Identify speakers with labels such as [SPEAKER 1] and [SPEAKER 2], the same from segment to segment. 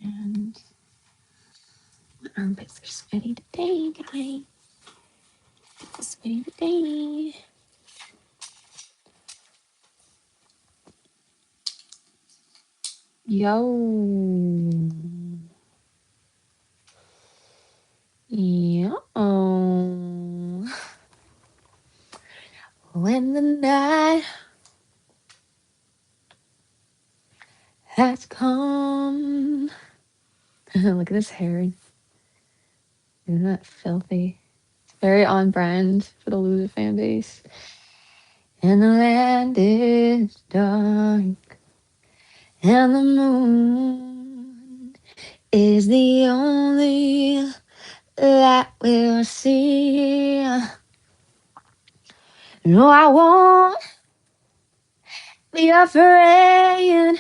[SPEAKER 1] And my armpits are sweaty today, guys. Sweaty today. Yo. Yo. When the night has come. Look at this hair. Isn't that filthy? It's very on brand for the loser fan base. And the land is dark. And the moon is the only light we'll see. No, I won't be afraid.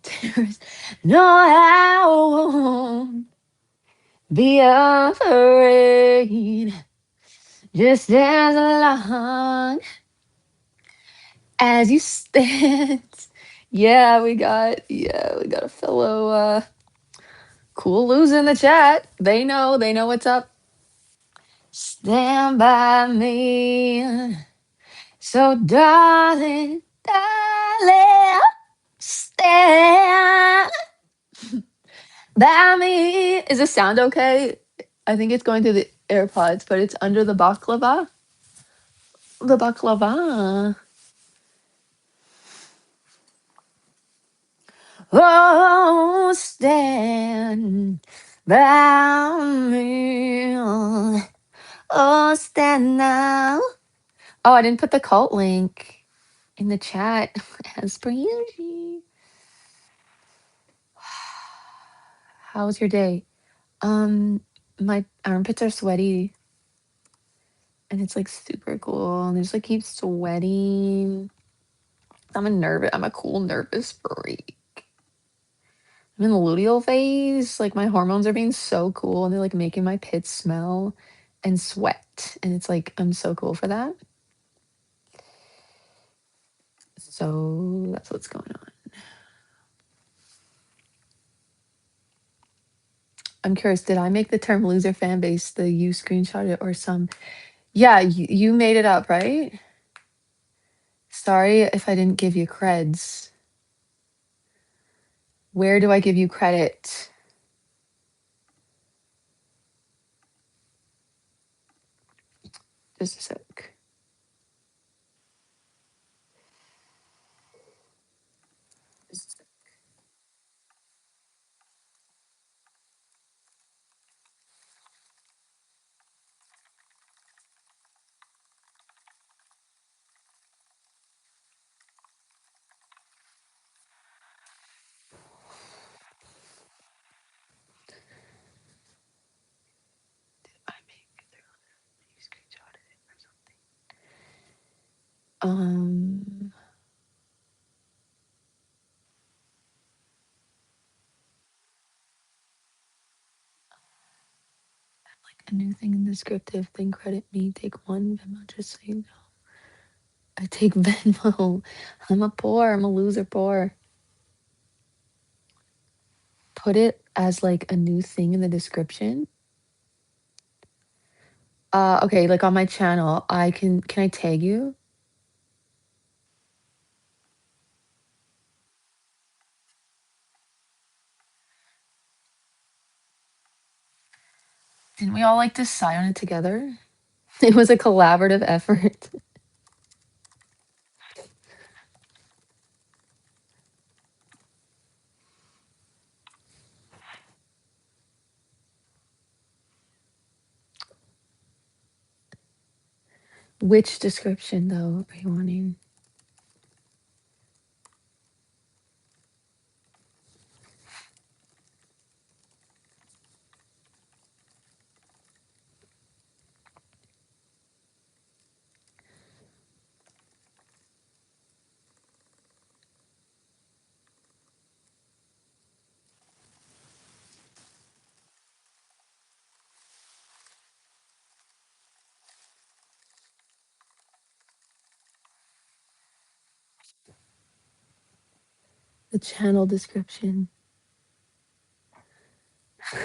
[SPEAKER 1] There's no, I won't be afraid. Just as long as you stand. We got a fellow cool loser in the chat. They know what's up. Stand by me. So darling, stand by me. Is the sound okay? I think it's going through the AirPods, but it's under the baklava. The baklava. Oh, stand by me. Oh, stand now. Oh, I didn't put the cult link in the chat as per usual. How was your day? My armpits are sweaty and it's like super cool and they just like keep sweating. I'm a cool nervous freak. I'm in the luteal phase. Like my hormones are being so cool and they're like making my pits smell and sweat. And it's like I'm so cool for that. So that's what's going on. I'm curious, did I make the term loser fan base the you screenshot it or some? Yeah, you made it up, right? Sorry if I didn't give you creds. Where do I give you credit? Just a sec. Just a sec. I make you screenshotted it or something. A new thing in descriptive, then credit me. Take one Venmo, just so you know. I take Venmo. I'm a loser poor. Put it as like a new thing in the description. Okay, like on my channel, can I tag you? Didn't we all like decide on it together? It was a collaborative effort. Which description though are you wanting? The channel description.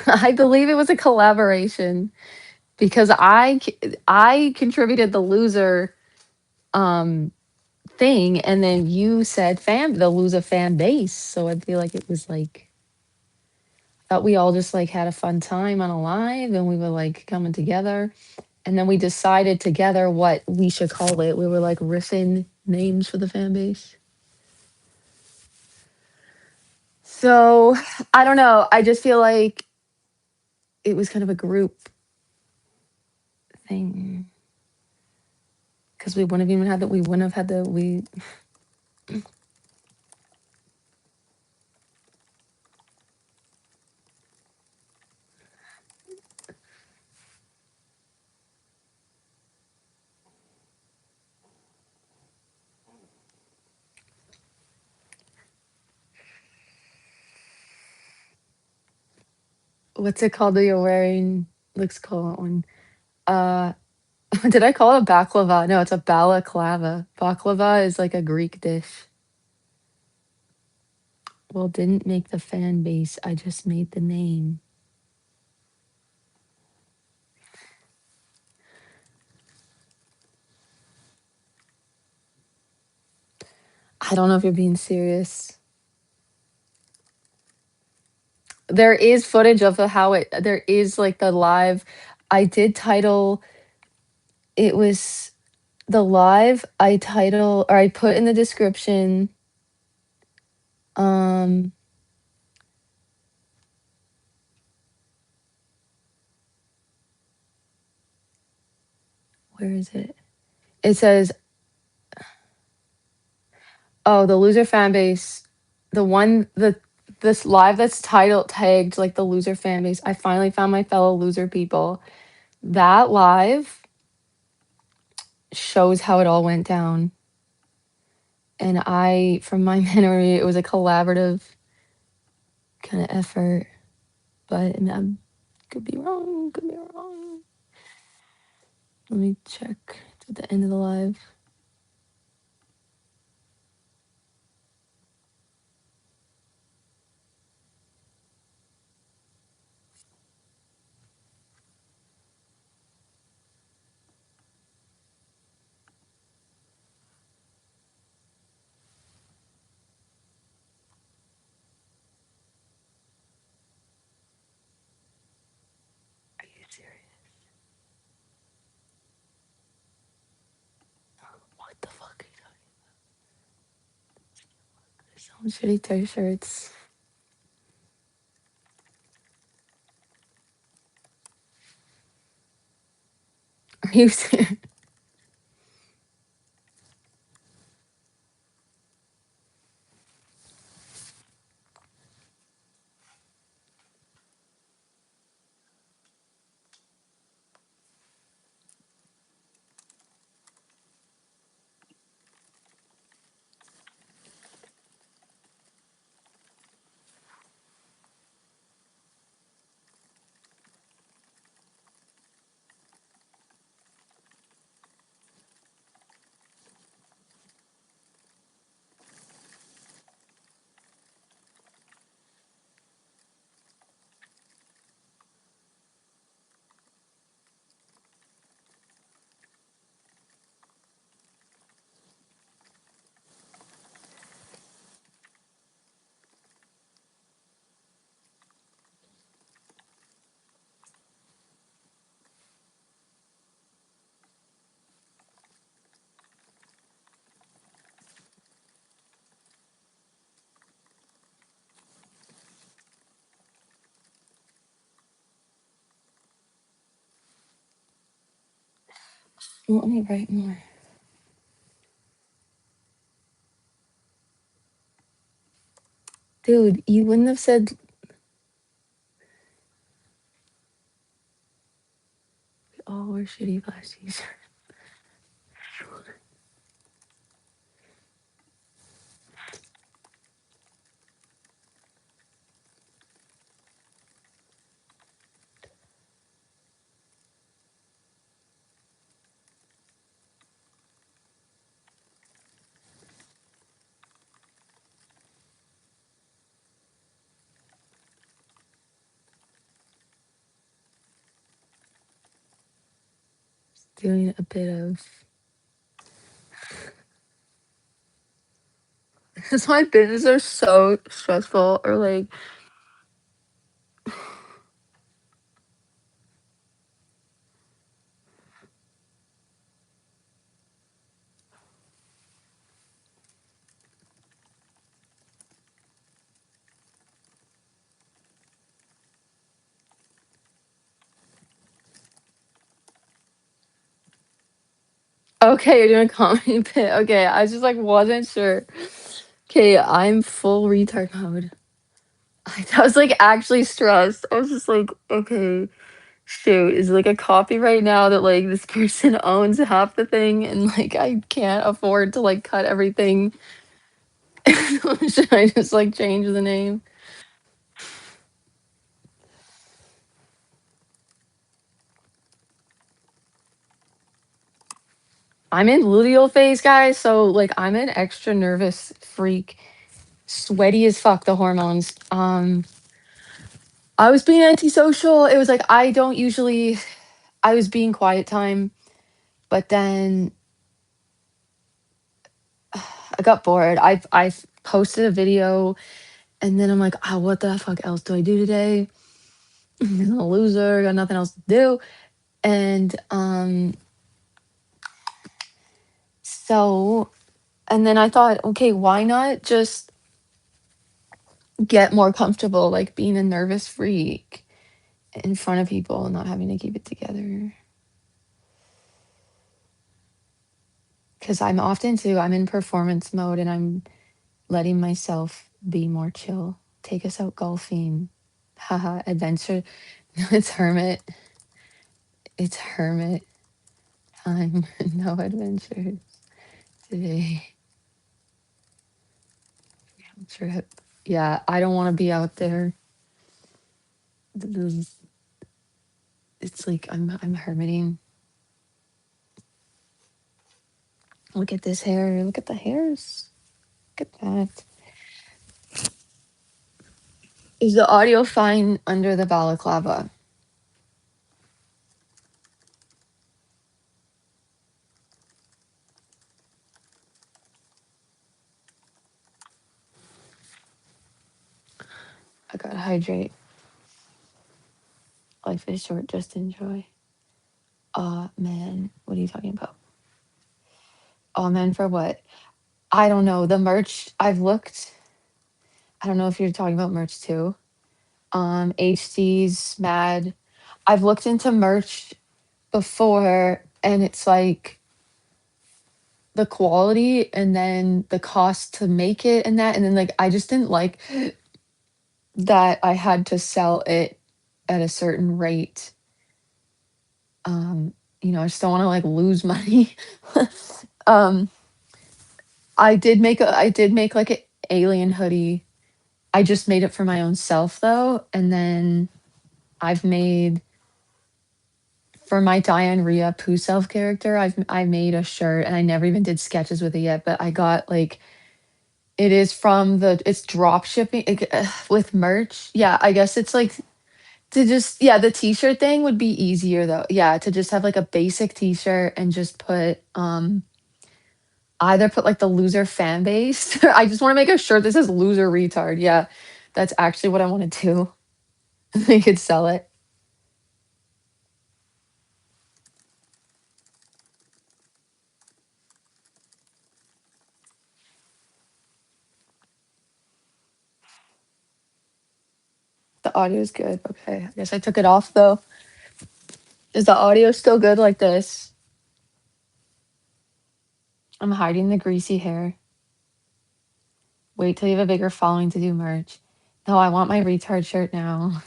[SPEAKER 1] I believe it was a collaboration because I contributed the loser um thing, and then you said the loser fan base. So I feel like it was like thought we all just like had a fun time on a live and we were like coming together. And then we decided together what we should call it. We were like riffing names for the fan base. So I don't know. I just feel like it was kind of a group thing because we wouldn't have even had that. We wouldn't have had the we. What's it called that you're wearing? Let's call it one. Uh, did I call it a baklava? No, it's a balaclava. Baklava is like a Greek dish. Well, didn't make the fan base. I just made the name. I don't know if you're being serious. There is footage of how it. There is like the live. I did title. It was the live. I title or I put in the description. Um, where is it? It says, "Oh, the loser fan base, the one the this live that's titled tagged like the loser fan base. I finally found my fellow loser people. That live shows how it all went down. And I, from my memory, it was a collaborative kind of effort. But I could be wrong. Could be wrong. Let me check. It's at the end of the live. Are you serious? What the fuck are you talking about? There's so shitty t-shirts. Are you serious? Let me write more. Dude, you wouldn't have said, oh, we're shitty flashies. doing a bit of. Because my business are so stressful, or like, okay, you're doing a comedy bit. Okay, I just like wasn't sure. Okay, I'm full retard mode. I was like actually stressed. I was just like, okay, shoot, is like a copyright now that like this person owns half the thing and like I can't afford to like cut everything. Should I just like change the name? I'm in luteal phase, guys, so like I'm an extra nervous freak, sweaty as fuck, the hormones. I was being antisocial. It was like I was being quiet time, but then I got bored. I posted a video and then I'm like, oh, what the fuck else do I do today? I'm a loser, got nothing else to do. And so and then I thought, okay, why not just get more comfortable like being a nervous freak in front of people and not having to keep it together? Because I'm often too, I'm in performance mode and I'm letting myself be more chill. Take us out golfing. Haha, adventure. No, it's hermit. It's hermit time. No adventures today. Trip. Yeah, I don't want to be out there. It's like I'm hermiting. Look at this hair. Look at the hairs. Look at that. Is the audio fine under the balaclava? I gotta hydrate. Life is short, just enjoy. Man, what are you talking about? Oh man, for what? I don't know. The merch I've looked. I don't know if you're talking about merch too. HD's mad. I've looked into merch before and it's like the quality and then the cost to make it and that and then like I just didn't like that I had to sell it at a certain rate. I just don't want to like lose money. um I did make like an alien hoodie. I just made it for my own self though, and then I've made for my Diane Rhea Pooh Self character, I made a shirt and I never even did sketches with it yet, but I got like it is from it's drop shipping with merch. Yeah, I guess it's like to just yeah, the t-shirt thing would be easier though. Yeah, to just have like a basic t-shirt and just put either put like the loser fan base or I just want to make a shirt that says loser retard. Yeah, that's actually what I want to do. They could sell it. The audio is good. Okay, I guess I took it off though. Is the audio still good like this? I'm hiding the greasy hair. Wait till you have a bigger following to do merch. No, I want my retard shirt now.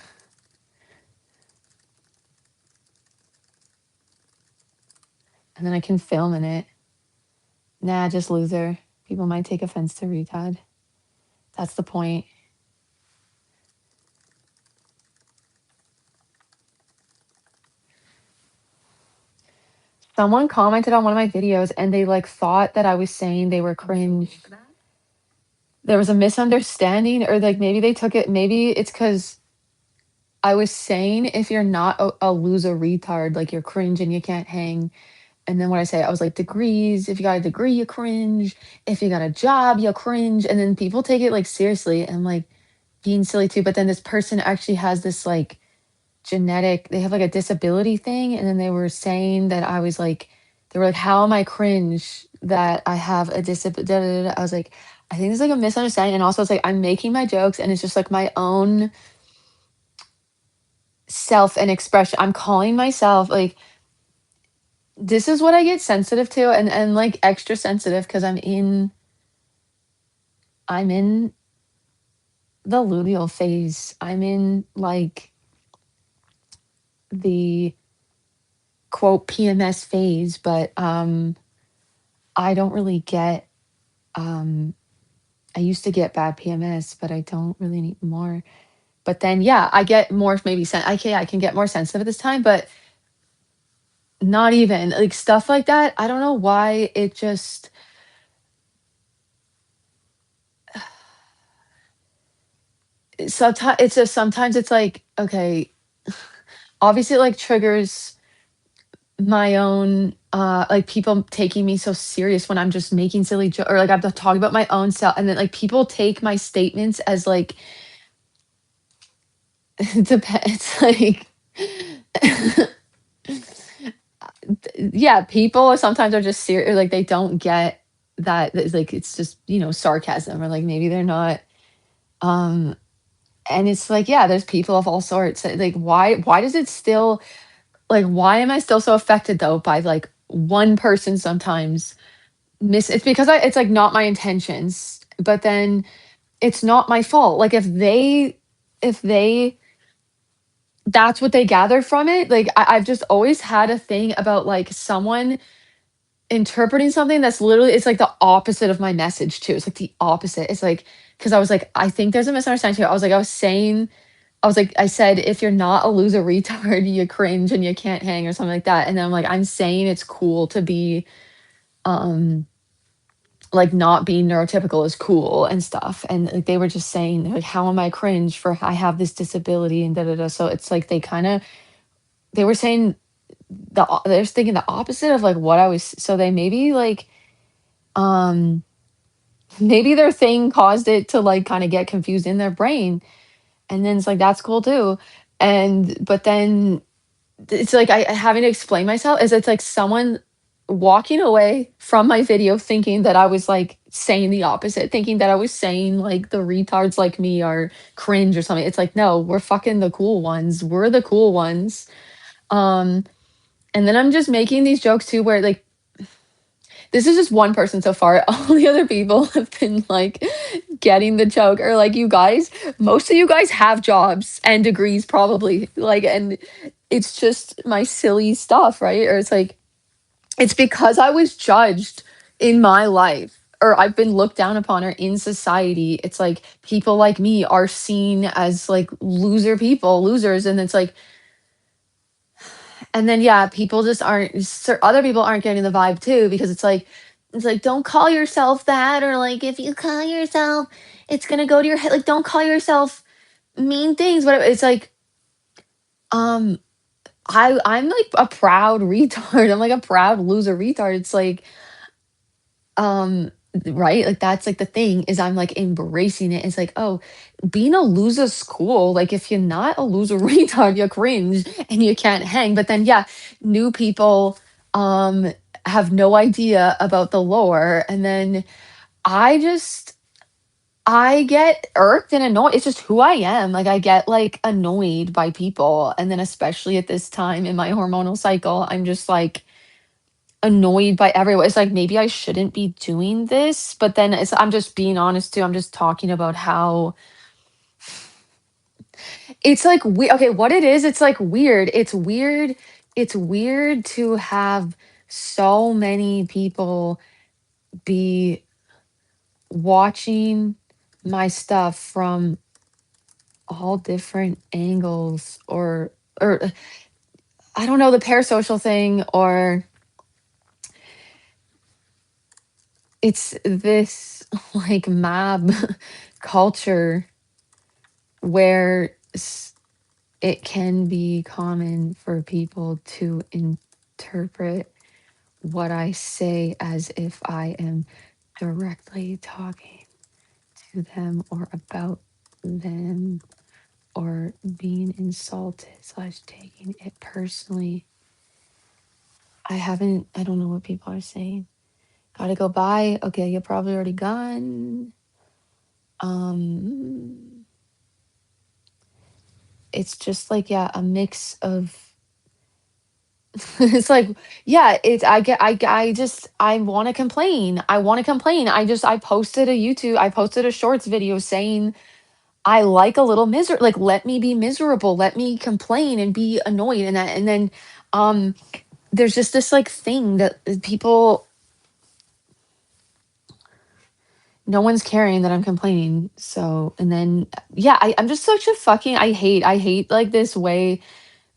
[SPEAKER 1] And then I can film in it. Nah, just loser. People might take offense to retard. That's the point. Someone commented on one of my videos and they like thought that I was saying they were cringe. There was a misunderstanding, or like maybe they took it, maybe it's because I was saying if you're not a loser retard, like you're cringe and you can't hang. and then what I say, I was like, degrees, if you got a degree, you cringe. If you got a job, you cringe. And then people take it like seriously and like being silly too. But then this person actually has this like genetic, they have like a disability thing. And then they were saying that I was like, they were like, how am I cringe that I have a disability? I was like, I think it's like a misunderstanding. And also, it's like, I'm making my jokes and it's just like my own self and expression. I'm calling myself like, this is what I get sensitive to and like extra sensitive because I'm in the luteal phase. I'm in like the quote PMS phase, but I don't really get um I used to get bad PMS, but I don't really need more. But then yeah, I get more maybe okay, I can get more sensitive at this time, but not even like stuff like that. I don't know why it just sometimes it's just sometimes it's like okay, obviously it like triggers my own like people taking me so serious when I'm just making silly jokes or like I'm talking about my own self and then like people take my statements as like it depends like yeah, people sometimes are just serious like they don't get that it's like it's just, sarcasm or like maybe they're not um and it's like yeah, there's people of all sorts. Like why does it still like why am I still so affected though by like one person sometimes miss it's because it's like not my intentions, but then it's not my fault. Like if they that's what they gather from it. Like I've just always had a thing about like someone interpreting something that's literally it's like the opposite of my message too. It's like the opposite. It's like because I was like, I think there's a misunderstanding here. I was like, I said, if you're not a loser retard, you cringe and you can't hang or something like that. And then I'm like, I'm saying it's cool to be um like not being neurotypical is cool and stuff. And like they were just saying, like, how am I cringe for I have this disability and da da da. So it's like they were saying they're thinking the opposite of like what I was. So they maybe like um maybe their thing caused it to like kind of get confused in their brain. And then it's like that's cool too. And but then it's like I having to explain myself is it's like someone walking away from my video thinking that I was like saying the opposite, thinking that I was saying like the retards like me are cringe or something. It's like, no, we're fucking the cool ones. We're the cool ones. Um, and then I'm just making these jokes too where like this is just one person so far. All the other people have been like getting the joke or like you guys, most of you guys have jobs and degrees probably. Like and it's just my silly stuff, right? Or it's like it's because I was judged in my life or I've been looked down upon or in society. It's like people like me are seen as like losers. And it's like, and then, yeah, people just aren't, other people aren't getting the vibe too, because it's like, don't call yourself that. Or like, if you call yourself, it's going to go to your head. Like, don't call yourself mean things. But it's like, um, I'm like a proud retard. I'm like a proud loser retard. It's like, um, right? Like that's like the thing is I'm like embracing it. It's like, oh, being a loser's cool. Like if you're not a loser retard, you're cringe and you can't hang. But then yeah, new people have no idea about the lore. And then I just I get irked and annoyed. It's just who I am. Like I get like annoyed by people. And then especially at this time in my hormonal cycle, I'm just like annoyed by everyone. It's like maybe I shouldn't be doing this, but then I'm just being honest too. I'm just talking about how it's like we okay, what it is, it's like weird. It's weird. It's weird to have so many people be watching my stuff from all different angles or I don't know, the parasocial thing or it's this like mob culture where it can be common for people to interpret what I say as if I am directly talking to them or about them or being insulted slash taking it personally. I don't know what people are saying. Gotta go by. Okay, you're probably already gone. Um, it's just like, yeah, a mix of it's like, yeah, it's I just I want to complain. I want to complain. I posted a shorts video saying I like a little like let me be miserable, let me complain and be annoyed and then um there's just this like thing that people no one's caring that I'm complaining. So and then yeah, I'm just such a fucking I hate like this way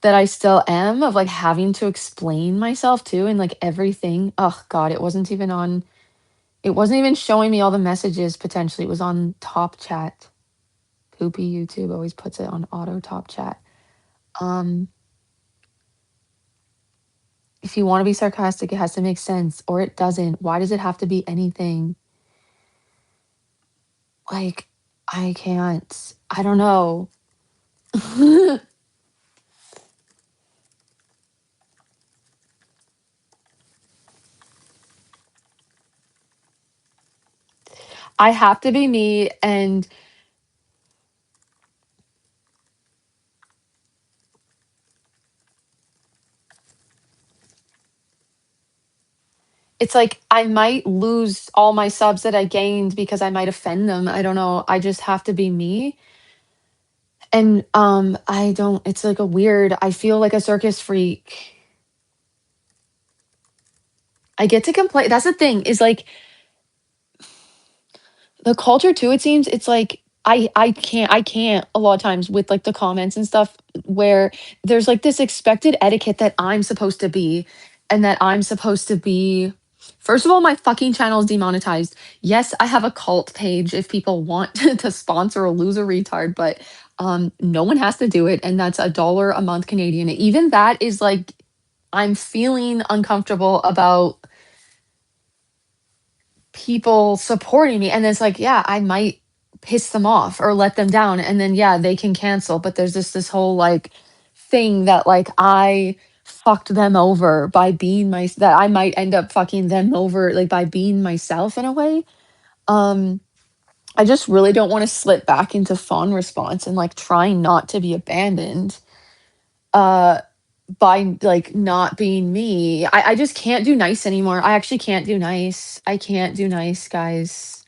[SPEAKER 1] that I still am of like having to explain myself too and like everything. Oh God, it wasn't even showing me all the messages potentially. It was on top chat. Poopy YouTube always puts it on auto top chat. Um, if you want to be sarcastic, it has to make sense or it doesn't. Why does it have to be anything? Like, I can't. I don't know. I have to be me and it's like I might lose all my subs that I gained because I might offend them. I don't know. I just have to be me. And I don't it's like a weird I feel like a circus freak. I get to complain. That's the thing is like the culture too, it seems it's like I can't a lot of times with like the comments and stuff where there's like this expected etiquette that I'm supposed to be and that I'm supposed to be first of all, my fucking channel is demonetized. Yes, I have a cult page if people want to sponsor or lose a retard, but no one has to do it. And that's $1 a month Canadian. Even that is like I'm feeling uncomfortable about people supporting me and it's like yeah I might piss them off or let them down and then yeah they can cancel but there's this whole like thing that like I fucked them over by being that I might end up fucking them over like by being myself in a way. um I just really don't want to slip back into fawn response and like trying not to be abandoned uh by like not being me. I just can't do nice anymore. I actually can't do nice. I can't do nice, guys.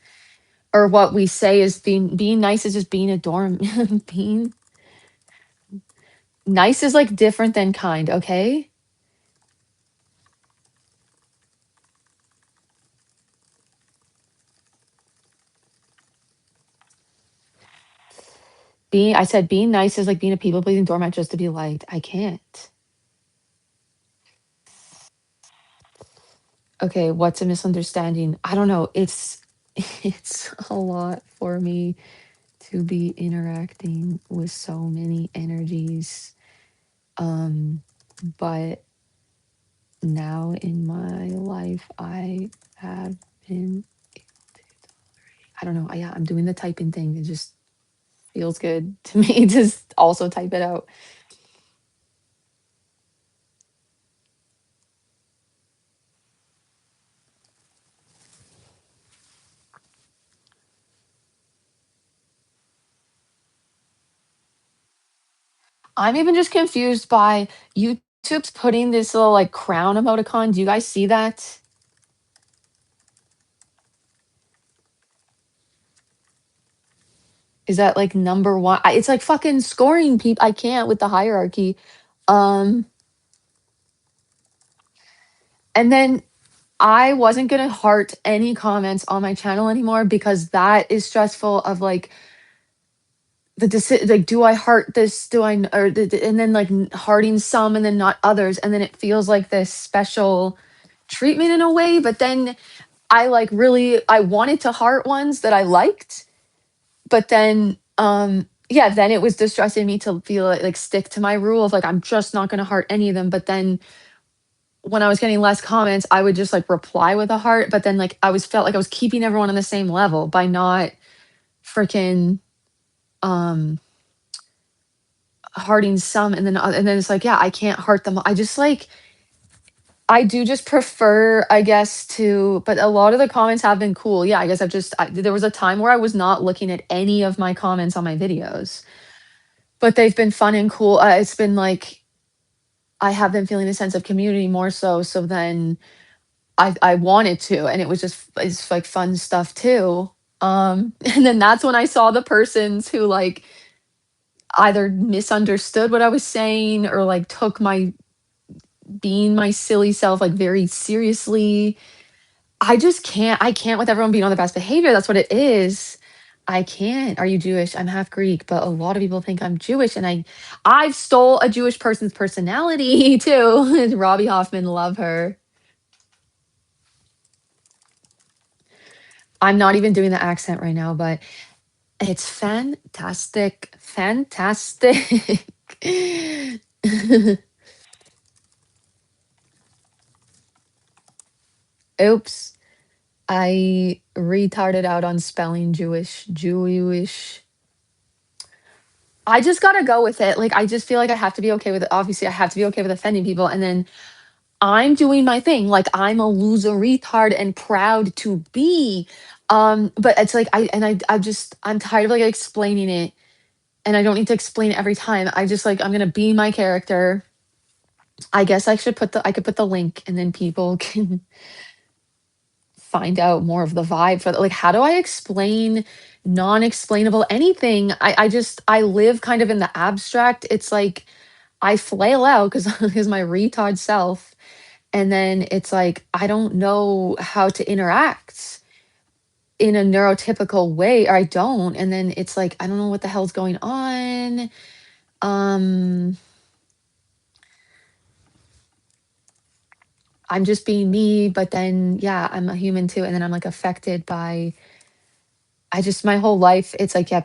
[SPEAKER 1] Or what we say is being nice is just being a dorm. Being nice is like different than kind, okay? I said being nice is like being a people pleasing doormat just to be liked. I can't. Okay, what's a misunderstanding? I don't know. It's it's a lot for me to be interacting with so many energies. But now in my life, I have been, I don't know. Yeah, I'm doing the typing thing. It just feels good to me to also type it out. I'm even just confused by YouTube's putting this little like crown emoticon. Do you guys see that? Is that like number one? It's like fucking scoring people. I can't with the hierarchy. Um, and then I wasn't gonna heart any comments on my channel anymore because that is stressful. Of like like, do I heart this? Do I or and then like hearting some and then not others, and then it feels like this special treatment in a way. But then I like really I wanted to heart ones that I liked, but then yeah, then it was distressing me to feel like stick to my rule of like I'm just not gonna heart any of them. But then when I was getting less comments, I would just like reply with a heart, but then like I was felt like I was keeping everyone on the same level by not freaking um hearting some and then it's like, yeah, I can't heart them. I just like I do just prefer, I guess, to but a lot of the comments have been cool. Yeah, I guess there was a time where I was not looking at any of my comments on my videos, but they've been fun and cool. It's been like I have been feeling a sense of community more so. So then I wanted to, and it was just it's like fun stuff too. And then that's when I saw the persons who like either misunderstood what I was saying or like took my being my silly self like very seriously. I can't with everyone being on their best behavior. That's what it is. I can't. Are you Jewish? I'm half Greek, but a lot of people think I'm Jewish and I've stole a Jewish person's personality too. Robbie Hoffman, love her. I'm not even doing the accent right now, but it's fantastic. Fantastic. Oops. I retarded out on spelling Jewish. Jewish. I just gotta go with it. Like, I just feel like I have to be okay with it. Obviously, I have to be okay with offending people. And then I'm doing my thing. Like, I'm a loser retard and proud to be. But it's like I'm tired of like explaining it. And I don't need to explain it every time. I just like I'm gonna be my character. I guess I could put the link and then people can find out more of the vibe for like how do I explain non-explainable anything? I live kind of in the abstract. It's like I flail out because because my retard self. And then it's like I don't know how to interact in a neurotypical way, or I don't. And then it's like I don't know what the hell's going on. Um I'm just being me, but then yeah, I'm a human too. And then I'm like affected by I just my whole life, it's like, yeah,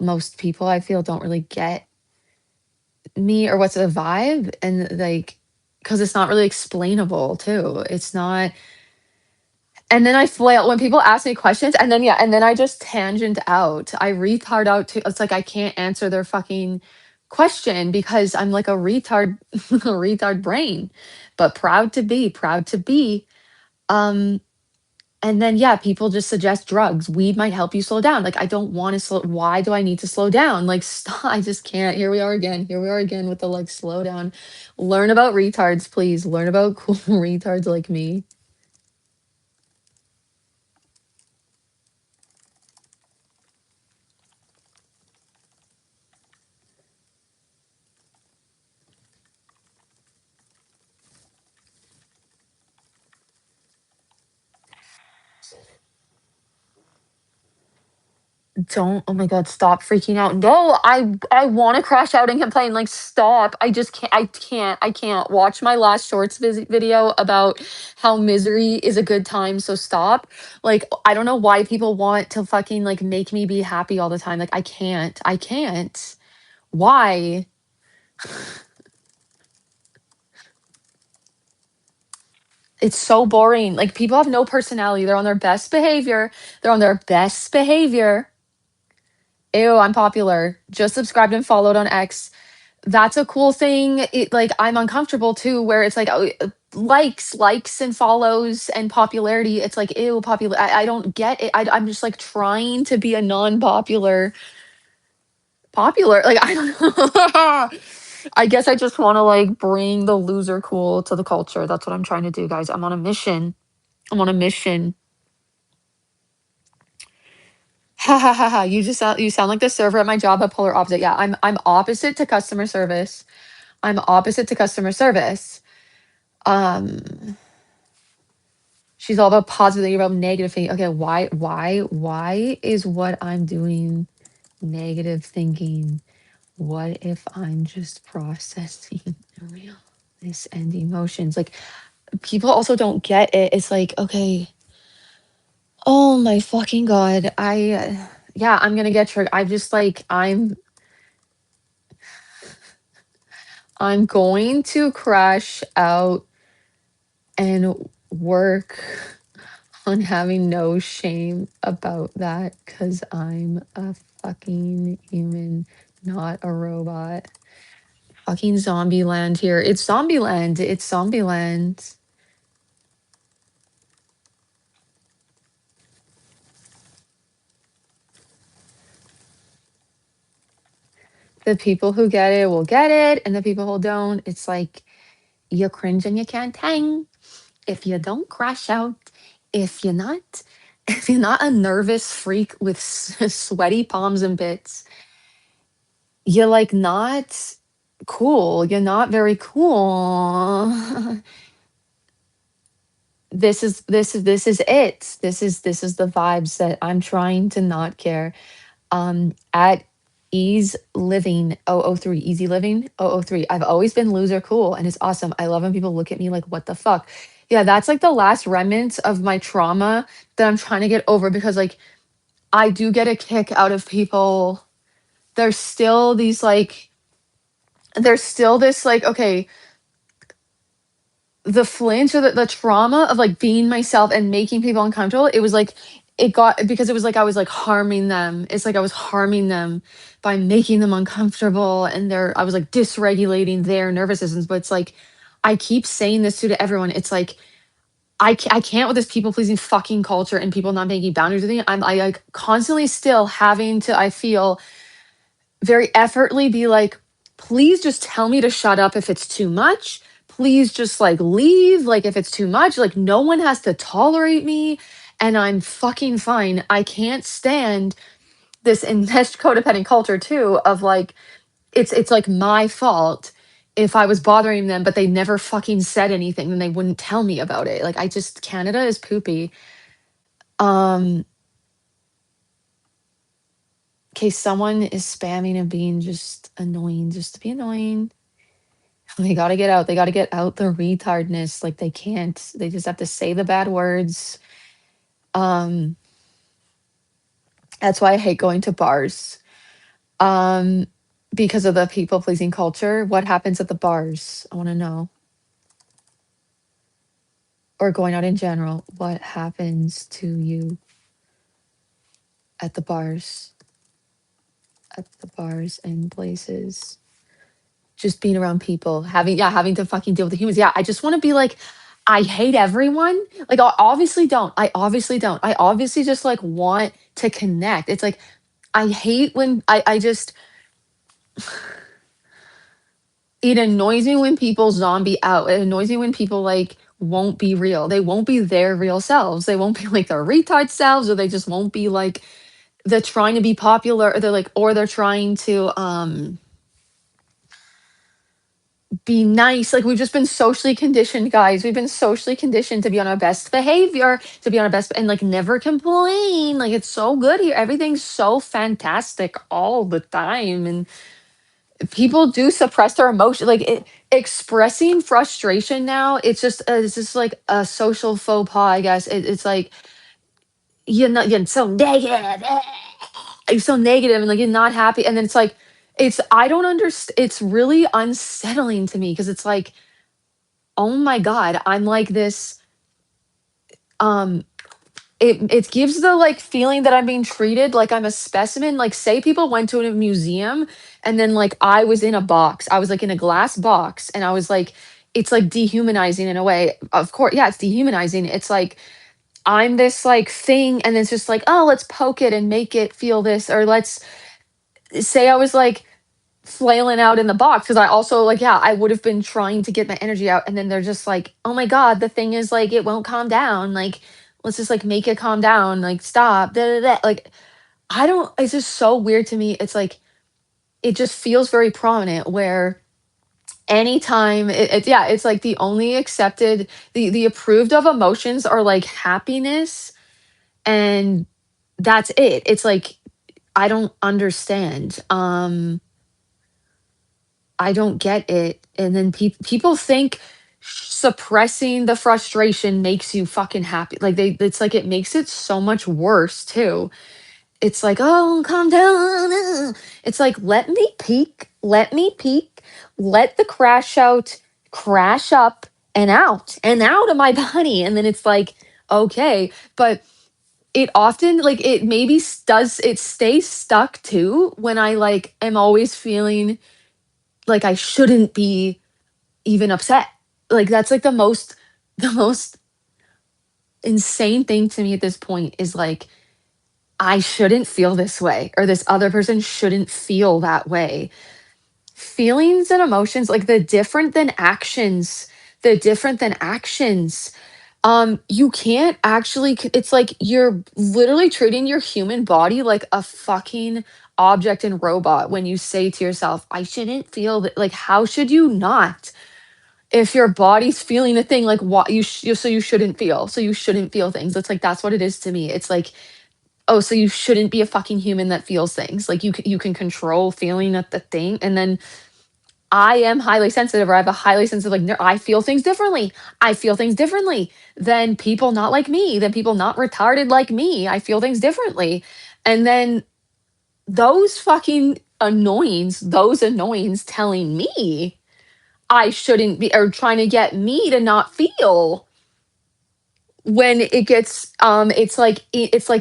[SPEAKER 1] most people I feel don't really get me or what's the vibe. And like, because it's not really explainable too. It's not. And then I flail when people ask me questions, and then yeah, and then I just tangent out. I retard out to it's like I can't answer their fucking question because I'm like a retard, a retard brain, but proud to be, proud to be. Um, And then, yeah, people just suggest drugs. Weed might help you slow down. Like, I don't want to slow. Why do I need to slow down? Like, stop. I just can't. Here we are again. Here we are again with the like slow down. Learn about retards, please. Learn about cool retards like me. Don't. Oh my god, stop freaking out. No, I want to crash out and complain. Like, stop. I just can't. I can't. I can't watch my last shorts video about how misery is a good time. So stop. Like, I don't know why people want to fucking like make me be happy all the time. Like, I can't. I can't. Why? It's so boring. Like people have no personality. They're on their best behavior. They're on their best behavior. Ew, I'm popular. Just subscribed and followed on X. That's a cool thing. It like I'm uncomfortable too, where it's like oh, likes and follows and popularity. It's like ew, popular. I don't get it. I'm just like trying to be a non-popular popular. Like I don't know. I guess I just want to like bring the loser cool to the culture. That's what I'm trying to do, guys. I'm on a mission. I'm on a mission. Ha ha ha ha. You sound like the server at my job, but polar opposite. Yeah, I'm opposite to customer service. I'm opposite to customer service. Um she's all about positive, about negative thinking. Okay, why is what I'm doing negative thinking? What if I'm just processing this and emotions? Like people also don't get it. It's like, okay, oh my fucking god. Yeah, I'm gonna get triggered. I just like I'm going to crash out and work on having no shame about that because I'm a fucking human, not a robot. Fucking zombie land here. It's zombie land. It's zombie land. The people who get it will get it, and the people who don't, it's like you cringe and you can't hang. If you don't crash out, if you're not, if you're not a nervous freak with sweaty palms and bits, you're like not cool. You're not very cool. This is it. This is the vibes that I'm trying to not care. At ease living 003 easy living 003, I've always been loser cool and it's awesome. I love when people look at me like what the fuck. Yeah, that's like the last remnants of my trauma that I'm trying to get over because like I do get a kick out of people. There's still these like there's still this like okay, the flinch or the trauma of like being myself and making people uncomfortable, it was like it got because it was like I was like harming them. It's like I was harming them by making them uncomfortable and I was like dysregulating their nervous systems. But it's like I keep saying this to everyone. It's like I can't with this people pleasing fucking culture and people not making boundaries with me. I like constantly still having to I feel very effortly be like, please just tell me to shut up if it's too much. Please just like leave. Like if it's too much, like no one has to tolerate me and I'm fucking fine. I can't stand this enmeshed codependent culture too of like it's like my fault if I was bothering them, but they never fucking said anything and they wouldn't tell me about it. Like I just Canada is poopy. Um Okay, someone is spamming and being just annoying, just to be annoying. They gotta get out. They gotta get out the retardness. Like they can't. They just have to say the bad words. Um, that's why I hate going to bars. Um, because of the people pleasing culture. What happens at the bars? I want to know. Or going out in general. What happens to you at the bars? At the bars and places. Just being around people, having to fucking deal with the humans. Yeah, I just want to be like, I hate everyone. Like, I obviously don't. I obviously don't. I obviously just like want to connect. It's like, I hate when I just, it annoys me when people zombie out. It annoys me when people like won't be real. They won't be their real selves. They won't be like their retard selves, or they just won't be like, they're trying to be popular, or they're trying to, be nice. Like we've just been socially conditioned, guys. We've been socially conditioned to be on our best behavior, to be on our best and like never complain. Like it's so good here. Everything's so fantastic all the time. And people do suppress their emotion. Like expressing frustration now, it's just like a social faux pas, I guess. It's like you're so negative. You're so negative and like you're not happy. And then it's like it's I don't understand. It's really unsettling to me because it's like oh my god, I'm like this um it gives the like feeling that I'm being treated like I'm a specimen. Like say people went to a museum and then like I was in a box. I was like in a glass box and I was like it's like dehumanizing in a way. Of course, yeah, it's dehumanizing. It's like I'm this like thing and it's just like, "Oh, let's poke it and make it feel this," or let's say I was like flailing out in the box because I also like yeah I would have been trying to get my energy out and then they're just like oh my god the thing is like it won't calm down like let's just like make it calm down like stop da, da, da. Like I don't it's just so weird to me it's like it just feels very prominent where anytime yeah it's like the only accepted the approved of emotions are like happiness and that's it it's like I don't understand I don't get it. And then people think suppressing the frustration makes you fucking happy. Like it's like it makes it so much worse too. It's like, oh, calm down. It's like, let me peek, let me peek, let the crash out crash up, and out of my body. And then it's like, okay. But it often like it maybe does it stays stuck too when I like am always feeling like I shouldn't be even upset. Like that's like the most insane thing to me at this point is like I shouldn't feel this way or this other person shouldn't feel that way. Feelings and emotions, like the different than actions. You can't actually it's like you're literally treating your human body like a fucking object and robot when you say to yourself, I shouldn't feel that. Like, how should you not? If your body's feeling a thing, like what so you shouldn't feel. So you shouldn't feel things. It's like that's what it is to me. It's like, oh, so you shouldn't be a fucking human that feels things. Like you can control feeling at the thing, and then I am highly sensitive, or I have a highly sensitive, like, I feel things differently. I feel things differently than people not like me, than people not retarded like me. I feel things differently. And then those annoyings telling me I shouldn't be, or trying to get me to not feel when it gets, it's like,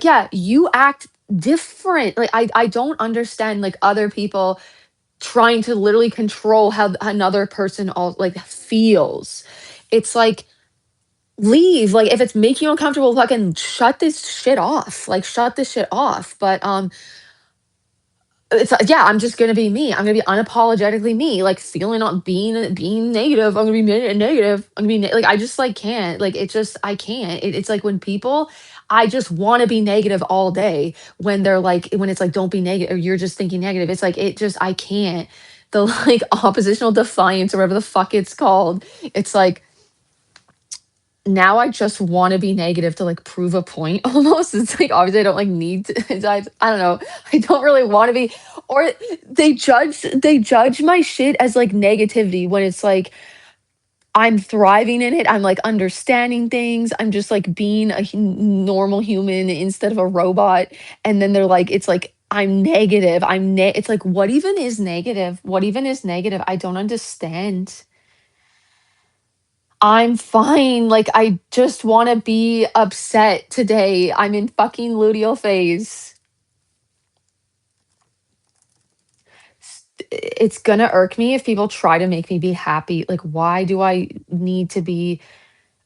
[SPEAKER 1] yeah, you act different. Like, I don't understand like other people trying to literally control how another person all like feels. It's like leave. Like if it's making you uncomfortable, fucking shut this shit off. Like shut this shit off. But it's yeah, I'm just gonna be me. I'm gonna be unapologetically me. Like feeling on being negative. I'm gonna be negative. I'm gonna be like I just like can't. Like it just I can't. It's like when people. I just want to be negative all day when they're like when it's like don't be negative or you're just thinking negative. It's like it just I can't. The like oppositional defiance or whatever the fuck it's called. It's like now I just want to be negative to like prove a point almost. It's like obviously I don't like need to I don't know. I don't really want to be or they judge my shit as like negativity when it's like I'm thriving in it. I'm like understanding things. I'm just like being a normal human instead of a robot. And then they're like it's like I'm negative. It's like what even is negative? What even is negative? I don't understand. I'm fine. Like, I just want to be upset today. I'm in fucking luteal phase. It's gonna irk me if people try to make me be happy. Like, why do I need to be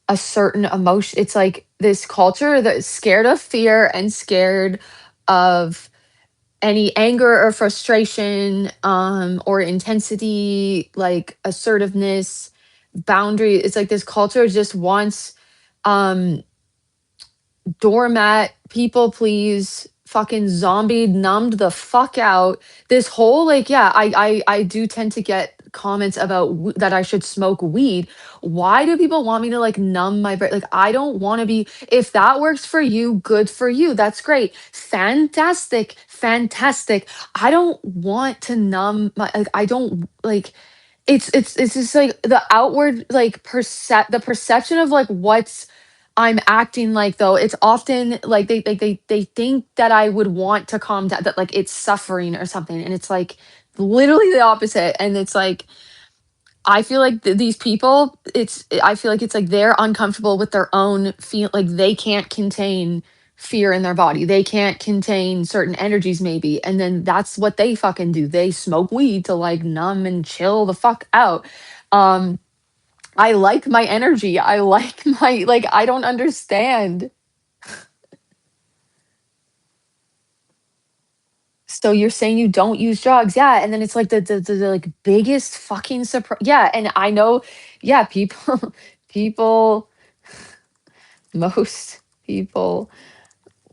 [SPEAKER 1] a certain emotion? It's like this culture that's scared of fear and scared of any anger or frustration or intensity, like assertiveness, boundary. It's like this culture just wants um doormat, people please, fucking zombie numbed the fuck out. This whole like, yeah, I do tend to get comments about that I should smoke weed. Why do people want me to like numb my brain? Like I don't want to be. If that works for you, good for you. That's great. Fantastic, fantastic. I don't want to numb my. Like I don't like. It's just like the outward like the perception of like what's I'm acting like though it's often like they think that I would want to calm down that like it's suffering or something and it's like literally the opposite and it's like I feel like these people I feel like it's like they're uncomfortable with their own feel like they can't contain fear in their body. They can't contain certain energies maybe and then that's what they fucking do. They smoke weed to like numb and chill the fuck out. Um I like my energy. I like my like I don't understand. So you're saying you don't use drugs, yeah, and then it's like the like biggest fucking surprise. Yeah, and I know, yeah, people, people, most people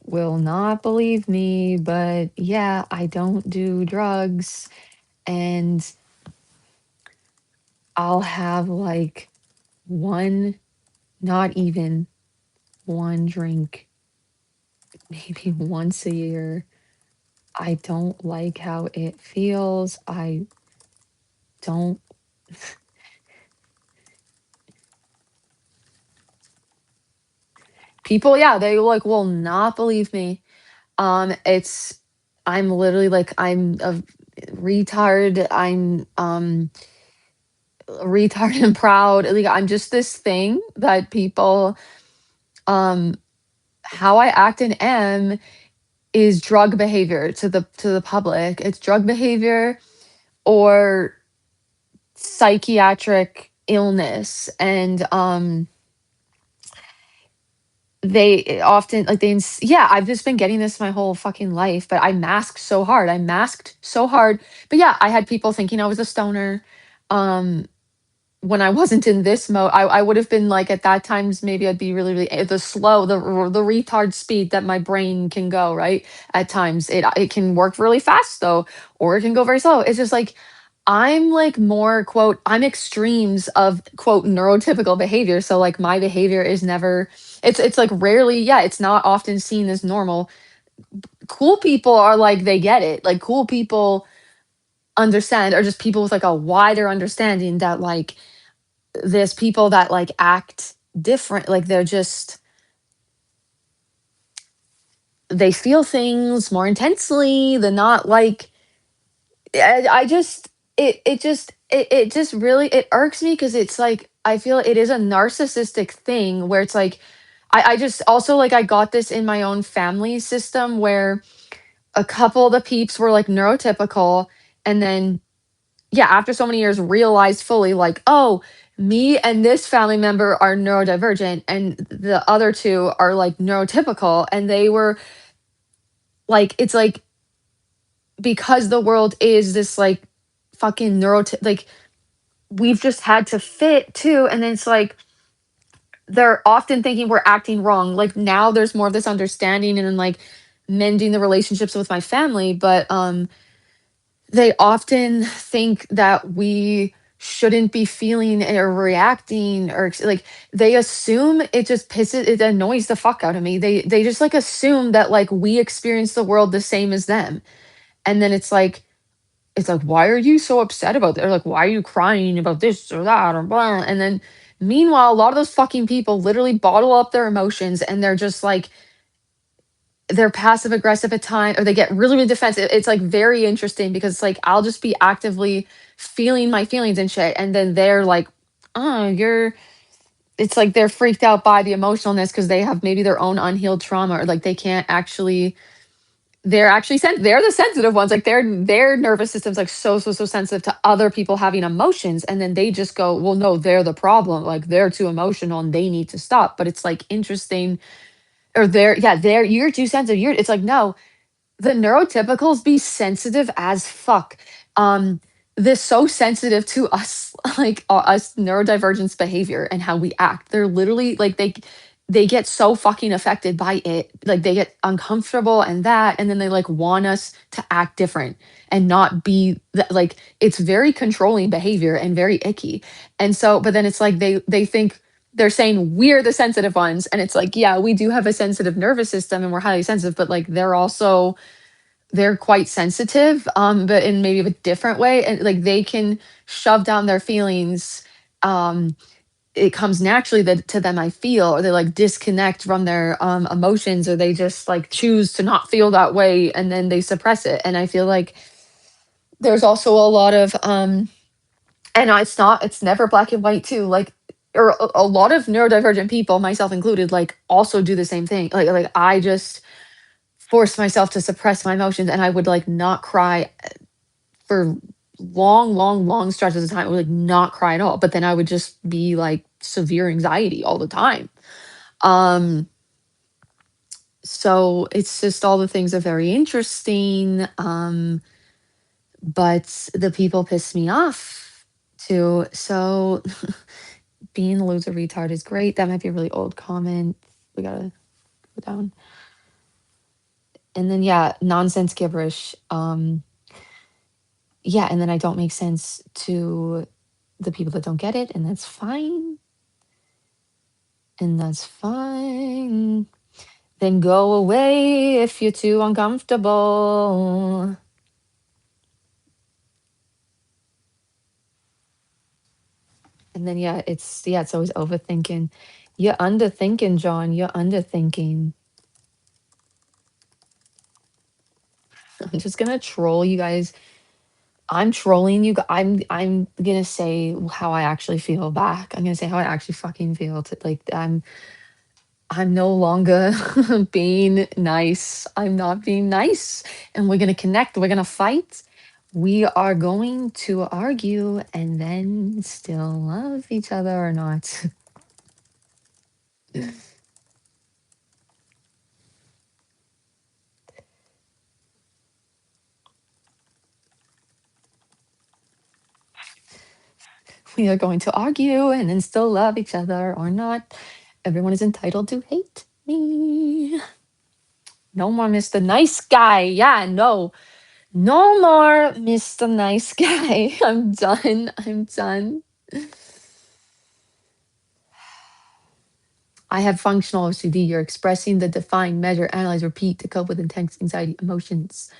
[SPEAKER 1] will not believe me, but yeah, I don't do drugs, and I'll have like one, not even one drink, maybe once a year. I don't like how it feels. I don't people, yeah, they like will not believe me. It's I'm literally like I'm a retard. I'm retard and proud. Like I'm just this thing that people um how I act and am is drug behavior to the public. It's drug behavior or psychiatric illness. And they often like yeah, I've just been getting this my whole fucking life, but I masked so hard. I masked so hard. But yeah, I had people thinking I was a stoner. Um when I wasn't in this mode, I would have been like at that times maybe I'd be really really the slow the retard speed that my brain can go, right? At times it can work really fast though, or it can go very slow. It's just like I'm like more quote I'm extremes of quote neurotypical behavior. So like my behavior is never it's like rarely, yeah, it's not often seen as normal. Cool people are like they get it. Like cool people understand, or just people with like a wider understanding that like there's people that like act different, like they're just they feel things more intensely. They're not like I just it just really it irks me because it's like I feel it is a narcissistic thing where it's like I just also like I got this in my own family system where a couple of the peeps were like neurotypical, and then yeah, after so many years, realized fully like, oh, me and this family member are neurodivergent, and the other two are like neurotypical. And they were like, it's like because the world is this like fucking like we've just had to fit too. And then it's like they're often thinking we're acting wrong. Like now there's more of this understanding and then like mending the relationships with my family. But they often think that we shouldn't be feeling or reacting or like they assume it just pisses it annoys the fuck out of me. They just like assume that like we experience the world the same as them. And then it's like why are you so upset about that? Or like why are you crying about this or that or blah? And then meanwhile a lot of those fucking people literally bottle up their emotions and they're just like they're passive aggressive at times or they get really, really defensive. It's like very interesting because it's like I'll just be actively feeling my feelings and shit. And then they're like, oh, you're it's like they're freaked out by the emotionalness because they have maybe their own unhealed trauma or like they can't actually they're actually they're the sensitive ones. Like their nervous system's like so sensitive to other people having emotions. And then they just go, well, no, they're the problem. Like they're too emotional and they need to stop. But it's like interesting or they're you're too sensitive. It's like, no, the neurotypicals be sensitive as fuck. Um, they're so sensitive to us, like us neurodivergence behavior and how we act. They're literally like they get so fucking affected by it. Like they get uncomfortable and that, and then they like want us to act different and not be that like it's very controlling behavior and very icky. And so, but then it's like they think they're saying we're the sensitive ones. And it's like, yeah, we do have a sensitive nervous system and we're highly sensitive, but like they're also they're quite sensitive, but in maybe a different way. And like they can shove down their feelings. It comes naturally to them, I feel, or they like disconnect from their emotions, or they just like choose to not feel that way and then they suppress it. And I feel like there's also a lot of and it's never black and white too. Like or a lot of neurodivergent people, myself included, like also do the same thing. Like I just force myself to suppress my emotions and I would like not cry for long stretches of time. I would like not cry at all. But then I would just be like severe anxiety all the time. Um so it's just all the things are very interesting. But the people piss me off too. So being a loser retard is great. That might be a really old comment. We gotta go down. And then yeah, nonsense gibberish. Yeah, and then I don't make sense to the people that don't get it, and that's fine. And that's fine. Then go away if you're too uncomfortable. And then yeah, it's always overthinking. You're underthinking, John. You're underthinking. I'm just gonna troll you guys I'm trolling you. I'm gonna say how I actually feel back. I'm gonna say how I actually fucking feel. To like, I'm no longer being nice. I'm not being nice, and we're gonna connect. We're gonna fight. We are going to argue and then still love each other or not. We are going to argue and then still love each other or not. Everyone is entitled to hate me. No more Mr. Nice Guy. Yeah, no. No more Mr. Nice Guy. I'm done. I'm done. I have functional OCD. You're expressing the define, measure, analyze, repeat to cope with intense anxiety emotions.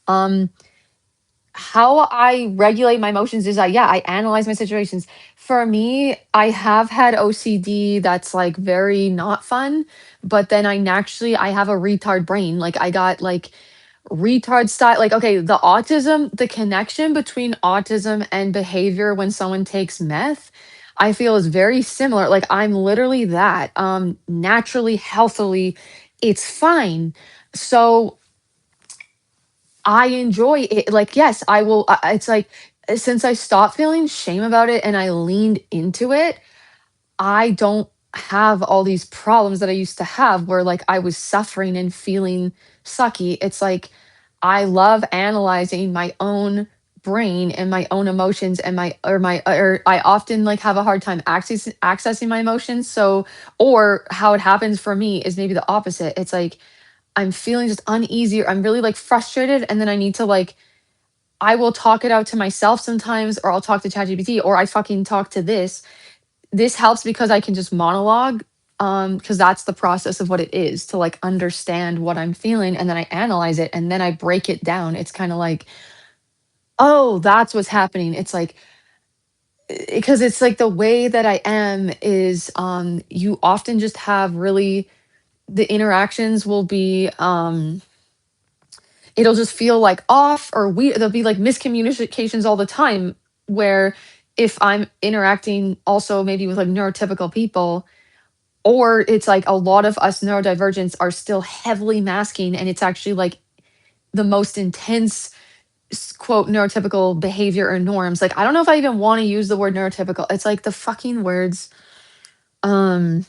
[SPEAKER 1] Um, how I regulate my emotions is I analyze my situations. For me, I have had OCD that's like very not fun, but then I have a retard brain. Like I got like retard style, like okay, the connection between autism and behavior when someone takes meth, I feel is very similar. Like I'm literally that. Naturally, healthily, it's fine. So I enjoy it. Like, yes, I will. It's like since I stopped feeling shame about it and I leaned into it, I don't have all these problems that I used to have where like I was suffering and feeling sucky. It's like I love analyzing my own brain and my own emotions and or I often like have a hard time accessing my emotions. So or how it happens for me is maybe the opposite. It's like I'm feeling just uneasy or I'm really like frustrated and then I need to like I will talk it out to myself sometimes or I'll talk to ChatGPT or I fucking talk to this helps because I can just monologue because that's the process of what it is to like understand what I'm feeling and then I analyze it and then I break it down. It's kind of like, oh, that's what's happening. It's like because it's like the way that I am is you often just have really the interactions will be it'll just feel like off or we there'll be like miscommunications all the time where if I'm interacting also maybe with like neurotypical people or it's like a lot of us neurodivergents are still heavily masking and it's actually like the most intense quote neurotypical behavior or norms. Like I don't know if I even want to use the word neurotypical. It's like the fucking words. um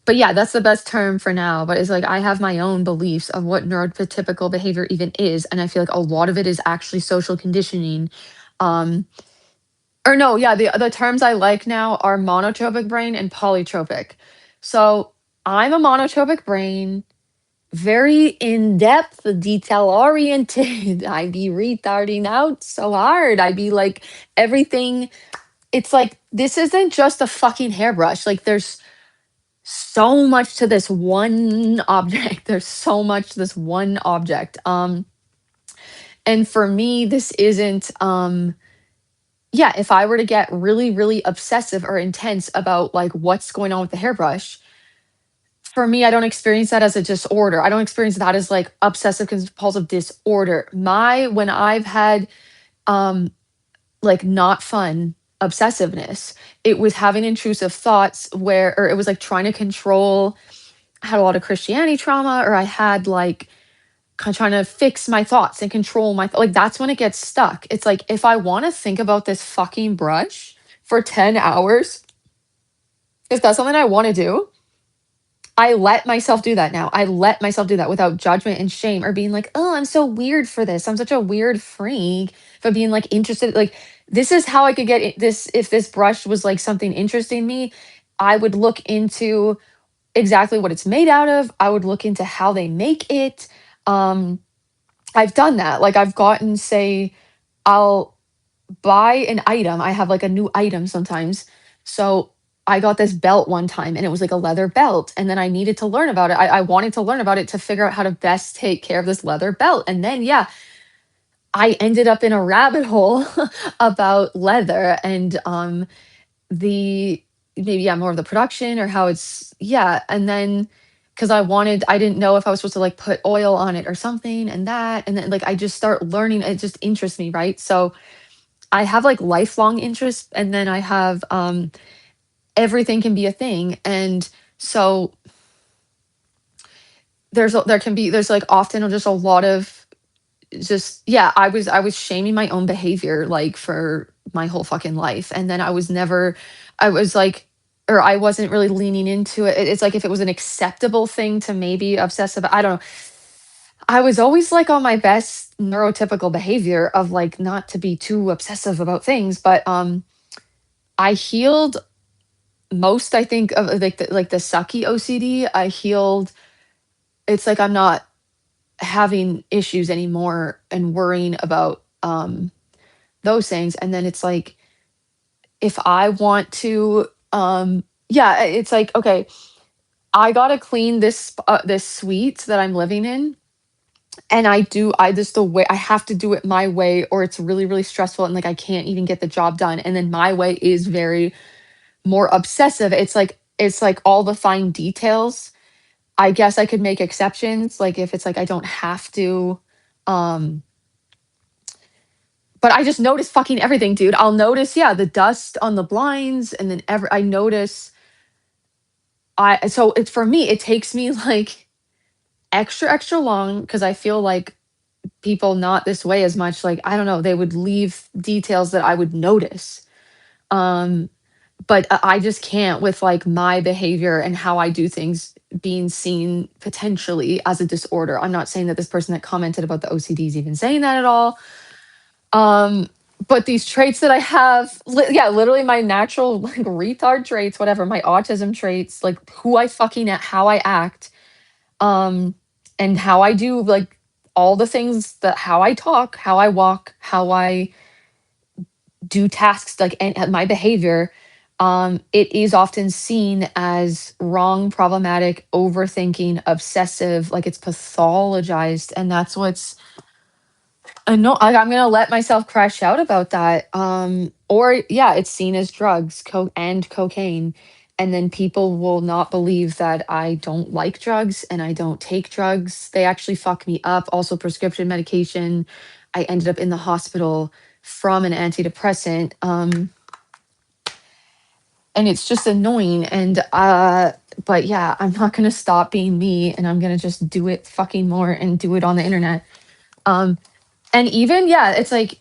[SPEAKER 1] but yeah, that's the best term for now. But it's like I have my own beliefs of what neurotypical behavior even is, and I feel like a lot of it is actually social conditioning. um or no, yeah, the terms I like now are monotropic brain and polytropic. So I'm a monotropic brain, very in depth, detail oriented. I be retarding out so hard. I be like everything. It's like this isn't just a fucking hairbrush. Like there's so much to this one object. There's so much to this one object. And for me, this isn't yeah, if I were to get really, really obsessive or intense about like what's going on with the hairbrush, for me, I don't experience that as a disorder. I don't experience that as like obsessive compulsive disorder. When I've had um like not fun obsessiveness, it was having intrusive thoughts where or it was like trying to control. I had a lot of Christianity trauma or I had like trying to fix my thoughts and control like that's when it gets stuck. It's like if I want to think about this fucking brush for 10 hours, if that's something I want to do, I let myself do that now. I let myself do that without judgment and shame or being like, oh, I'm so weird for this. I'm such a weird freak for being like interested. Like, this is how I could get this. If this brush was like something interesting me, I would look into exactly what it's made out of. I would look into how they make it. Um, I've done that. Like, I've gotten, say, I'll buy an item. I have like a new item sometimes. So I got this belt one time and it was like a leather belt. And then I needed to learn about it. I wanted to learn about it to figure out how to best take care of this leather belt. And then, yeah, I ended up in a rabbit hole about leather and the maybe, yeah, more of the production or how it's, yeah. And then because I didn't know if I was supposed to like put oil on it or something and that. And then like I just start learning, it just interests me, right? So I have like lifelong interests, and then I have everything can be a thing. And so there's like often just a lot of just yeah, I was shaming my own behavior like for my whole fucking life. And then I was like, or I wasn't really leaning into it. It's like if it was an acceptable thing to maybe obsess about, I don't know. I was always like on my best neurotypical behavior of like not to be too obsessive about things, but I healed most, I think, of like the sucky OCD. I healed. It's like I'm not having issues anymore and worrying about those things. And then it's like if I want to yeah, it's like okay, I got to clean this suite that I'm living in. And I just the way I have to do it my way, or it's really really stressful and like I can't even get the job done. And then my way is very more obsessive. It's like all the fine details. I guess I could make exceptions, like if it's like I don't have to. Um, but I just notice fucking everything, dude. I'll notice, yeah, the dust on the blinds, and then I notice. So it's for me, it takes me like extra extra long because I feel like people not this way as much. Like I don't know, they would leave details that I would notice. Um, but I just can't with like my behavior and how I do things being seen potentially as a disorder. I'm not saying that this person that commented about the OCD is even saying that at all. Um, but these traits that I have, yeah, literally my natural like retard traits, whatever, my autism traits, like who I fucking at, how I act, um, and how I do like all the things that how I talk, how I walk, how I do tasks like and my behavior, it is often seen as wrong, problematic, overthinking, obsessive, like it's pathologized. And that's what's no, I'm gonna let myself crash out about that. Or yeah, it's seen as drugs, coke and cocaine. And then people will not believe that I don't like drugs and I don't take drugs. They actually fuck me up. Also, prescription medication. I ended up in the hospital from an antidepressant. And it's just annoying. And but yeah, I'm not gonna stop being me, and I'm gonna just do it fucking more and do it on the internet. Um, and even yeah, it's like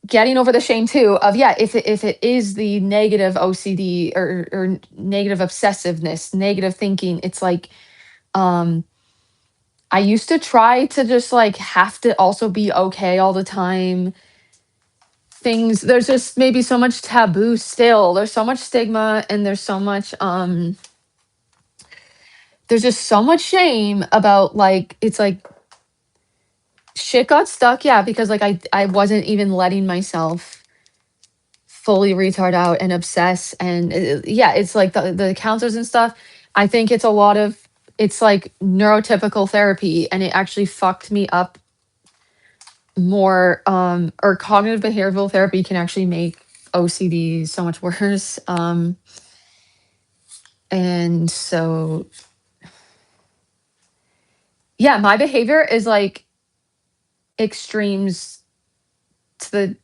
[SPEAKER 1] getting over the shame too of yeah, if it is the negative OCD or negative obsessiveness, negative thinking, it's like um I used to try to just like have to also be okay all the time. Things there's just maybe so much taboo still. There's so much stigma, and there's just so much shame about like it's like shit got stuck, yeah, because like I wasn't even letting myself fully retard out and obsess. And yeah, it's like the counselors and stuff, I think it's a lot of it's like neurotypical therapy, and it actually fucked me up more. Or cognitive behavioral therapy can actually make OCD so much worse. And so yeah, my behavior is like extremes to the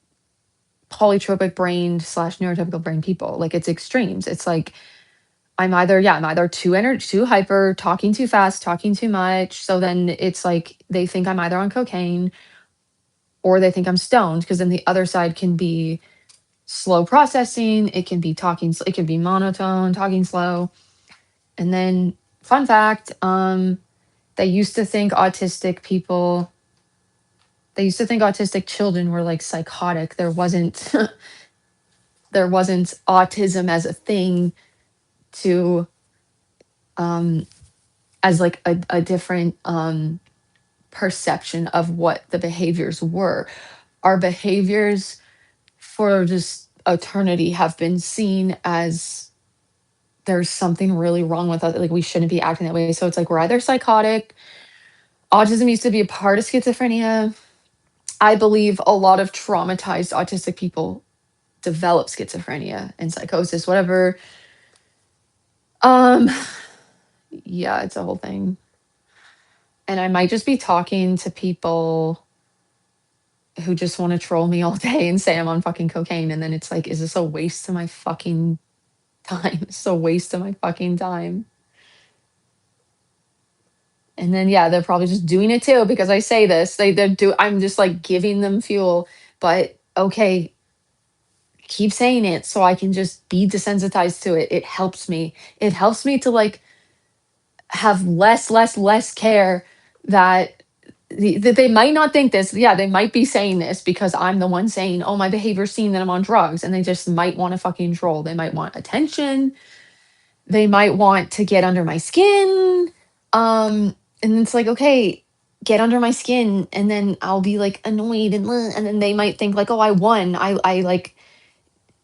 [SPEAKER 1] polytropic brain slash neurotypical brain people. Like it's extremes. It's like I'm either too hyper, talking too fast, talking too much. So then it's like they think I'm either on cocaine or they think I'm stoned, because then the other side can be slow processing, it can be it can be monotone, talking slow. And then fun fact, they used to think autistic people they used to think autistic children were like psychotic. There wasn't there wasn't autism as a thing to um as like a different perception of what the behaviors were. Our behaviors for just eternity have been seen as there's something really wrong with us. Like we shouldn't be acting that way. So it's like we're either psychotic. Autism used to be a part of schizophrenia. I believe a lot of traumatized autistic people develop schizophrenia and psychosis, whatever. Um, Yeah, it's a whole thing. And I might just be talking to people who just want to troll me all day and say I'm on fucking cocaine. And then it's like, is this a waste of my fucking time? It's a waste of my fucking time. And then yeah, they're probably just doing it too because I say this. I'm just like giving them fuel. But okay, keep saying it so I can just be desensitized to it. It helps me. It helps me to like have less care that that they might not think this. Yeah, they might be saying this because I'm the one saying, "Oh, my behavior's seen that I'm on drugs," and they just might want to fucking troll. They might want attention. They might want to get under my skin. And it's like, okay, get under my skin, and then I'll be like annoyed and then they might think like, "Oh, I won. I like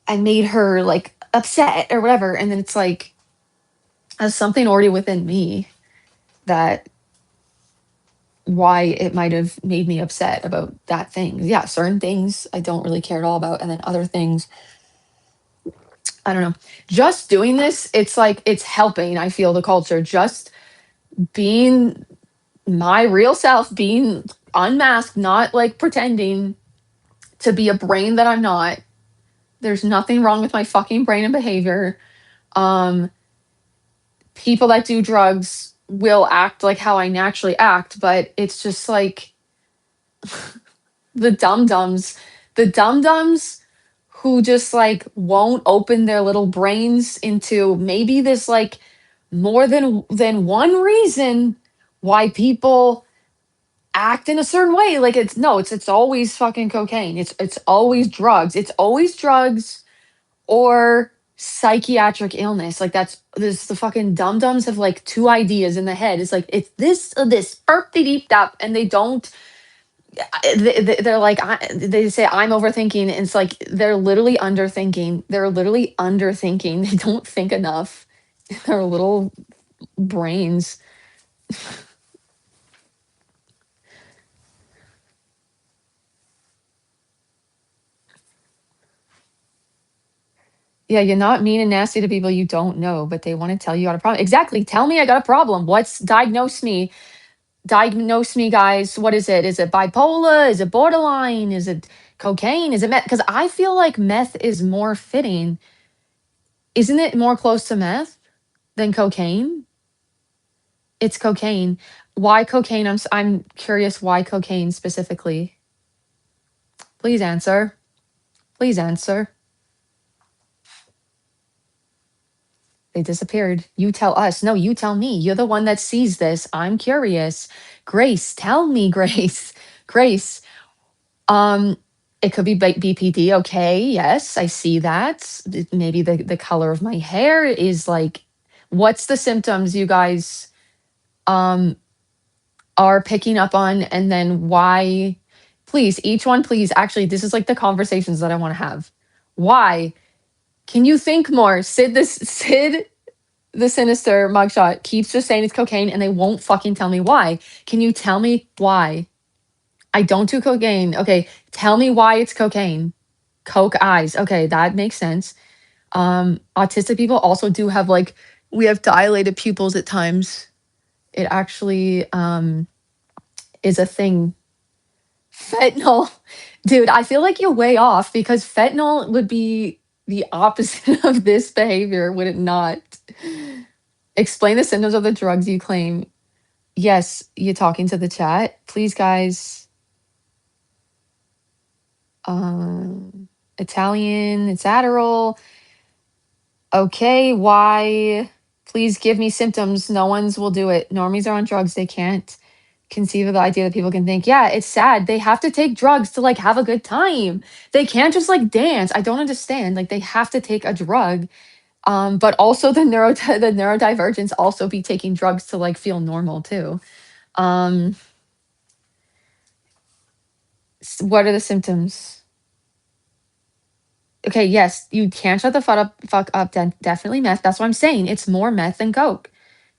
[SPEAKER 1] I made her like upset or whatever," and then it's like, as something already within me that why it might have made me upset about that thing. Yeah, certain things I don't really care at all about. And then other things, I don't know. Just doing this, it's like it's helping, I feel, the culture. Just being my real self, being unmasked, not like pretending to be a brain that I'm not. There's nothing wrong with my fucking brain and behavior. Um, People that do drugs will act like how I naturally act, but it's just like the dum dums, the dum dums who just like won't open their little brains into maybe this like more than one reason why people act in a certain way. Like it's no, it's always fucking cocaine. It's always drugs. It's always drugs or psychiatric illness. Like that's this the fucking dum dums have like two ideas in the head. It's like it's this or this, burp de deep up, and they don't they're like they say I'm overthinking, and it's like they're literally underthinking. They're literally underthinking. They don't think enough. Their little brains. Yeah, you're not mean and nasty to people you don't know, but they want to tell you got a problem. Exactly. Tell me I got a problem. What's diagnose me? Diagnose me, guys. What is it? Is it bipolar? Is it borderline? Is it cocaine? Is it meth? Because I feel like meth is more fitting. Isn't it more close to meth than cocaine? It's cocaine. Why cocaine? I'm curious why cocaine specifically. Please answer. Please answer. They disappeared. You tell us. No, you tell me. You're the one that sees this. I'm curious. Grace, tell me, Grace. Grace. Um, it could be BPD. Okay, yes, I see that. Maybe the color of my hair is like, what's the symptoms you guys um are picking up on, and then why? Please, each one, please. Actually, this is like the conversations that I want to have. Why? Can you think more? Sid the sinister mugshot keeps just saying it's cocaine and they won't fucking tell me why. Can you tell me why? I don't do cocaine. Okay, tell me why it's cocaine. Coke eyes. Okay, that makes sense. Autistic people also do have like we have dilated pupils at times. It actually is a thing. Fentanyl. Dude, I feel like you're way off because fentanyl would be the opposite of this behavior, would it not? Explain the symptoms of the drugs you claim. Yes, you're talking to the chat. Please, guys. Italian, it's Adderall. Okay, why? Please give me symptoms. No one's will do it. Normies are on drugs. They can't conceive of the idea that people can think, yeah, it's sad. They have to take drugs to like have a good time. They can't just like dance. I don't understand. Like they have to take a drug. But also the neurodivergents also be taking drugs to like feel normal too. Um, what are the symptoms? Okay, yes, you can't shut the fuck up. Definitely meth. That's what I'm saying. It's more meth than coke.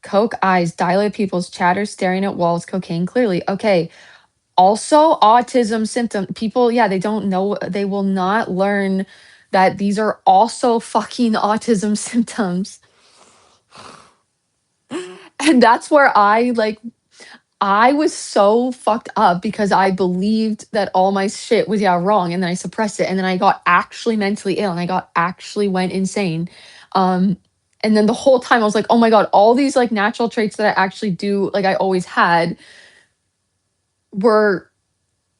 [SPEAKER 1] Coke eyes, dilated pupils, chatter, staring at walls, cocaine clearly. Okay. Also, autism symptom. People, yeah, they don't know. They will not learn that these are also fucking autism symptoms. And that's where I was so fucked up because I believed that all my shit was, yeah, wrong, and then I suppressed it, and then I got actually mentally ill, and I got actually went insane. Um, and then the whole time I was like, "Oh my god, all these, like, natural traits that I actually do, like, I always had were,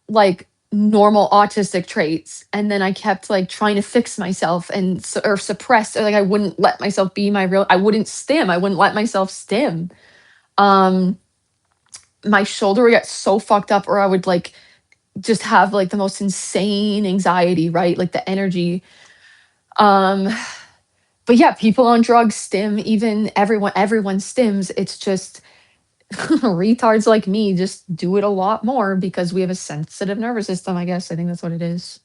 [SPEAKER 1] like, normal autistic traits." And then I kept, like, trying to fix myself and or suppress, or, like, I wouldn't let myself be my real, I wouldn't stim, I wouldn't let myself stim. Um, my shoulder would get so fucked up, or I would, like, just have, like, the most insane anxiety, right? Like, the energy. Um, but yeah, people on drugs stim, even everyone stims. It's just retards like me just do it a lot more because we have a sensitive nervous system, I guess. I think that's what it is.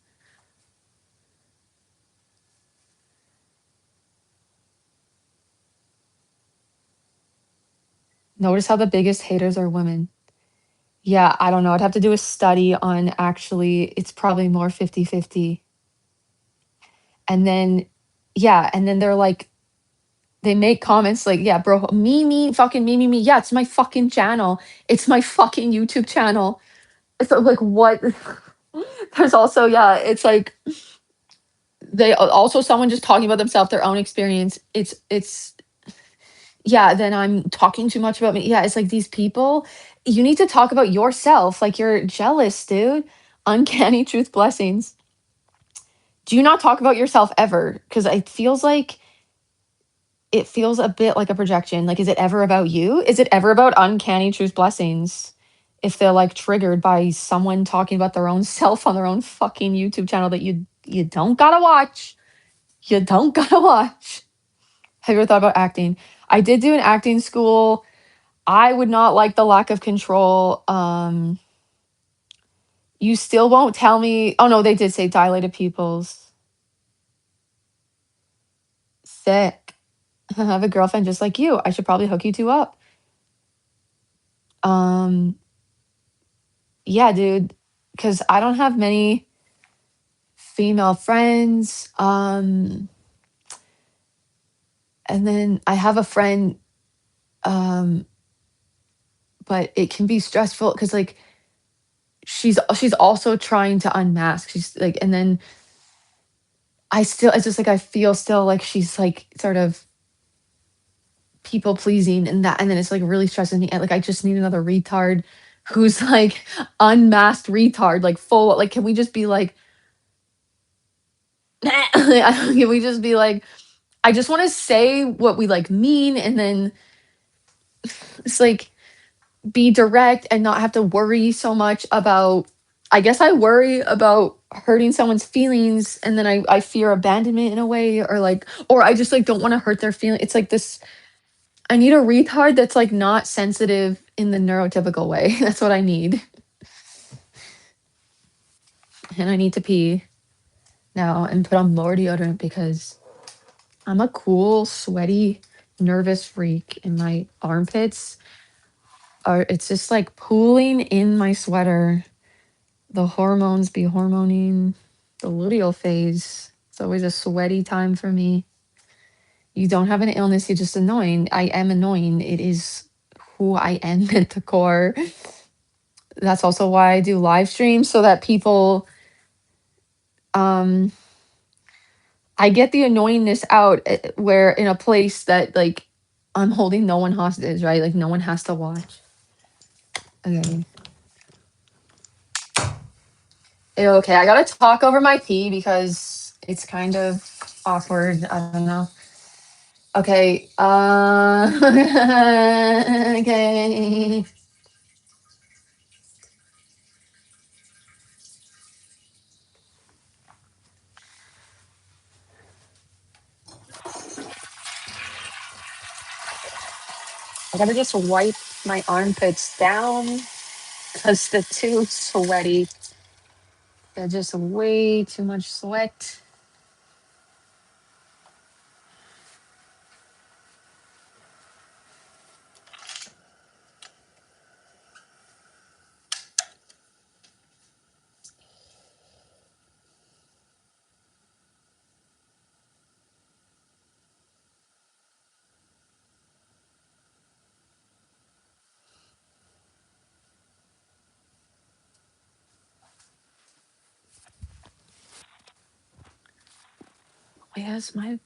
[SPEAKER 1] Notice how the biggest haters are women. Yeah, I don't know. I'd have to do a study on, actually, it's probably more 50-50. And then, yeah, and then they're like, they make comments like, "Yeah, bro, me, fucking me. Yeah, it's my fucking channel. It's my fucking YouTube channel." So, like, what? There's also, yeah, it's like they also, someone just talking about themselves, their own experience. It's yeah, then I'm talking too much about me. Yeah, it's like these people, you need to talk about yourself. Like, you're jealous, dude. Uncanny truth blessings. Do you not talk about yourself ever? Because it feels a bit like a projection. Like, is it ever about you? Is it ever about uncanny truth blessings? If they're, like, triggered by someone talking about their own self on their own fucking YouTube channel that you don't gotta watch. You don't gotta watch. Have you ever thought about acting? I did do an acting school. I would not like the lack of control. You still won't tell me. Oh no, they did say dilated pupils. Sick. I have a girlfriend just like you. I should probably hook you two up. Um, yeah, dude, because I don't have many female friends. And then I have a friend, um, but it can be stressful because, like, she's also trying to unmask. She's like, and then it's just like I feel still like she's, like, sort of people pleasing, and that, and then it's, like, really stressing me. And, like, I just need another retard who's, like, unmasked retard, like, full, like, can we just be like, can we just be like, I just want to say what we, like, mean, and then it's like be direct and not have to worry so much about, I guess I worry about hurting someone's feelings, and then I fear abandonment in a way, or, like, or I just, like, don't want to hurt their feeling. It's like this, I need a retard that's, like, not sensitive in the neurotypical way. That's what I need. And I need to pee now and put on more deodorant because I'm a cool, sweaty, nervous freak, and my armpits are, it's just like pooling in my sweater. The hormones be hormoning. The luteal phase. It's always a sweaty time for me. You don't have an illness, you're just annoying. I am annoying. It is who I am at the core. That's also why I do live streams, so that people, um I get the annoyingness out, where in a place that, like, I'm holding no one hostage, right? Like, no one has to watch. Okay. Okay, I gotta talk over my pee because it's kind of awkward. I don't know. Okay. Okay. I gotta just wipe my armpits down because they're too sweaty. They're just way too much sweat. Where's my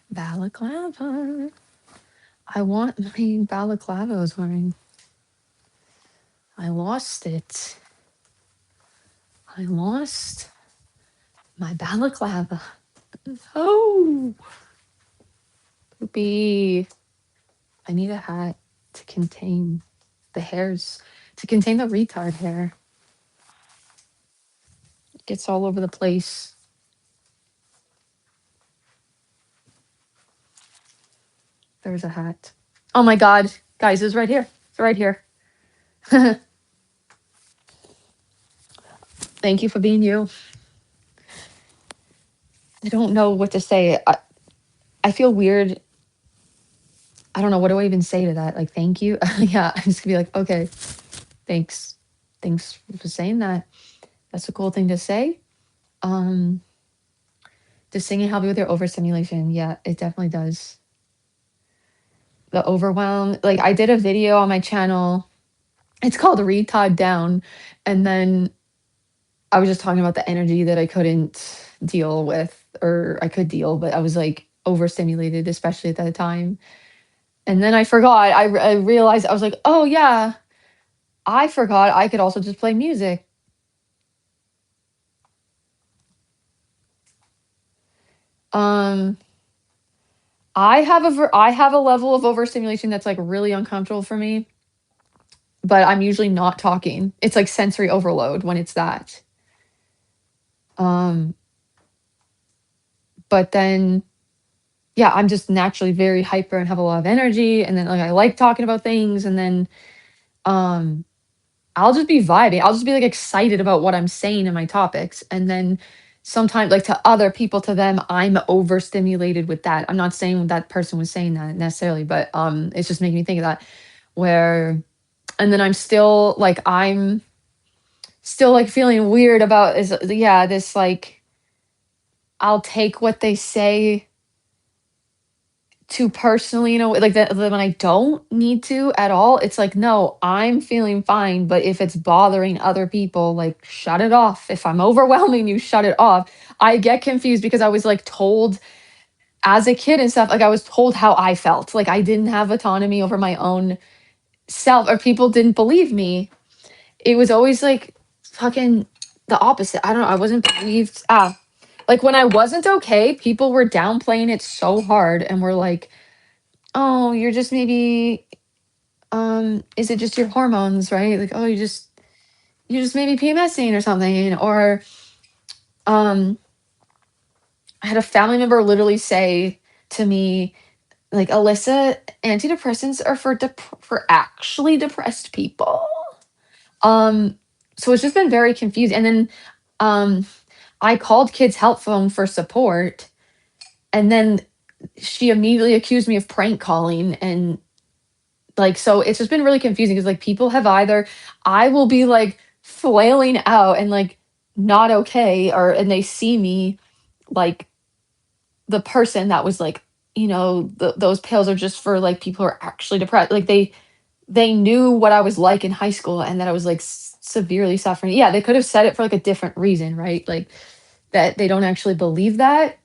[SPEAKER 1] balaclava? I want my balaclava I was wearing. I lost it. I lost my balaclava. Oh, poopy. I need a hat to contain the hairs, to contain the retard hair. It gets all over the place. There's a hat. Oh my God. Guys, it's right here. It's right here. Thank you for being you. I don't know what to say. I feel weird. I don't know. What do I even say to that? Like, thank you. Yeah, I'm just gonna be like, okay, thanks. Thanks for saying that. That's a cool thing to say. Um, does singing help you with your overstimulation? Yeah, it definitely does. The overwhelm. Like, I did a video on my channel. It's called Retod Down. And then I was just talking about the energy that I couldn't deal with, or I could deal, but I was like overstimulated, especially at that time. And then I forgot. I realized I was like, oh yeah, I forgot I could also just play music. Um, I have a level of overstimulation that's like really uncomfortable for me, but I'm usually not talking. It's like sensory overload when it's that. Um, but then yeah, I'm just naturally very hyper and have a lot of energy, and then like I like talking about things, and then um I'll just be vibing. I'll just be like excited about what I'm saying in my topics. And then sometimes, like to other people, to them, I'm overstimulated with that. I'm not saying that person was saying that necessarily, but it's just making me think of that. Where, and then I'm still like feeling weird about is yeah, this like I'll take what they say too personally, you know, like that when I don't need to at all. It's like, no, I'm feeling fine. But if it's bothering other people, like shut it off. If I'm overwhelming you, shut it off. I get confused because I was like told as a kid and stuff, like I was told how I felt. Like I didn't have autonomy over my own self, or people didn't believe me. It was always like fucking the opposite. I don't know. I wasn't believed. Like when I wasn't okay, people were downplaying it so hard and were like, oh, you're just maybe is it just your hormones, right? Like, oh, you just maybe PMSing or something. Or I had a family member literally say to me, like, Alyssa, antidepressants are for for actually depressed people. Um, so it's just been very confusing. And then um I called Kids Help Phone for support, and then she immediately accused me of prank calling. And like, so it's just been really confusing because like people have either, I will be like flailing out and like not okay, or and they see me like the person that was like, you know, those pills are just for like people who are actually depressed. Like they knew what I was like in high school and that I was like severely suffering. Yeah, they could have said it for like a different reason, right? Like that they don't actually believe that,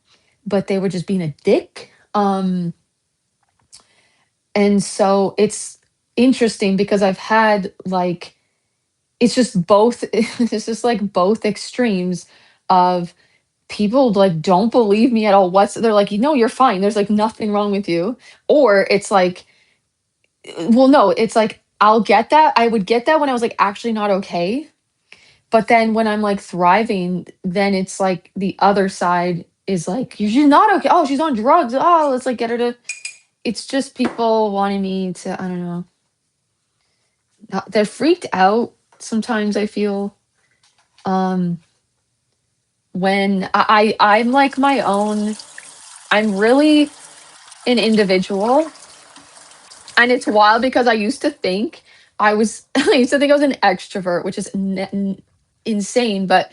[SPEAKER 1] but they were just being a dick. And so it's interesting because I've had like, it's just both, it's just like both extremes of people like don't believe me at all. They're like, you know, you're fine. There's like nothing wrong with you. Or it's like, well, no, it's like, I'll get that. I would get that when I was like actually not okay. But then when I'm like thriving, then it's like the other side is like, she's not okay. Oh, she's on drugs. Oh, let's like get her to. It's just people wanting me to, I don't know. They're freaked out sometimes, I feel. Um, when I'm like my own, I'm really an individual. And it's wild because I used to think I used to think I was an extrovert, which is insane. But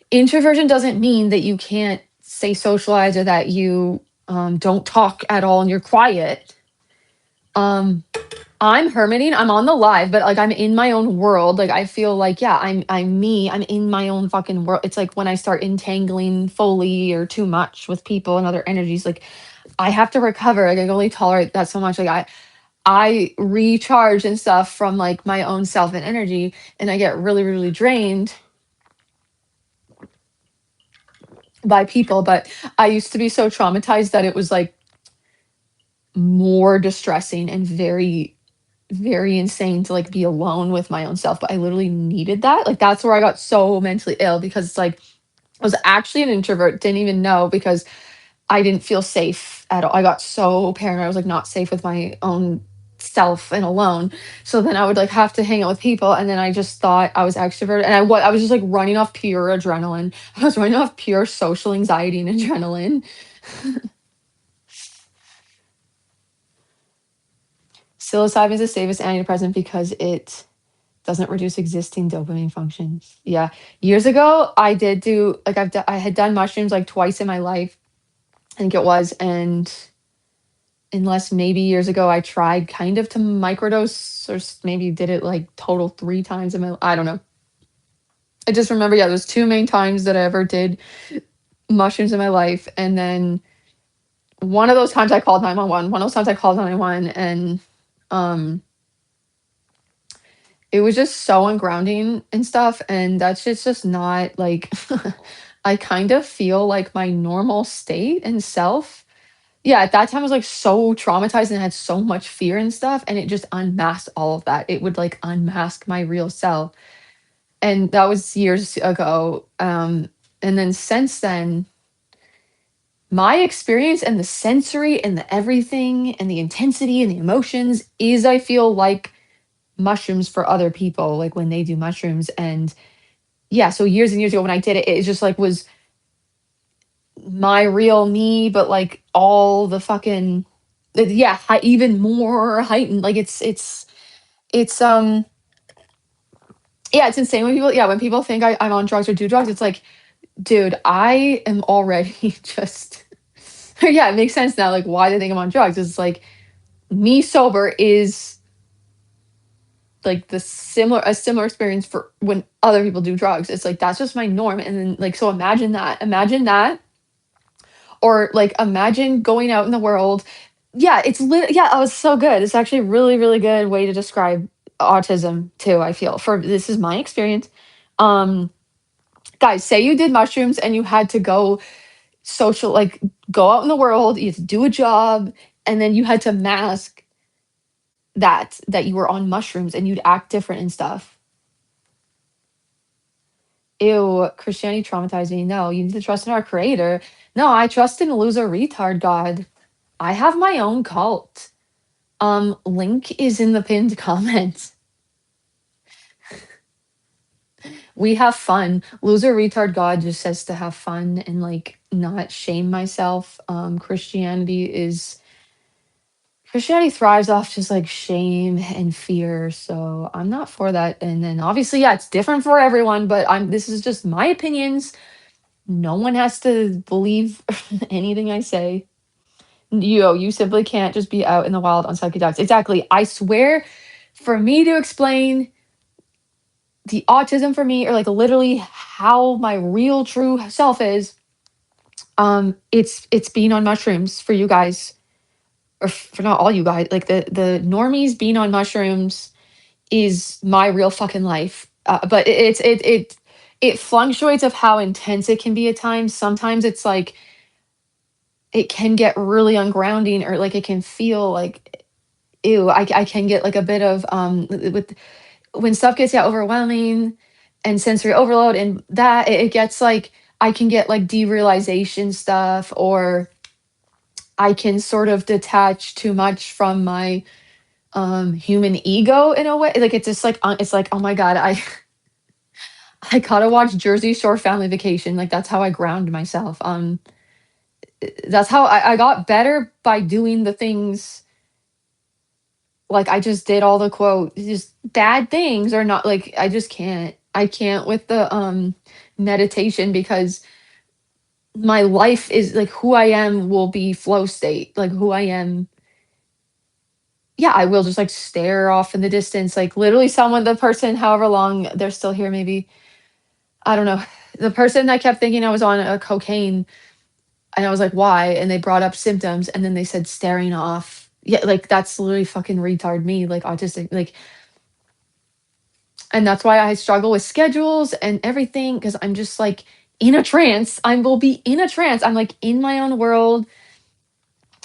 [SPEAKER 1] introversion doesn't mean that you can't say socialize or that you don't talk at all and you're quiet. Um, I'm hermiting, I'm on the live, but, like, I'm in my own world, like, I feel like, yeah, I'm me, I'm in my own fucking world. It's like when I start entangling fully or too much with people and other energies, like, I have to recover, like, I can only tolerate that so much, like, I recharge and stuff from, like, my own self and energy, and I get really, really drained by people, but I used to be so traumatized that it was, like, more distressing and very, very insane to, like, be alone with my own self, but I literally needed that. Like, that's where I got so mentally ill because it's like I was actually an introvert, didn't even know because I didn't feel safe at all. I got so paranoid. I was, like, not safe with my own self and alone. So then I would, like, have to hang out with people, and then I just thought I was extroverted, and I was just, like, running off pure adrenaline. I was running off pure social anxiety and adrenaline. Psilocybin is the safest antidepressant because it doesn't reduce existing dopamine functions. Yeah. Years ago, I did do like I had done mushrooms like twice in my life, I think it was, and unless maybe years ago I tried kind of to microdose or maybe did it like total 3 times in my I don't know. I just remember, yeah, those 2 main times that I ever did mushrooms in my life, and then one of those times I called 911. One of those times I called 911 and, um, it was just so ungrounding and stuff, and that shit's just not, like I kind of feel like my normal state and self. Yeah, at that time, I was, like, so traumatized and had so much fear and stuff, and it just unmasked all of that. It would, like, unmask my real self, and that was years ago, and then since then, my experience and the sensory and the everything and the intensity and the emotions is, I feel like, mushrooms for other people, like, when they do mushrooms, and yeah, so years and years ago when I did it, it just, like, was my real me, but, like, all the fucking yeah, even more heightened, like, it's, yeah, it's insane when people yeah, when people think I'm on drugs or do drugs, it's like, dude, I am already just yeah, it makes sense now, like, why they think I'm on drugs. It's like, me sober is, like, the similar a similar experience for when other people do drugs. It's like, that's just my norm, and then, like, so imagine that, or, like, imagine going out in the world. Yeah, yeah, oh, it's so good. It's actually a really, really good way to describe autism too, I feel. For this is my experience. Um, guys, say you did mushrooms and you had to go social like, go out in the world, you had to do a job, and then you had to mask that you were on mushrooms and you'd act different and stuff. Ew, Christianity traumatized me. No, you need to trust in our creator. No, I trust in loser retard God. I have my own cult. Link is in the pinned comment. We have fun. Loser retard God just says to have fun and like not shame myself. Christianity thrives off just like shame and fear. So I'm not for that. And then obviously, yeah, it's different for everyone, but this is just my opinions. No one has to believe anything I say. You simply can't just be out in the wild on psychedelics. Exactly. I swear, for me to explain the autism for me, or like literally how my real true self is, it's being on mushrooms for you guys, or for not all you guys, like the normies being on mushrooms is my real fucking life. But it fluctuates of how intense it can be at times. Sometimes it's like it can get really ungrounding, or like it can feel like ew. I can get like a bit of with when stuff gets, yeah, overwhelming and sensory overload, and that it gets like I can get like derealization stuff, or I can sort of detach too much from my human ego in a way. Like it's just like it's like, oh my god, I gotta watch Jersey Shore Family Vacation. Like that's how I ground myself. That's how I got better by doing the things like I just did all the quote just bad things, or not, like I just can't. I can't with the meditation, because my life is like who I am will be flow state. Like who I am yeah, I will just like stare off in the distance, like literally the person, however long they're still here, maybe, I don't know. The person that kept thinking I was on a cocaine, and I was like, why? And they brought up symptoms, and then they said staring off. Yeah, like that's literally fucking retard me, like autistic, like, and that's why I struggle with schedules and everything because I'm just like in a trance. I will be in a trance. I'm like in my own world.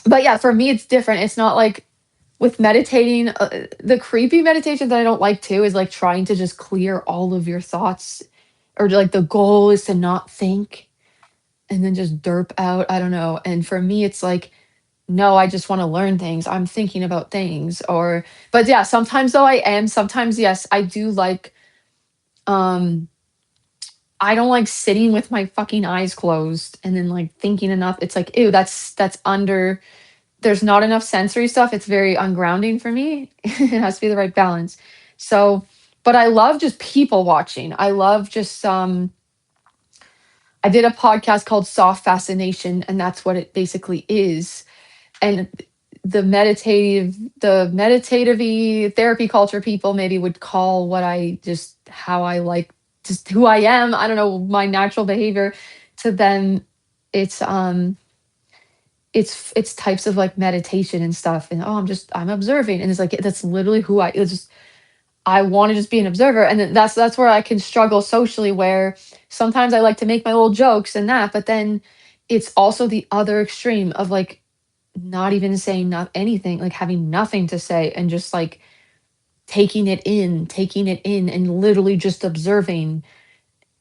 [SPEAKER 1] But yeah, for me, it's different. It's not like with meditating, the creepy meditation that I don't like too is like trying to just clear all of your thoughts, or like the goal is to not think and then just derp out. I don't know. And for me, it's like, no, I just want to learn things. I'm thinking about things. Or, but yeah, sometimes though I am, sometimes, yes, I do like, um, I don't like sitting with my fucking eyes closed and then like thinking enough. It's like, ew, that's under, there's not enough sensory stuff. It's very ungrounding for me. It has to be the right balance. So, but I love just people watching. I love just I did a podcast called Soft Fascination, and that's what it basically is. And the meditative therapy culture people maybe would call what I just how I like just who I am. I don't know, my natural behavior. To them, it's it's types of like meditation and stuff, and oh, I'm observing, and it's like that's literally who it's just I want to just be an observer. And then that's where I can struggle socially, where sometimes I like to make my little jokes and that, but then it's also the other extreme of like not even saying not anything, like having nothing to say and just like taking it in and literally just observing,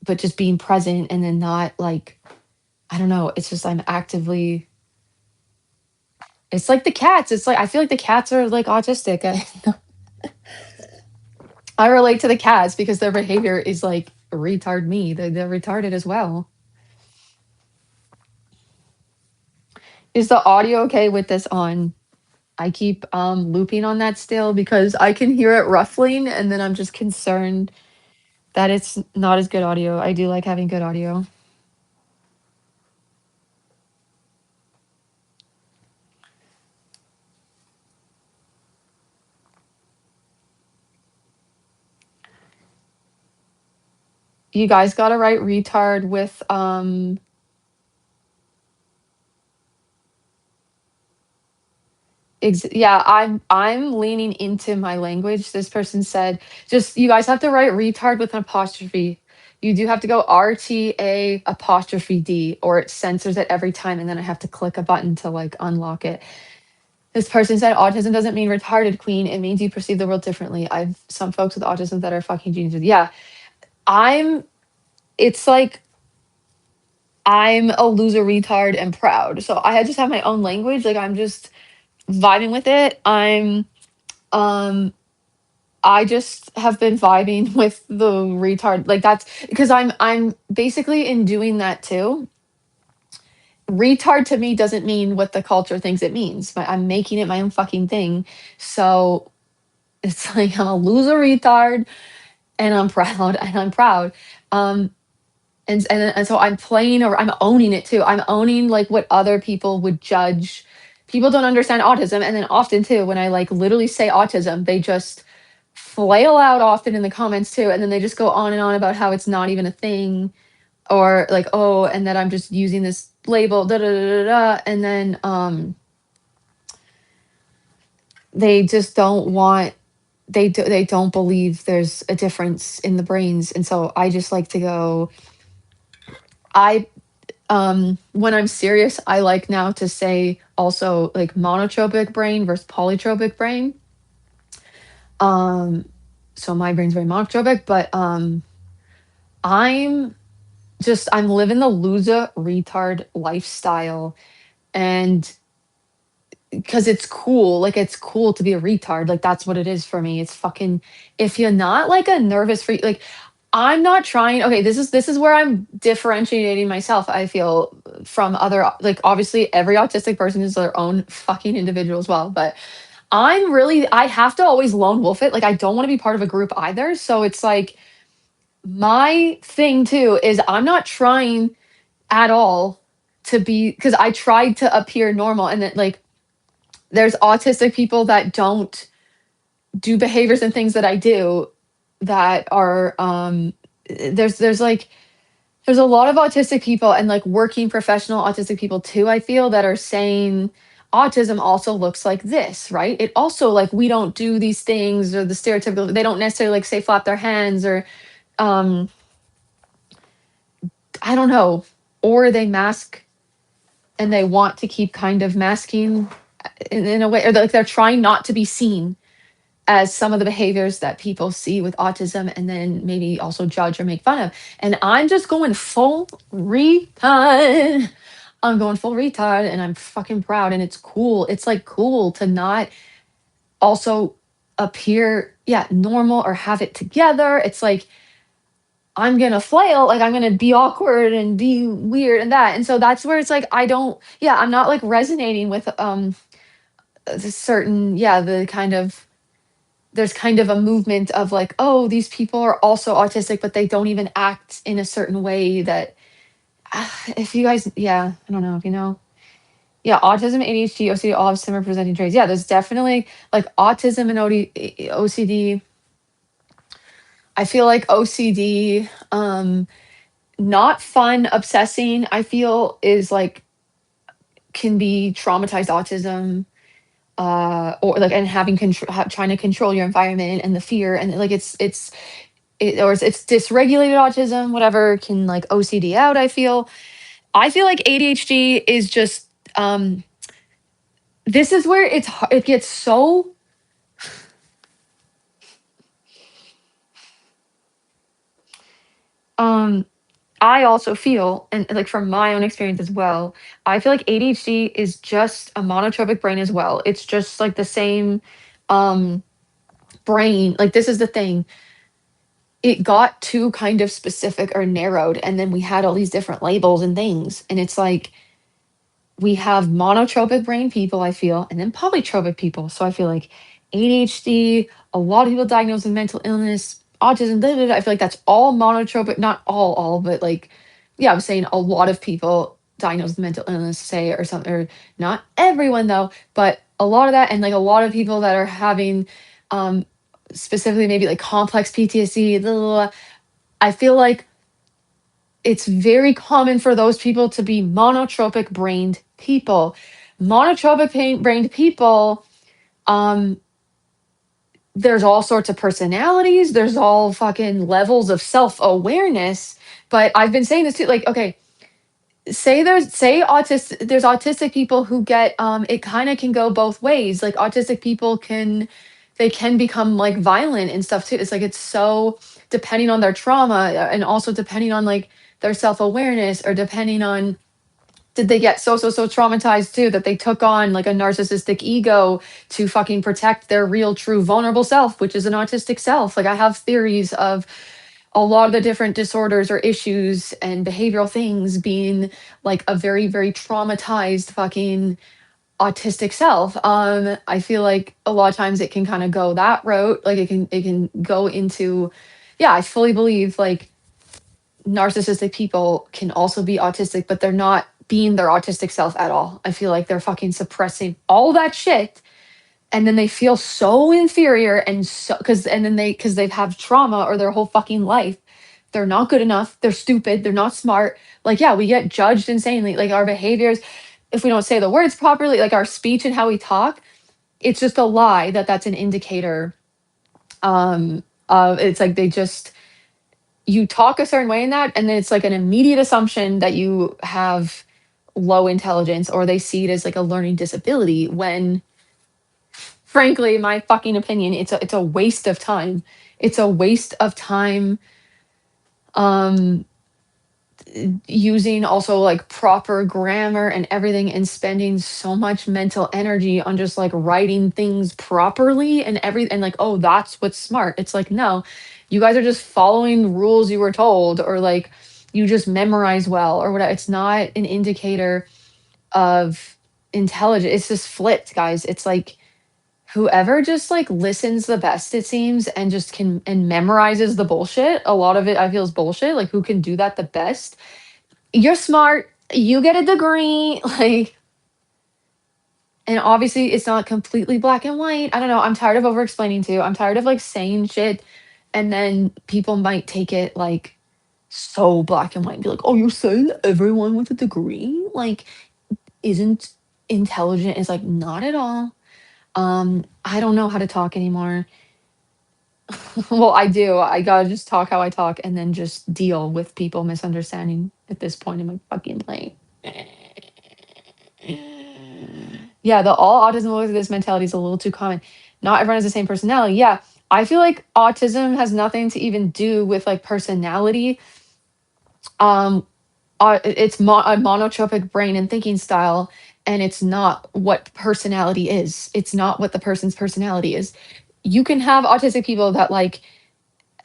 [SPEAKER 1] but just being present and then not like, I don't know, it's just I'm actively, it's like the cats. It's like I feel like the cats are like autistic. I relate to the cats because their behavior is like retard me. They're retarded as well. Is the audio okay with this on? I keep looping on that still because I can hear it ruffling, and then I'm just concerned that it's not as good audio. I do like having good audio. You guys got to write retard with yeah, I'm leaning into my language. This person said, just you guys have to write retard with an apostrophe. You do have to go RTA apostrophe D, or it censors it every time, and then I have to click a button to like unlock it. This person said autism doesn't mean retarded, queen. It means you perceive the world differently. I've some folks with autism that are fucking geniuses. Yeah, I'm. It's like I'm a loser retard and proud. So I just have my own language. Like I'm just vibing with it. Um I just have been vibing with the retard. Like that's because I'm basically in doing that too. Retard to me doesn't mean what the culture thinks it means. But I'm making it my own fucking thing. So it's like I'm a loser retard and I'm proud and I'm proud. Um and so I'm playing or I'm owning it too. I'm owning like what other people would judge. People don't understand autism, and then often too when I like literally say autism, they just flail out often in the comments too, and then they just go on and on about how it's not even a thing, or like oh, and that I'm just using this label da da da da, da. And then they just don't want they don't believe there's a difference in the brains, and so I just like to go I when I'm serious, I like now to say also like monotropic brain versus polytropic brain. Um, so my brain's very monotropic, but I'm I'm living the loser retard lifestyle, and because it's cool, like it's cool to be a retard, like that's what it is for me. It's fucking if you're not like a nervous freak, like I'm not trying. Okay, this is where I'm differentiating myself. I feel from other like obviously every autistic person is their own fucking individual as well, but I have to always lone wolf it. Like I don't want to be part of a group either. So it's like my thing too is I'm not trying at all to be because I tried to appear normal and then like there's autistic people that don't do behaviors and things that I do that are there's like there's a lot of autistic people and like working professional autistic people too, I feel, that are saying autism also looks like this, right? It also like we don't do these things or the stereotypical, they don't necessarily like say flap their hands or um I don't know, or they mask and they want to keep kind of masking in a way, or like they're trying not to be seen as some of the behaviors that people see with autism and then maybe also judge or make fun of. And I'm just going full retard. I'm going full retard and I'm fucking proud and it's cool. It's like cool to not also appear, yeah, normal or have it together. It's like I'm gonna flail, like I'm gonna be awkward and be weird and that. And so that's where it's like I don't, yeah, I'm not like resonating with the certain, yeah, the kind of there's kind of a movement of like, oh, these people are also autistic, but they don't even act in a certain way that, if you guys, yeah, I don't know if you know. Yeah, autism, ADHD, OCD all have similar presenting traits. Yeah, there's definitely like autism and OCD. I feel like OCD, not fun, obsessing, I feel is like can be traumatized autism, or like and having control, trying to control your environment and the fear and like or it's dysregulated autism, whatever can like OCD out. I feel like ADHD is just this is where it gets so um I also feel, and like from my own experience as well, I feel like ADHD is just a monotropic brain as well. It's just like the same um brain. Like this is the thing. It got too kind of specific or narrowed and then we had all these different labels and things and it's like we have monotropic brain people, I feel, and then polytropic people. So I feel like ADHD, a lot of people diagnosed with mental illness, autism, blah, blah, blah. I feel like that's all monotropic, not all, but like, yeah, I'm saying a lot of people diagnosed with mental illness, say, or something, or not everyone though, but a lot of that, and like a lot of people that are having, um, specifically maybe like complex PTSD, blah, blah, blah. I feel like it's very common for those people to be monotropic brained people. Monotropic brained people, um, there's all sorts of personalities, there's all fucking levels of self awareness. But I've been saying this too, like, okay, there's autistic people who get it kind of can go both ways. Like autistic people they can become like violent and stuff too. It's like it's so depending on their trauma and also depending on like their self-awareness or depending on did they get so traumatized too that they took on like a narcissistic ego to fucking protect their real true vulnerable self, which is an autistic self. Like I have theories of a lot of the different disorders or issues and behavioral things being like a very traumatized fucking autistic self. I feel like a lot of times it can kind of go that route, like it can go into, yeah, I fully believe like narcissistic people can also be autistic, but they're not being their autistic self at all. I feel like they're fucking suppressing all that shit and then they feel so inferior and so because they've had trauma or their whole fucking life. They're not good enough, they're stupid, they're not smart. Like yeah, we get judged insanely, like our behaviors, if we don't say the words properly, like our speech and how we talk, it's just a lie that that's an indicator. It's like they just you talk a certain way in that and then it's like an immediate assumption that you have low intelligence or they see it as like a learning disability when frankly, my fucking opinion, it's a waste of time. It's a waste of time um using also like proper grammar and everything and spending so much mental energy on just like writing things properly and like oh that's what's smart. It's like no, you guys are just following rules you were told or like you just memorize well or whatever. It's not an indicator of intelligence. It's just flipped, guys. It's like whoever just like listens the best it seems and just can and memorizes the bullshit, a lot of it I feel is bullshit, like who can do that the best. You're smart, you get a degree, like And obviously it's not completely black and white. I don't know. I'm tired of over explaining too. I'm tired of like saying shit and then people might take it like so black and white and be like, oh, you're saying that everyone with a degree like isn't intelligent? Is like not at all. I don't know how to talk anymore. Well, I do. I gotta just talk how I talk and then just deal with people misunderstanding at this point in my fucking life. Yeah, the all autism with this mentality is a little too common. Not everyone has the same personality. Yeah, I feel like autism has nothing to even do with like personality. Um, it's a monotropic brain and thinking style, and it's not what personality is. It's not what the person's personality is. You can have autistic people that like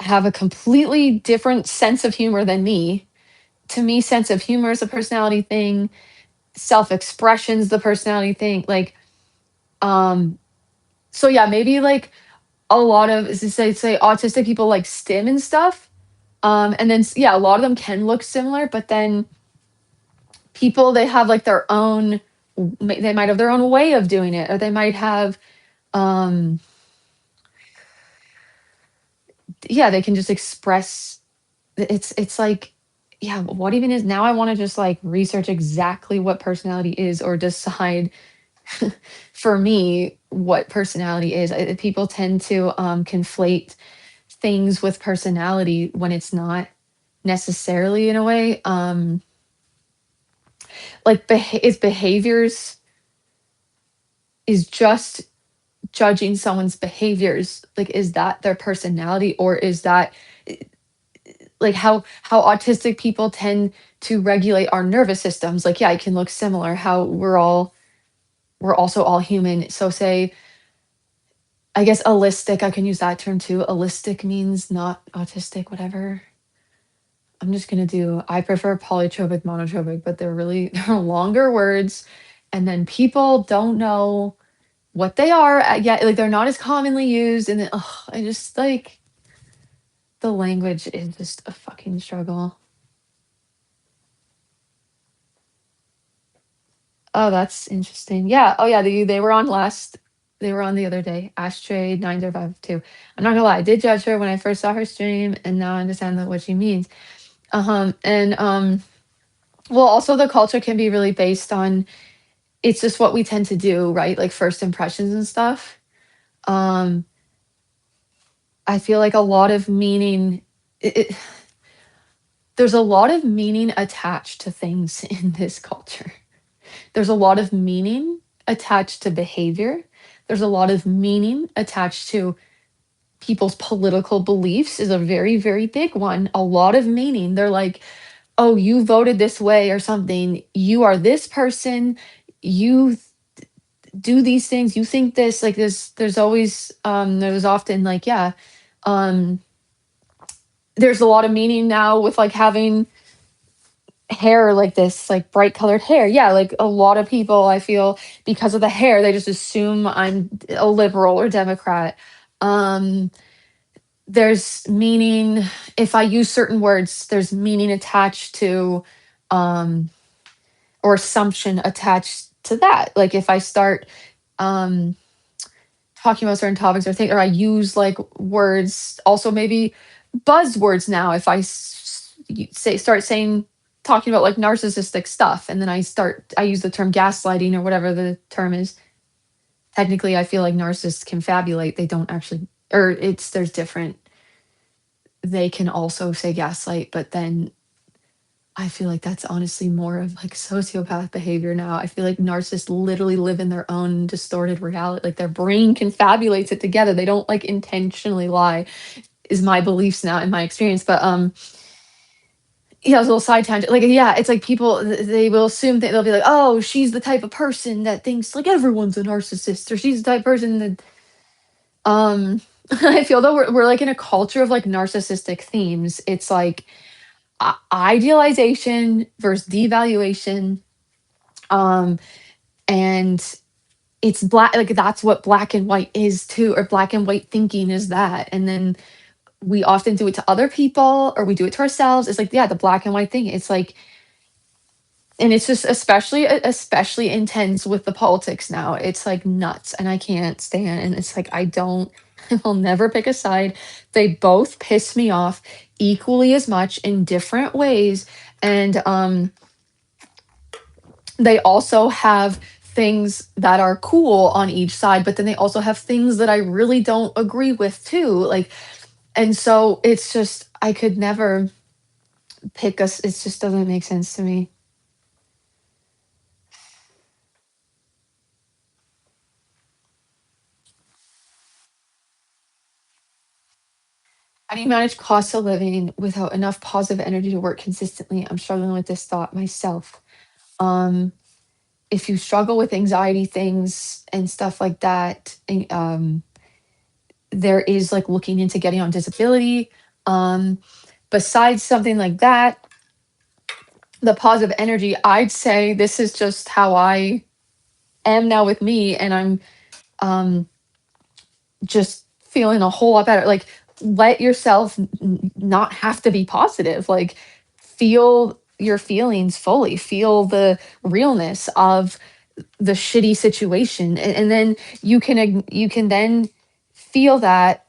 [SPEAKER 1] have a completely different sense of humor than me. To me, sense of humor is a personality thing. Self-expression's the personality thing. Like, um, so yeah, maybe like a lot of say autistic people like STEM and stuff. And then yeah, a lot of them can look similar, but then people they have like their own they might have their own way of doing it, or they might have um yeah, they can just express it's like yeah, what even is now I want to just like research exactly what personality is or decide for me what personality is. People tend to conflate things with personality when it's not necessarily in a way. Like its behaviors is just judging someone's behaviors. Like, is that their personality, or is that like how autistic people tend to regulate our nervous systems? Like, yeah, it can look similar. How we're also all human. So say I guess allistic, I can use that term too. Allistic means not autistic, whatever. I'm just gonna do I prefer polytropic, monotropic, but they're really they're longer words. And then people don't know what they are yet. Like they're not as commonly used. And then I just like the language is just a fucking struggle. Oh, that's interesting. Yeah. Oh yeah, they were on last they were on the other day. Ashtray 9052. I'm not gonna lie, I did judge her when I first saw her stream, and now I understand what she means. And well, also the culture can be really based on it's just what we tend to do, right? Like first impressions and stuff. Um, I feel like a lot of meaning there's a lot of meaning attached to things in this culture. There's a lot of meaning attached to behavior. There's a lot of meaning attached to people's political beliefs is a very, very big one. A lot of meaning. They're like, oh, you voted this way or something. You are this person. You do these things. You think this. Like there's always there's often like, yeah. Um there's a lot of meaning now with like having hair like this, like bright colored hair. Yeah, like a lot of people I feel because of the hair, they just assume I'm a liberal or Democrat. Um, there's meaning if I use certain words, there's meaning attached to um or assumption attached to that. Like if I start um talking about certain topics or things, or I use like words, also maybe buzzwords now. If start saying talking about like narcissistic stuff, and then I use the term gaslighting or whatever the term is. Technically, I feel like narcissists confabulate. They don't actually, or it's there's different. They can also say gaslight, but then I feel like that's honestly more of like sociopath behavior now. I feel like narcissists literally live in their own distorted reality. Like their brain confabulates it together. They don't like intentionally lie, is my beliefs now in my experience. But yeah, it was a little side tangent. Like, yeah, it's like people they will assume that they'll be like, oh, she's the type of person that thinks like everyone's a narcissist, or she's the type of person that I feel though we're like in a culture of like narcissistic themes. It's like idealization versus devaluation. Um, and it's black like that's what black and white is too, or black and white thinking is that. And then we often do it to other people or we do it to ourselves. It's like, yeah, the black and white thing. It's like And it's just especially intense with the politics now. It's like nuts and I can't stand, and it's like I don't I will never pick a side. They both piss me off equally as much in different ways. And they also have things that are cool on each side, but then they also have things that I really don't agree with too. Like, and so it's just I could never pick us. It just doesn't make sense to me. How do you manage cost of living without enough positive energy to work consistently? I'm struggling with this thought myself. Um, if you struggle with anxiety things and stuff like that, there is like looking into getting on disability. Um, besides something like that, the positive energy, I'd say this is just how I am now with me, and I'm um, just feeling a whole lot better. Like, let yourself not have to be positive. Like, feel your feelings fully, feel the realness of the shitty situation, and then you can then feel that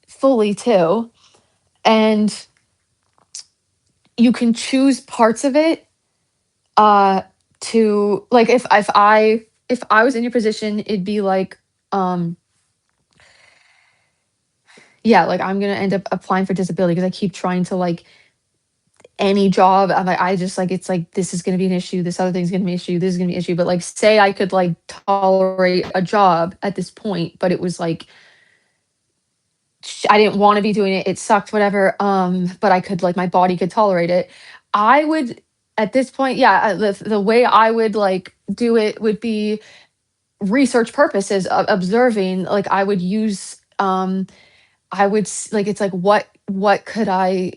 [SPEAKER 1] fully too, and you can choose parts of it uh to like if I was in your position, it'd be like um yeah, like I'm gonna end up applying for disability because I keep trying to like any job. I'm like, I just like it's like this is gonna be an issue, this other thing's gonna be an issue, this is gonna be an issue. But like say I could like tolerate a job at this point, but it was like I didn't want to be doing it. It sucked, whatever. But I could like my body could tolerate it. I would at this point, yeah, the way I would like do it would be research purposes, observing. Like I would use, I would like it's like what could I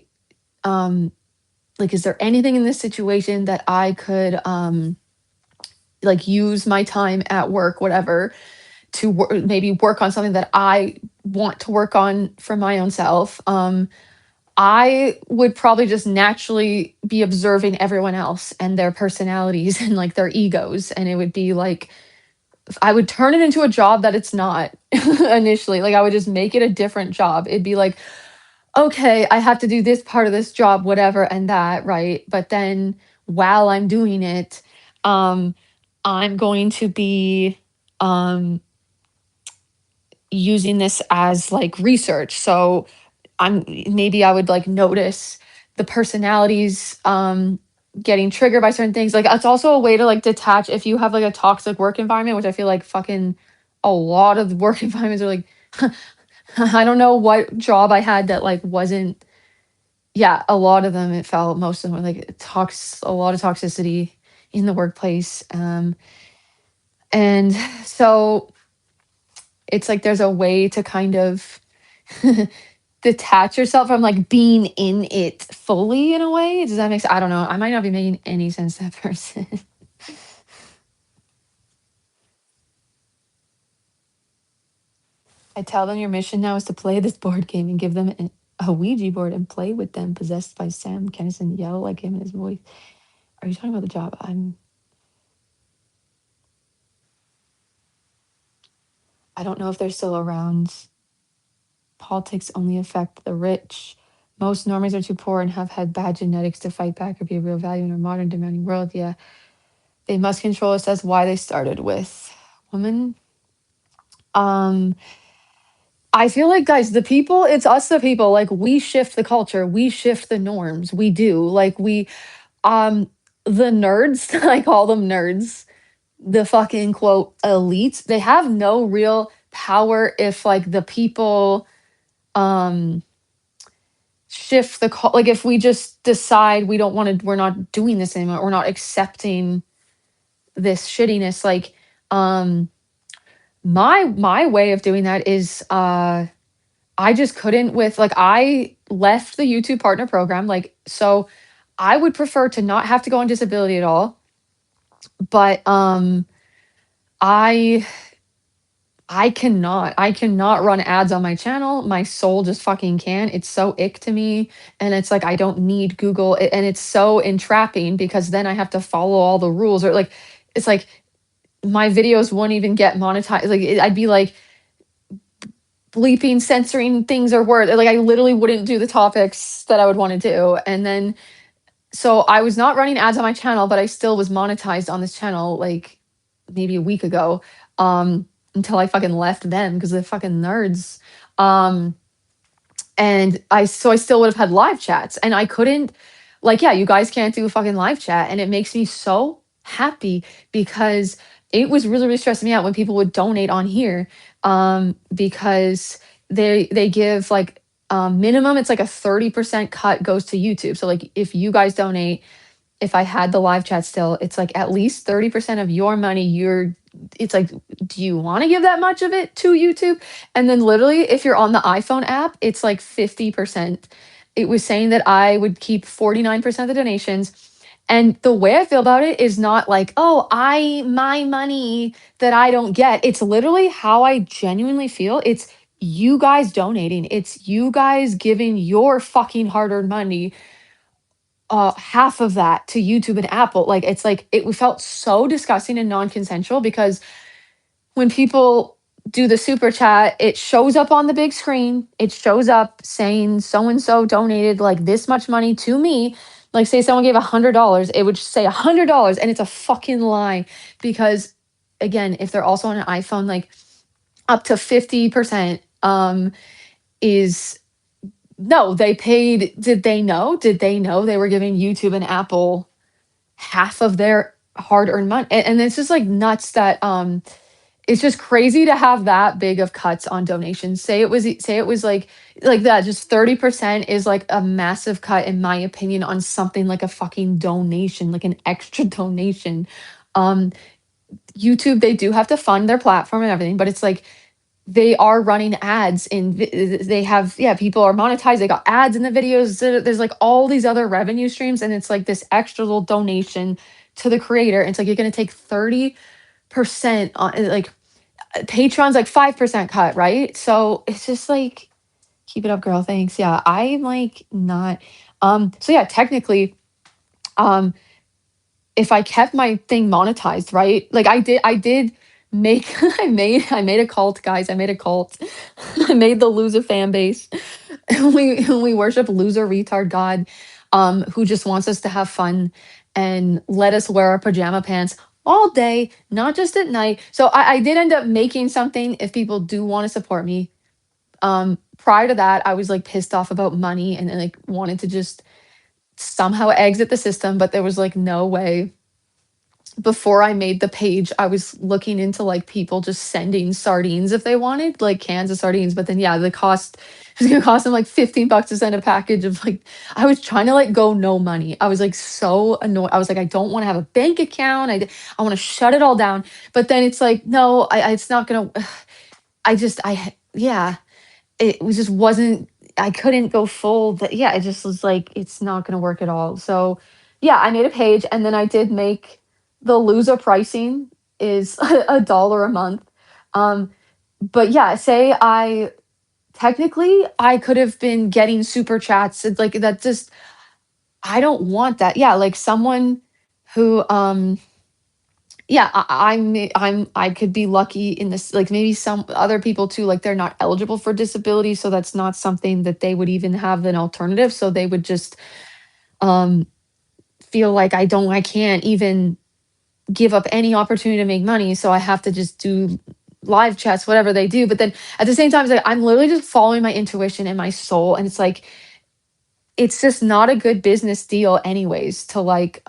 [SPEAKER 1] like? Is there anything in this situation that I could like use my time at work, whatever, to maybe work on something that I want to work on for my own self. I would probably just naturally be observing everyone else and their personalities and like their egos. And it would be like, I would turn it into a job that it's not initially. Like, I would just make it a different job. It'd be like, okay, I have to do this part of this job, whatever, and that, right? But then while I'm doing it, um, I'm going to be um, using this as like research. So maybe I would like notice the personalities getting triggered by certain things. Like it's also a way to like detach if you have like a toxic work environment, which I feel like fucking a lot of work environments are like I don't know what job I had that like wasn't yeah, a lot of them it felt most of them were like a lot of toxicity in the workplace. And so it's like there's a way to kind of detach yourself from like being in it fully in a way. Does that make sense? I don't know. I might not be making any sense to that person. I tell them your mission now is to play this board game and give them a Ouija board and play with them, possessed by Sam Kennison. Yell like him in his voice. Are you talking about the job? I don't know if they're still around. Politics only affect the rich. Most normies are too poor and have had bad genetics to fight back or be a real value in our modern demanding world. Yeah. They must control us. That's why they started with women. Um, I feel like guys, the people, it's us the people, like we shift the culture, we shift the norms. We do. Like we the nerds, I call them nerds, the fucking quote elites, they have no real power if like the people um shift like if we just decide we don't want to we're not doing this anymore, we're not accepting this shittiness like my way of doing that is I just couldn't with like I left the YouTube partner program like so I would prefer to not have to go on disability at all. But I I cannot run ads on my channel. My soul just fucking can't. It's so ick to me. And it's like I don't need Google. And it's so entrapping because then I have to follow all the rules or like it's like my videos won't even get monetized. Like I'd be like bleeping, censoring things or words. Like I literally wouldn't do the topics that I would want to do. And then so I was not running ads on my channel, but I still was monetized on this channel like maybe a week ago. Until I fucking left them because they're fucking nerds. Um and I still would have had live chats and I couldn't like yeah, you guys can't do a fucking live chat and it makes me so happy because it was really really stressing me out when people would donate on here because they give like minimum it's like a 30% cut goes to YouTube. So like if you guys donate if I had the live chat still, it's like at least 30% of your money, it's like, do you want to give that much of it to YouTube? And then literally, if you're on the iPhone app, it's like 50%. It was saying that I would keep 49% of the donations. And the way I feel about it is not like, oh, my money that I don't get. It's literally how I genuinely feel. It's you guys donating. It's you guys giving your fucking hard-earned money half of that to YouTube and Apple. Like it's like it felt so disgusting and non-consensual because when people do the super chat, it shows up on the big screen. It shows up saying so and so donated like this much money to me. Like say someone gave $100, it would say $100, and it's a fucking lie because again, if they're also on an iPhone, like up to 50% is no, they paid. Did they know they were giving YouTube and Apple half of their hard-earned money? And it's just like nuts that it's just crazy to have that big of cuts on donations. Say it was like that. Just 30% is like a massive cut, in my opinion, on something like a fucking donation, like an extra donation. Um, YouTube, they do have to fund their platform and everything, but it's like they are running ads in they have yeah people are monetized, they got ads in the videos, there's like all these other revenue streams and it's like this extra little donation to the creator. It's like you're going to take 30% on like Patreon's like 5% cut, right? So it's just like keep it up girl, thanks. Yeah, I'm like not so yeah, technically um if I kept my thing monetized, right? Like I did make I made a cult, guys. I made a cult. I made the loser fan base. We worship loser retard God, who just wants us to have fun and let us wear our pajama pants all day, not just at night. So I did end up making something if people do want to support me. Prior to that, I was like pissed off about money and like wanted to just somehow exit the system, but there was like no way. Before I made the page, I was looking into like people just sending sardines if they wanted, like cans of sardines. But then yeah, the cost it was gonna cost them like $15 to send a package of like I was trying to like go no money. I was like so annoyed. I was like, I don't want to have a bank account. I want to shut it all down. But then it's like, no, it's not gonna yeah, it was just wasn't I couldn't go full that yeah, it just was like it's not gonna work at all. So yeah, I made a page and then I did make the loser pricing is $1 a month. Um, but yeah, say I technically I could have been getting super chats. It's like that just I don't want that. Yeah, like someone who yeah, I could be lucky in this like maybe some other people too like they're not eligible for disability so that's not something that they would even have an alternative so they would just um feel like I can't even give up any opportunity to make money so I have to just do live chats whatever they do but then at the same time it's like I'm literally just following my intuition and my soul and it's like it's just not a good business deal anyways to like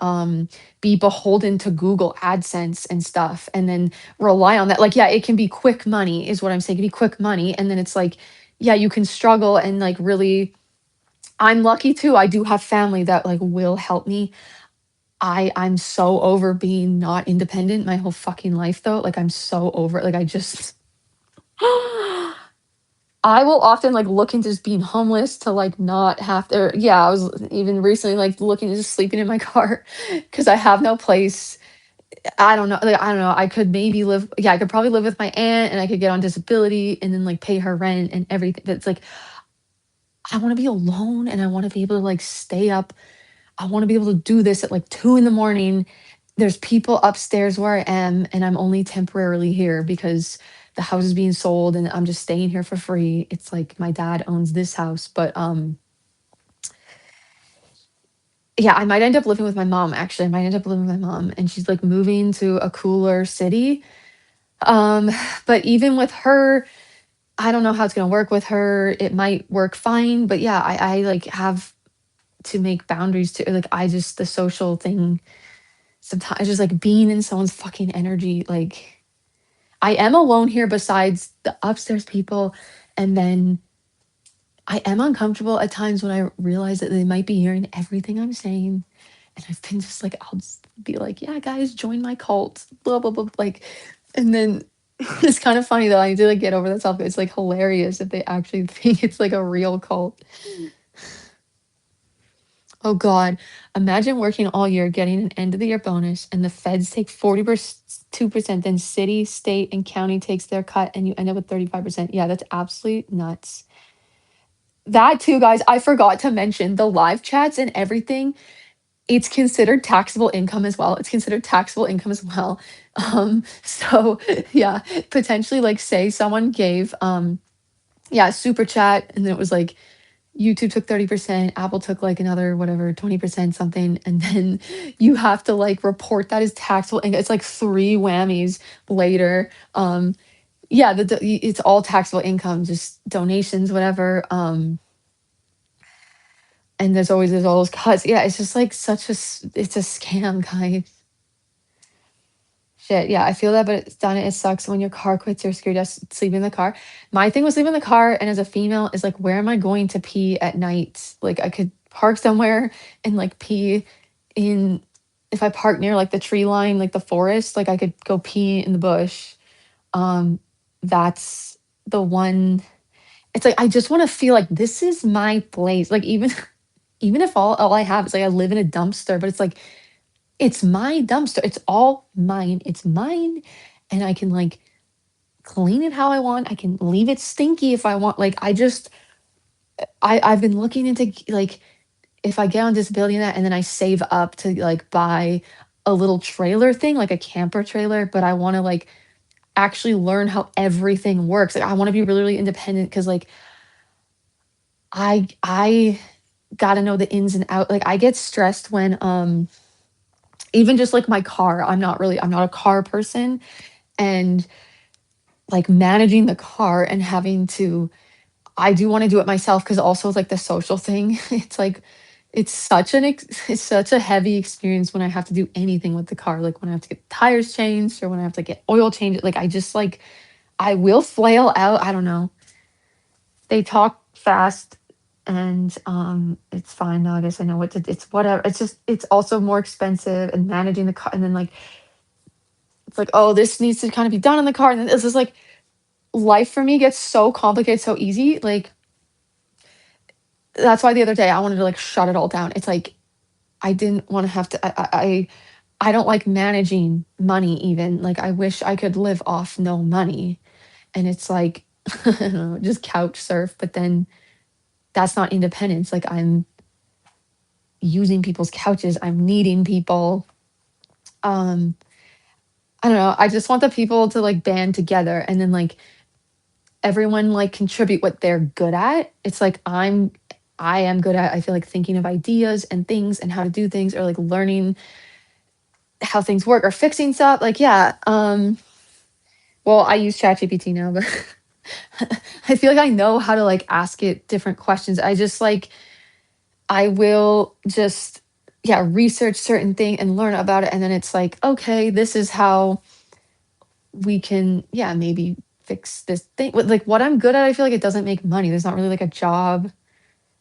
[SPEAKER 1] be beholden to Google AdSense and stuff and then rely on that. Like yeah, it can be quick money is what I'm saying. It can be quick money and then it's like yeah, you can struggle and like really I'm lucky too. I do have family that like will help me. I'm so over being not independent my whole fucking life though. Like I'm so over it. Like I just I will often like look into just being homeless to like not have to. Yeah, I was even recently like looking at just sleeping in my car because I have no place. I don't know, like, I don't know, I could maybe live, yeah, I could probably live with my aunt, and I could get on disability and then, like, pay her rent and everything, but it's like, I wanna be alone, and I wanna be able to, like, stay up. I wanna be able to do this at, like, 2 in the morning. There's people upstairs where I am, and I'm only temporarily here because the house is being sold, and I'm just staying here for free. It's like my dad owns this house, but, yeah, I might end up living with my mom, actually. I might end up living with my mom, and she's, like, moving to a cooler city. Um, but even with her, I don't know how it's gonna work with her. It might work fine, but yeah, like, have to make boundaries too. Like, I just the social thing, sometimes just, like, being in someone's fucking energy, like, I am alone here besides the upstairs people, and then I am uncomfortable at times when I realize that they might be hearing everything I'm saying, and I've been just like, I'll just be like, "Yeah, guys, join my cult, blah, blah, blah," like, and then it's kind of funny though, I need to, like, get over that stuff. It's, like, hilarious if they actually think it's, like, a real cult. Oh god, imagine working all year, getting an end of the year bonus, and the feds take 2%, then city, state, and county takes their cut, and you end up with 35%. Yeah, that's absolutely nuts. That too, guys, I forgot to mention the live chats and everything, it's considered taxable income as well. It's considered taxable income as well. So yeah, potentially, like, say someone gave, yeah, super chat, and then it was like YouTube took 30%, Apple took, like, another whatever, 20% something, and then you have to, like, report that as taxable income. It's like 3 whammies later. Yeah, it's all taxable income, just donations, whatever, and there's all those cuts. Yeah, it's just, like, it's a scam, guys. Shit, yeah, I feel that, but it's done it sucks when your car quits, you're scared just sleep in the car. My thing was leaving the car, and as a female, is like, where am I going to pee at night? Like, I could park somewhere and, like, pee in if I park near, like, the tree line, like, the forest, like, I could go pee in the bush. Um, that's the one, it's like, I just wanna feel like this is my place. Like, even even if all I have is, like, I live in a dumpster, but it's like, it's my dumpster. It's all mine. It's mine, and I can, like, clean it how I want. I can leave it stinky if I want. Like, I've been looking into, like, if I get on disability and that, and then I save up to, like, buy a little trailer thing, like a camper trailer, but I wanna, like, actually learn how everything works. Like, I wanna be really, really independent because, like, I gotta know the ins and out. Like, I get stressed when, even just, like, my car, I'm not a car person, and, like, managing the car and having to, I do wanna do it myself because also, like, the social thing, it's like, it's such a heavy experience when I have to do anything with the car, like, when I have to get tires changed or when I have to get oil changed, like, I just, like, I will flail out, I don't know. They talk fast, and, it's fine though, I guess I know what to, it's whatever, it's just, it's also more expensive, and managing the car, and then, like, it's like, "Oh, this needs to kinda be done in the car," and then it's just like, life for me gets so complicated so easy, like, that's why the other day I wanted to, like, shut it all down. It's like, I didn't wanna have to, I don't like managing money even, like, I wish I could live off no money, and it's like, I don't know, just couch surf, but then that's not independence, like, I'm using people's couches, I'm needing people, um, I don't know, I just want the people to, like, band together, and then, like, everyone, like, contribute what they're good at. It's like, I am good at, I feel like, thinking of ideas and things and how to do things, or, like, learning how things work or fixing stuff. Like, yeah, well, I use ChatGPT now, but I feel like I know how to, like, ask it different questions. I just, like, I will just, yeah, research certain thing and learn about it, and then it's like, "Okay, this is how we can, yeah, maybe fix this thing." With, like, what I'm good at, I feel like it doesn't make money. There's not really, like, a job,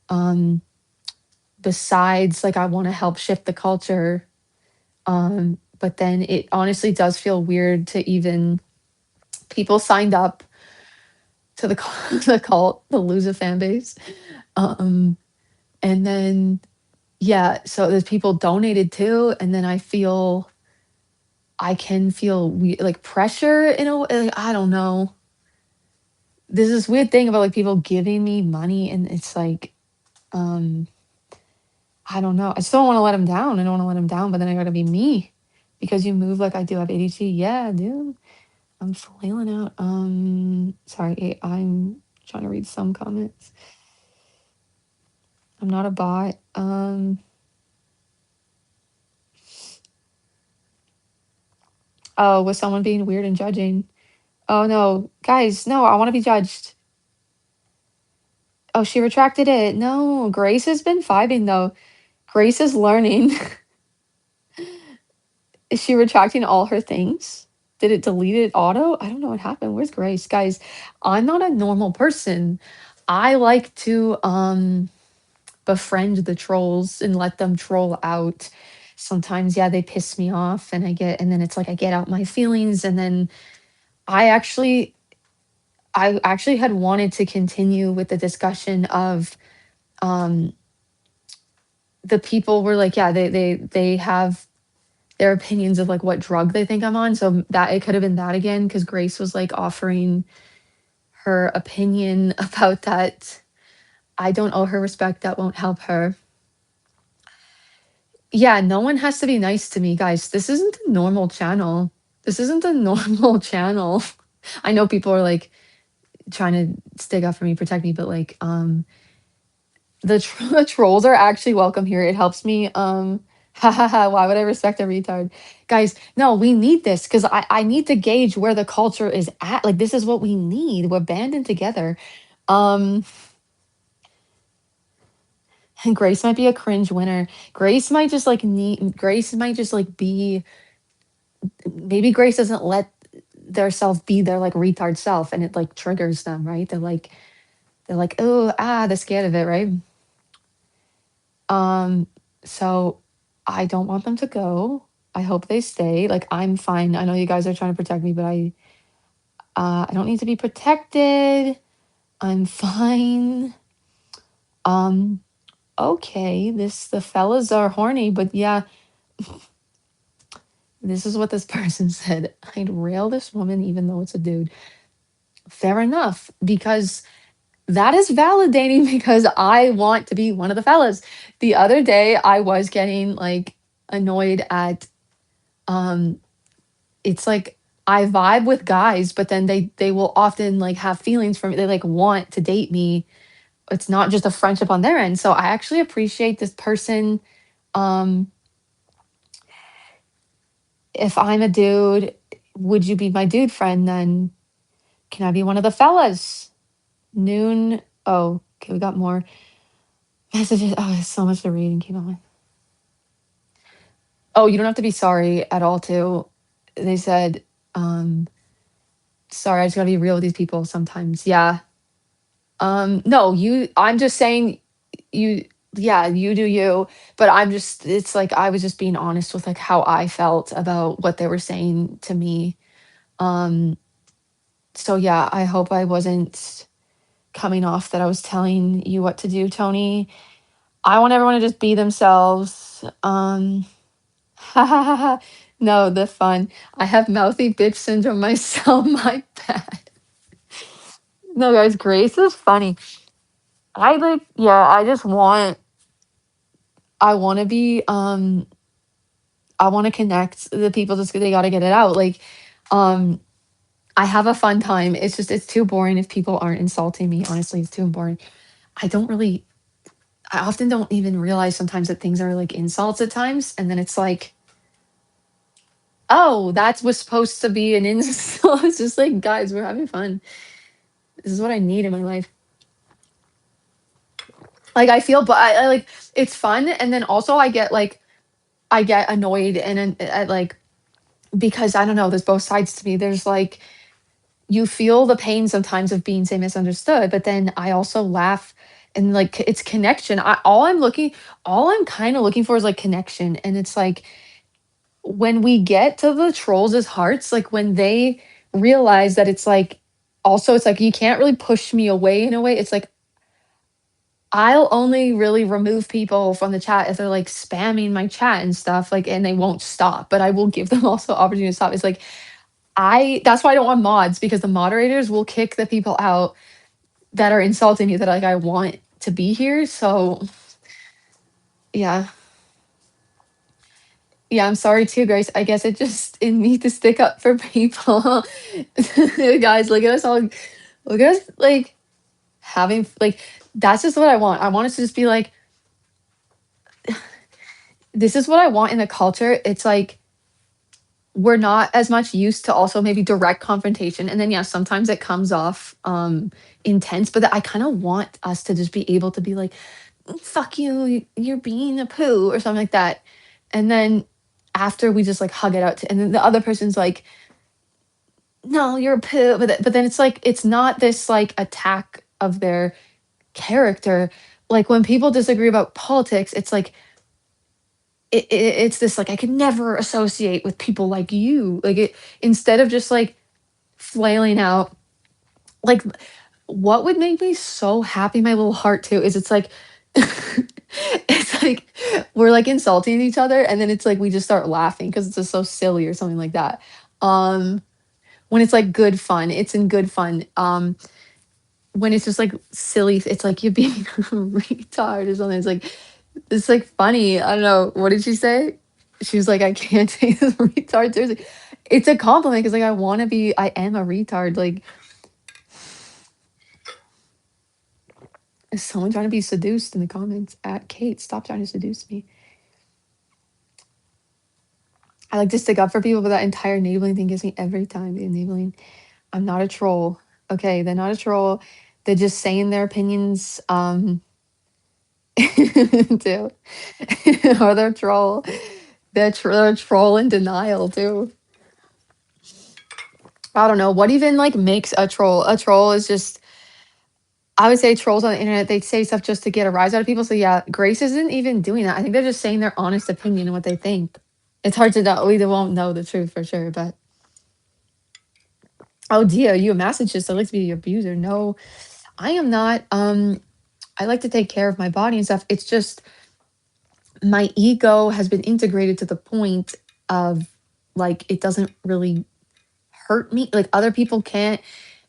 [SPEAKER 1] um, besides, like, I wanna help shift the culture, but then it honestly does feel weird to even, people signed up to the the cult, the Loser fan base, um, and then, yeah, so there's people donated too, and then I feel I can feel like pressure in a way. Like, I don't know. There's this weird thing about like people giving me money, and it's like, um, I don't know. I still don't want to let them down. I don't want to let them down, but then I gotta be me because you move like I do. I have ADHD. Yeah, dude. I'm flailing out. Sorry, I'm trying to read some comments. I'm not a bot. Oh, was someone being weird and judging? Oh no, guys, no, I want to be judged. Oh, she retracted it. No, Grace has been vibing though. Grace is learning. Is she retracting all her things? Did it delete it auto? I don't know what happened. Where's Grace? Guys, I'm not a normal person. I like to befriend the trolls and let them troll out. Sometimes, yeah, they piss me off and then it's like I get out my feelings and then I actually I actually had wanted to continue with the discussion of um the people were like, yeah, they have their opinions of like what drug they think I'm on. So that it could have been that again because Grace was like offering her opinion about that. I don't owe her respect. That won't help her. Yeah, no one has to be nice to me, guys. This isn't a normal channel. This isn't a normal channel. I know people are like trying to stick up for me, protect me, but like the trolls are actually welcome here. It helps me. Ha ha ha. Why would I respect a retard? Guys, no, we need this because I need to gauge where the culture is at. Like this is what we need. We're banding together. Um and Grace might be a cringe winner. Grace might just like be maybe Grace doesn't let their self be their like retard self and it like triggers them, right? They're like, oh they're scared of it, right? Um, so I don't want them to go. I hope they stay. Like I'm fine. I know you guys are trying to protect me, but I don't need to be protected. I'm fine. Um, okay, the fellas are horny, but yeah, this is what this person said. I'd rail this woman even though it's a dude. Fair enough, because that is validating because I want to be one of the fellas. The other day I was getting like annoyed at um it's like I vibe with guys, but then they will often like have feelings for me. They like want to date me. It's not just a friendship on their end. So I actually appreciate this person. Um if I'm a dude, would you be my dude friend then? Can I be one of the fellas? Noon. Oh, okay, we got more messages. Oh, there's so much to read and keep on. Oh, you don't have to be sorry at all too. They said, um, sorry, I just gotta be real with these people sometimes. Yeah. No, I'm just saying you yeah, you do you, but it's like I was just being honest with like how I felt about what they were saying to me. Um, so yeah, I hope I wasn't coming off that I was telling you what to do, Tony. I want everyone to just be themselves. No, the fun. I have mouthy bitch syndrome myself. My bad. No, guys, Grace is funny. I like, yeah, I want to be, I want to connect the people. Just they got to get it out. Like, um, I have a fun time. It's just, it's too boring if people aren't insulting me. Honestly, it's too boring. I don't really, I often don't even realize sometimes that things are like insults at times. And then it's like, oh, that was supposed to be an insult. It's just like, guys, we're having fun. This is what I need in my life. Like I feel, but I like it's fun, and then also I get annoyed and at like because I don't know. There's both sides to me. There's like you feel the pain sometimes of being say misunderstood, but then I also laugh and like it's connection. All I'm kind of looking for is like connection, and it's like when we get to the trolls' hearts, like when they realize that it's like also it's like you can't really push me away in a way. It's like I'll only really remove people from the chat if they're like spamming my chat and stuff, like, and they won't stop. But I will give them also opportunity to stop. It's like that's why I don't want mods because the moderators will kick the people out that are insulting me that like I want to be here. So yeah. Yeah, I'm sorry too, Grace. I guess it just in me to stick up for people. Guys, look at us all. Look at us like having like that's just what I want. I want us to just be like, this is what I want in the culture. It's like we're not as much used to also maybe direct confrontation. And then yeah, sometimes it comes off intense, but I kind of want us to just be able to be like, fuck you, you're being a poo or something like that. And then after we just like hug it out and then the other person's like, no, you're a poo. But then it's like it's not this like attack of their character. Like when people disagree about politics, it's like it's this like I could never associate with people like you. Like it instead of just like flailing out, like what would make me so happy, my little heart too, is it's like it's like we're like insulting each other and then it's like we just start laughing because it's just so silly or something like that. Um when it's like good fun, it's in good fun. When it's just like silly, it's like you're being a retard or something. It's like funny. I don't know. What did she say? She was like, I can't take this retard seriously. It's a compliment because like I am a retard. Like is someone trying to be seduced in the comments at Kate? Stop trying to seduce me. I like to stick up for people, but that entire enabling thing gives me every time. The enabling. I'm not a troll. Okay, they're not a troll. They're just saying their opinions. Too. Or they're troll. They're troll in denial too. I don't know what even like makes a troll. A troll is just I would say trolls on the internet, they say stuff just to get a rise out of people. So yeah, Grace isn't even doing that. I think they're just saying their honest opinion and what they think. It's hard to know. We won't know the truth for sure, but oh dear, you a masochist. I like to be the abuser. No, I am not. I like to take care of my body and stuff. It's just my ego has been integrated to the point of like it doesn't really hurt me. Like other people can't.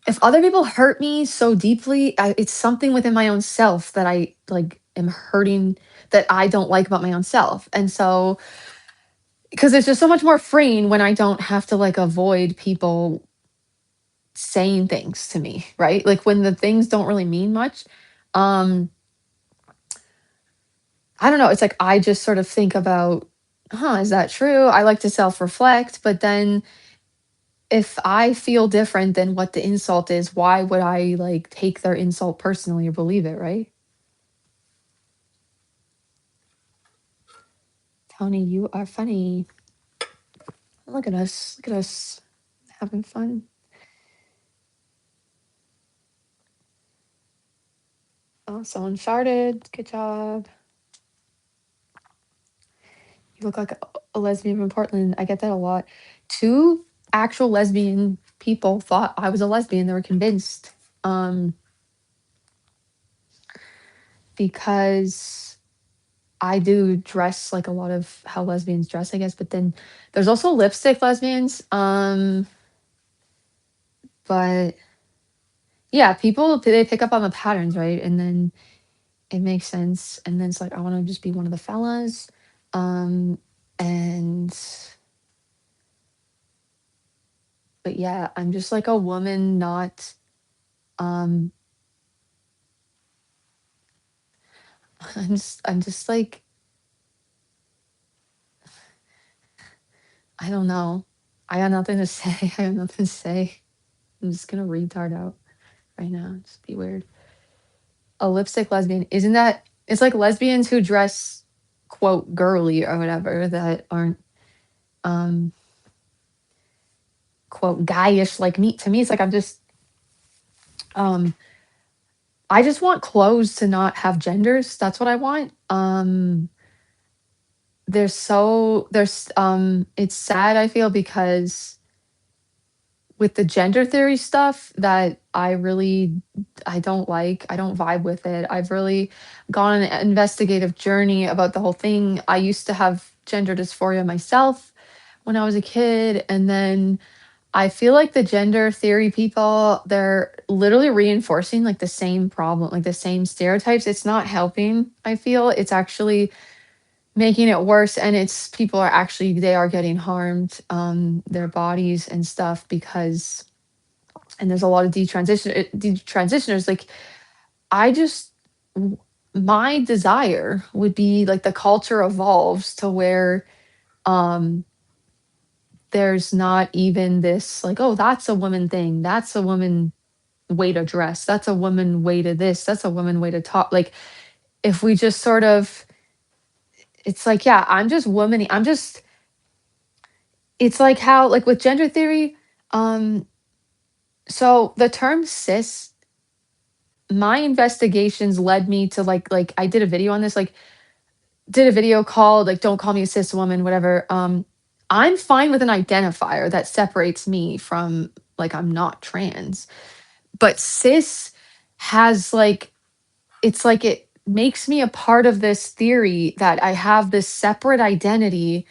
[SPEAKER 1] If other people hurt me so deeply, it's something within my own self that I like am hurting that I don't like about my own self. And so because it's just so much more freeing when I don't have to like avoid people saying things to me, right? Like when the things don't really mean much. Um I don't know, it's like I just sort of think about, is that true? I like to self-reflect, but then if I feel different than what the insult is, why would I like take their insult personally or believe it, right? Tony, you are funny. Look at us. Look at us having fun. Oh, someone sharded. Good job. You look like a lesbian from Portland. I get that a lot. Two actual lesbian people thought I was a lesbian. They were convinced. Because I do dress like a lot of how lesbians dress, I guess. But then there's also lipstick lesbians. But yeah, people they pick up on the patterns, right? And then it makes sense. And then it's like I want to just be one of the fellas. Um, and but yeah, I'm just like a woman, not um I'm just like I don't know. I got nothing to say. I have nothing to say. I'm just gonna retard out right now. Just be weird. A lipstick lesbian, isn't that it's like lesbians who dress quote girly or whatever that aren't um quote guyish like me. To me, it's like um I just want clothes to not have genders. That's what I want. There's it's sad I feel because with the gender theory stuff that I don't like. I don't vibe with it. I've really gone on an investigative journey about the whole thing. I used to have gender dysphoria myself when I was a kid, and then I feel like the gender theory people, they're literally reinforcing like the same problem, like the same stereotypes. It's not helping, I feel. It's actually making it worse, and it's people are actually they are getting harmed, their bodies and stuff because and there's a lot of detransitioners. Like I just w- my desire would be like the culture evolves to where um there's not even this like, oh, that's a woman thing, that's a woman way to dress, that's a woman way to this, that's a woman way to talk. Like if we just sort of, it's like, yeah, I'm just woman, I'm just, it's like how like with gender theory, um so the term cis, my investigations led me to like I did a video on this, like did a video called like "Don't Call Me a Cis Woman," whatever. I'm fine with an identifier that separates me from like I'm not trans, but cis has like it's like it makes me a part of this theory that I have this separate identity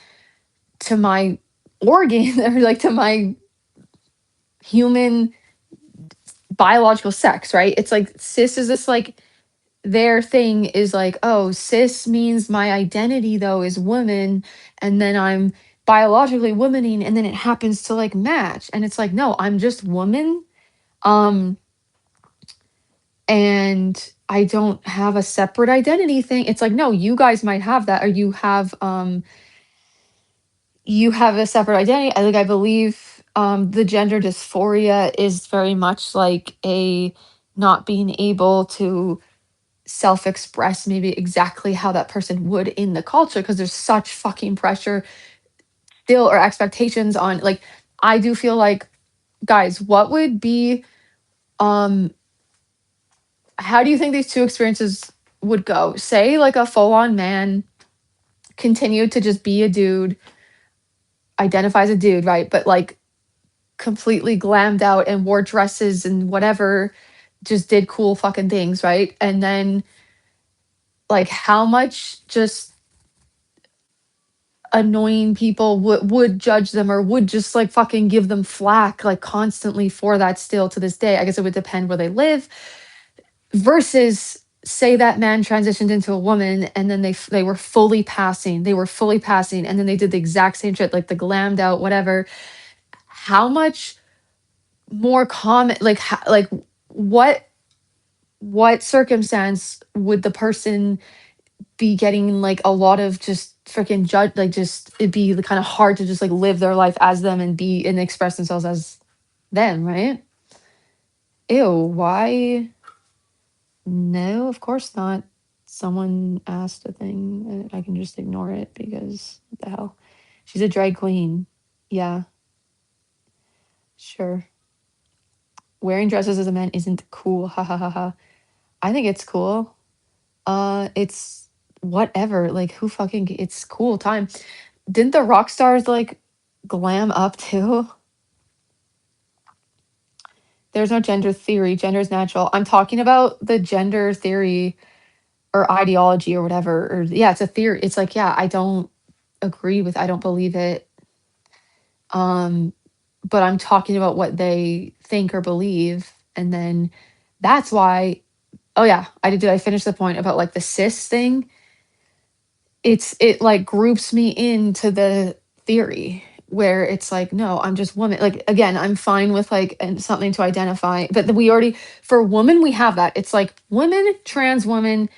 [SPEAKER 1] to my organ or like to my human biological sex, right? It's like cis is this like their thing is like, oh, cis means my identity though is woman, and then I'm biologically womaning, and then it happens to like match. And it's like, no, I'm just woman. Um, and I don't have a separate identity thing. It's like, no, you guys might have that, or you have a separate identity. I like I believe the gender dysphoria is very much like a not being able to self-express maybe exactly how that person would in the culture because there's such fucking pressure still or expectations on like I do feel like guys, what would be um how do you think these two experiences would go? Say like a full-on man continued to just be a dude, identifies a dude, right? But like completely glammed out and wore dresses and whatever, just did cool fucking things, right? And then like how much just annoying people would judge them or would just like fucking give them flack like constantly for that still to this day. I guess it would depend where they live versus say that man transitioned into a woman and then they were fully passing. They were fully passing and then they did the exact same shit like the glammed out whatever. How much more common like like what what circumstance would the person be getting like a lot of just freaking judge like just it'd be kind of hard to just like live their life as them and be and express themselves as them, right? Ew, why? No, of course not. Someone asked a thing, I can just ignore it because what the hell? She's a drag queen. Yeah, sure. Wearing dresses as a man isn't cool. Ha ha ha ha. I think it's cool. It's whatever. Like who fucking it's cool time. Didn't the rock stars like glam up too? There's no gender theory. Gender is natural. I'm talking about the gender theory or ideology or whatever. Or yeah, it's a theory. It's like, yeah, I don't agree with, I don't believe it. Um, but I'm talking about what they think or believe. And then that's why, oh yeah, did I finish the point about like the cis thing? It like groups me into the theory where it's like no I'm just woman like again I'm fine with like and something to identify but we already for woman we have that it's like women trans woman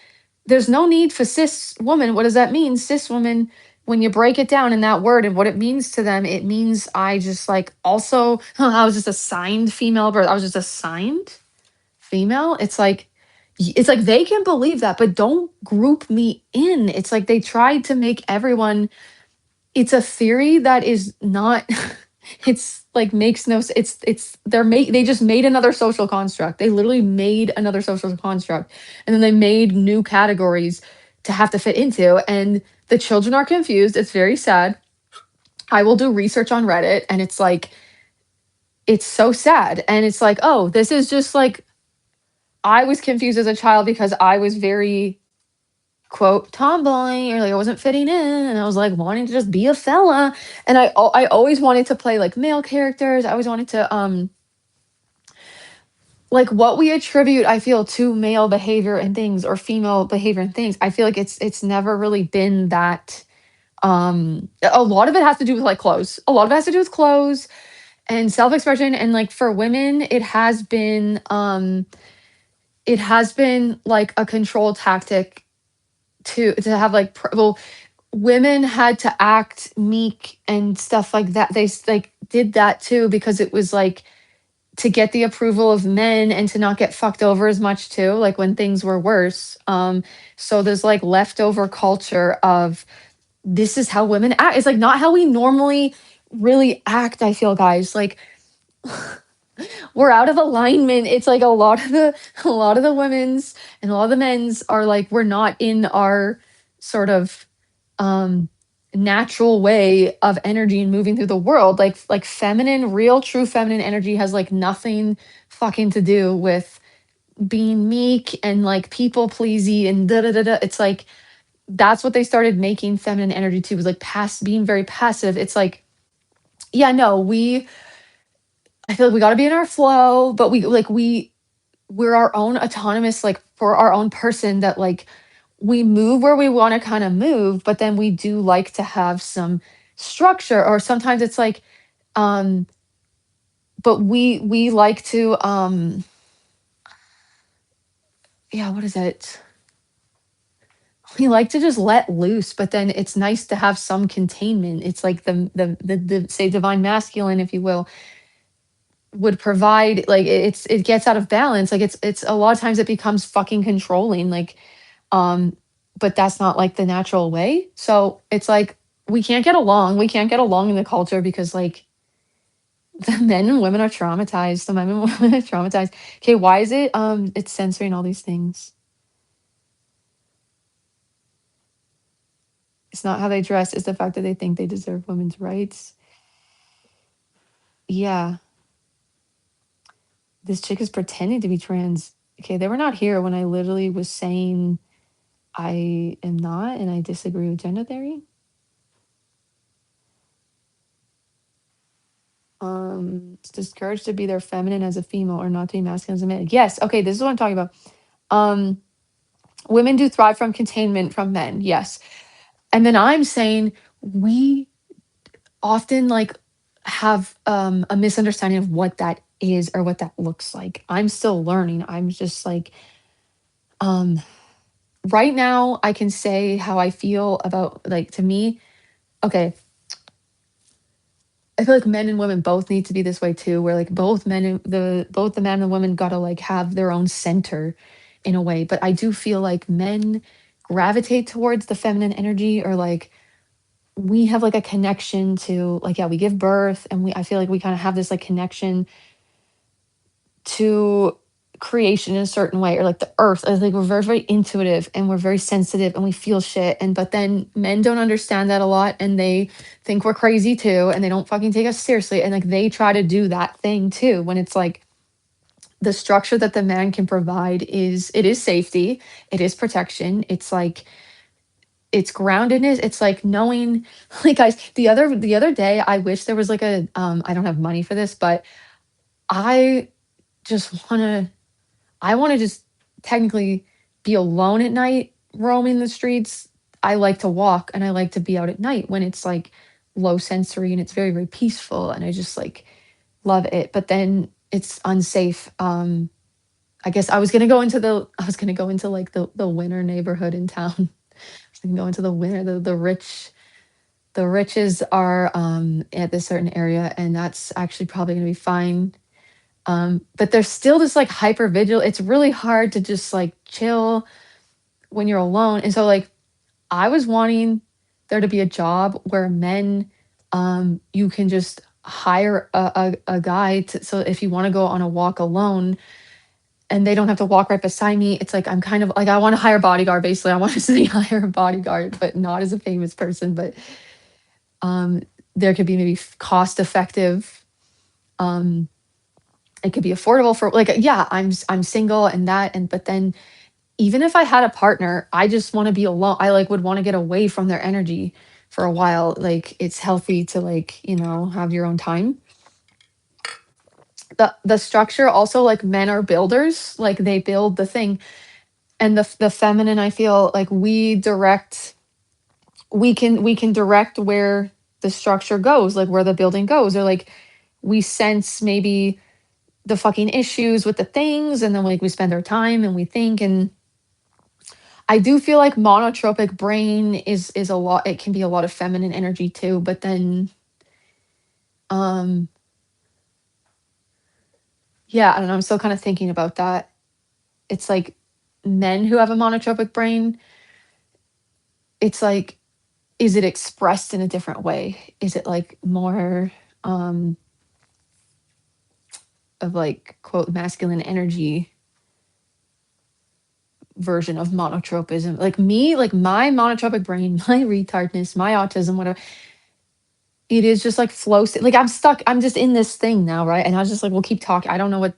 [SPEAKER 1] there's no need for cis woman. What does that mean? Cis woman, when you break it down in that word and what it means to them, it means I just like also I was just assigned female birth, I was just assigned female. It's like they can believe that, but don't group me in. It's like they tried to make everyone it's a theory that is not it's like makes no it's they just made another social construct. They literally made another social construct and then they made new categories to have to fit into and the children are confused. It's very sad. I will do research on Reddit and it's like it's so sad. And it's like, oh, this is just like, I was confused as a child because I was very quote tomboy, or like I wasn't fitting in, and I was like wanting to just be a fella. And I always wanted to play like male characters. I always wanted to like what we attribute, I feel, to male behavior and things, or female behavior and things. I feel like it's never really been that. A lot of it has to do with like clothes. A lot of it has to do with clothes and self-expression. And like for women, it has been like a control tactic to have like well, women had to act meek and stuff like that. Like did that too because it was like to get the approval of men and to not get fucked over as much too, like when things were worse. So there's like leftover culture of this is how women act. It's like not how we normally really act, I feel, guys. Like we're out of alignment. It's like a lot of the women's and a lot of the men's are like we're not in our sort of um natural way of energy and moving through the world. Like feminine, real true feminine energy has like nothing fucking to do with being meek and like people pleasy and da da da da. It's like that's what they started making feminine energy to, was like being very passive. It's like, yeah, no, I feel like we got to be in our flow, but we're our own autonomous, like for our own person, that like we move where we want to kind of move, but then we do like to have some structure. Or sometimes it's like um but we like to yeah, what is it, we like to just let loose, but then it's nice to have some containment. It's like the say divine masculine, if you will, would provide like it gets out of balance. Like it's a lot of times it becomes fucking controlling. Like um but that's not like the natural way. So it's like we can't get along in the culture because like the men and women are traumatized. The men and women are traumatized. Okay, why is it it's censoring all these things? It's not how they dress, it's the fact that they think they deserve women's rights. Yeah, this chick is pretending to be trans. Okay, they were not here when I literally was saying I am not and I disagree with gender theory. It's discouraged to be their feminine as a female or not to be masculine as a man. Yes, okay, this is what I'm talking about. Um, women do thrive from containment from men, yes. And then I'm saying we often like have a misunderstanding of what that is or what that looks like. I'm still learning. I'm just like um right now I can say how I feel about, like, to me, okay, I feel like men and women both need to be this way too, where like both the man and the woman gotta like have their own center in a way. But I do feel like men gravitate towards the feminine energy, or like we have like a connection to, like, yeah, we give birth and I feel like we kind of have this like connection to creation in a certain way, or like the earth. I think we're very, very intuitive and we're very sensitive and we feel shit. And but then men don't understand that a lot and they think we're crazy too, and they don't fucking take us seriously. And like they try to do that thing too, when it's like the structure that the man can provide is, it is safety, it is protection, it's like it's groundedness, it's like knowing like, guys, the other day I wish there was like a I don't have money for this, but I just want to I want to just technically be alone at night, roaming the streets. I like to walk and I like to be out at night when it's like low sensory and it's very, very peaceful. And I just like love it. But then it's unsafe. I guess I was gonna go into like the winter neighborhood in town. I was gonna go into the winter, the riches are at this certain area, and that's actually probably gonna be fine. But there's still this like hyper vigil. It's really hard to just like chill when you're alone. And so like I was wanting there to be a job where men, you can just hire a guy to, so if you want to go on a walk alone and they don't have to walk right beside me, it's like I'm kind of like I want to hire a bodyguard. Basically, I want to say hire a bodyguard, but not as a famous person, but there could be maybe cost effective. it could be affordable for like, yeah, I'm single and that, and but then even if I had a partner, I just want to be alone. I like would want to get away from their energy for a while. Like it's healthy to like, have your own time. The structure also, like, men are builders, like they build the thing. And the feminine, I feel like we can direct where the structure goes, like where the building goes, or like we sense maybe the fucking issues with the things, and then like we spend our time and we think. And I do feel like monotropic brain is a lot. It can be a lot of feminine energy too, but then um yeah, I don't know, I'm still kind of thinking about that. It's like men who have a monotropic brain, it's like, is it expressed in a different way? Is it like more um of like quote masculine energy version of monotropism? Like me, like my monotropic brain, my retardness, my autism, whatever, it is just like flow state. Like I'm stuck, I'm just in this thing now, right? And I was just like, we'll keep talking. I don't know what.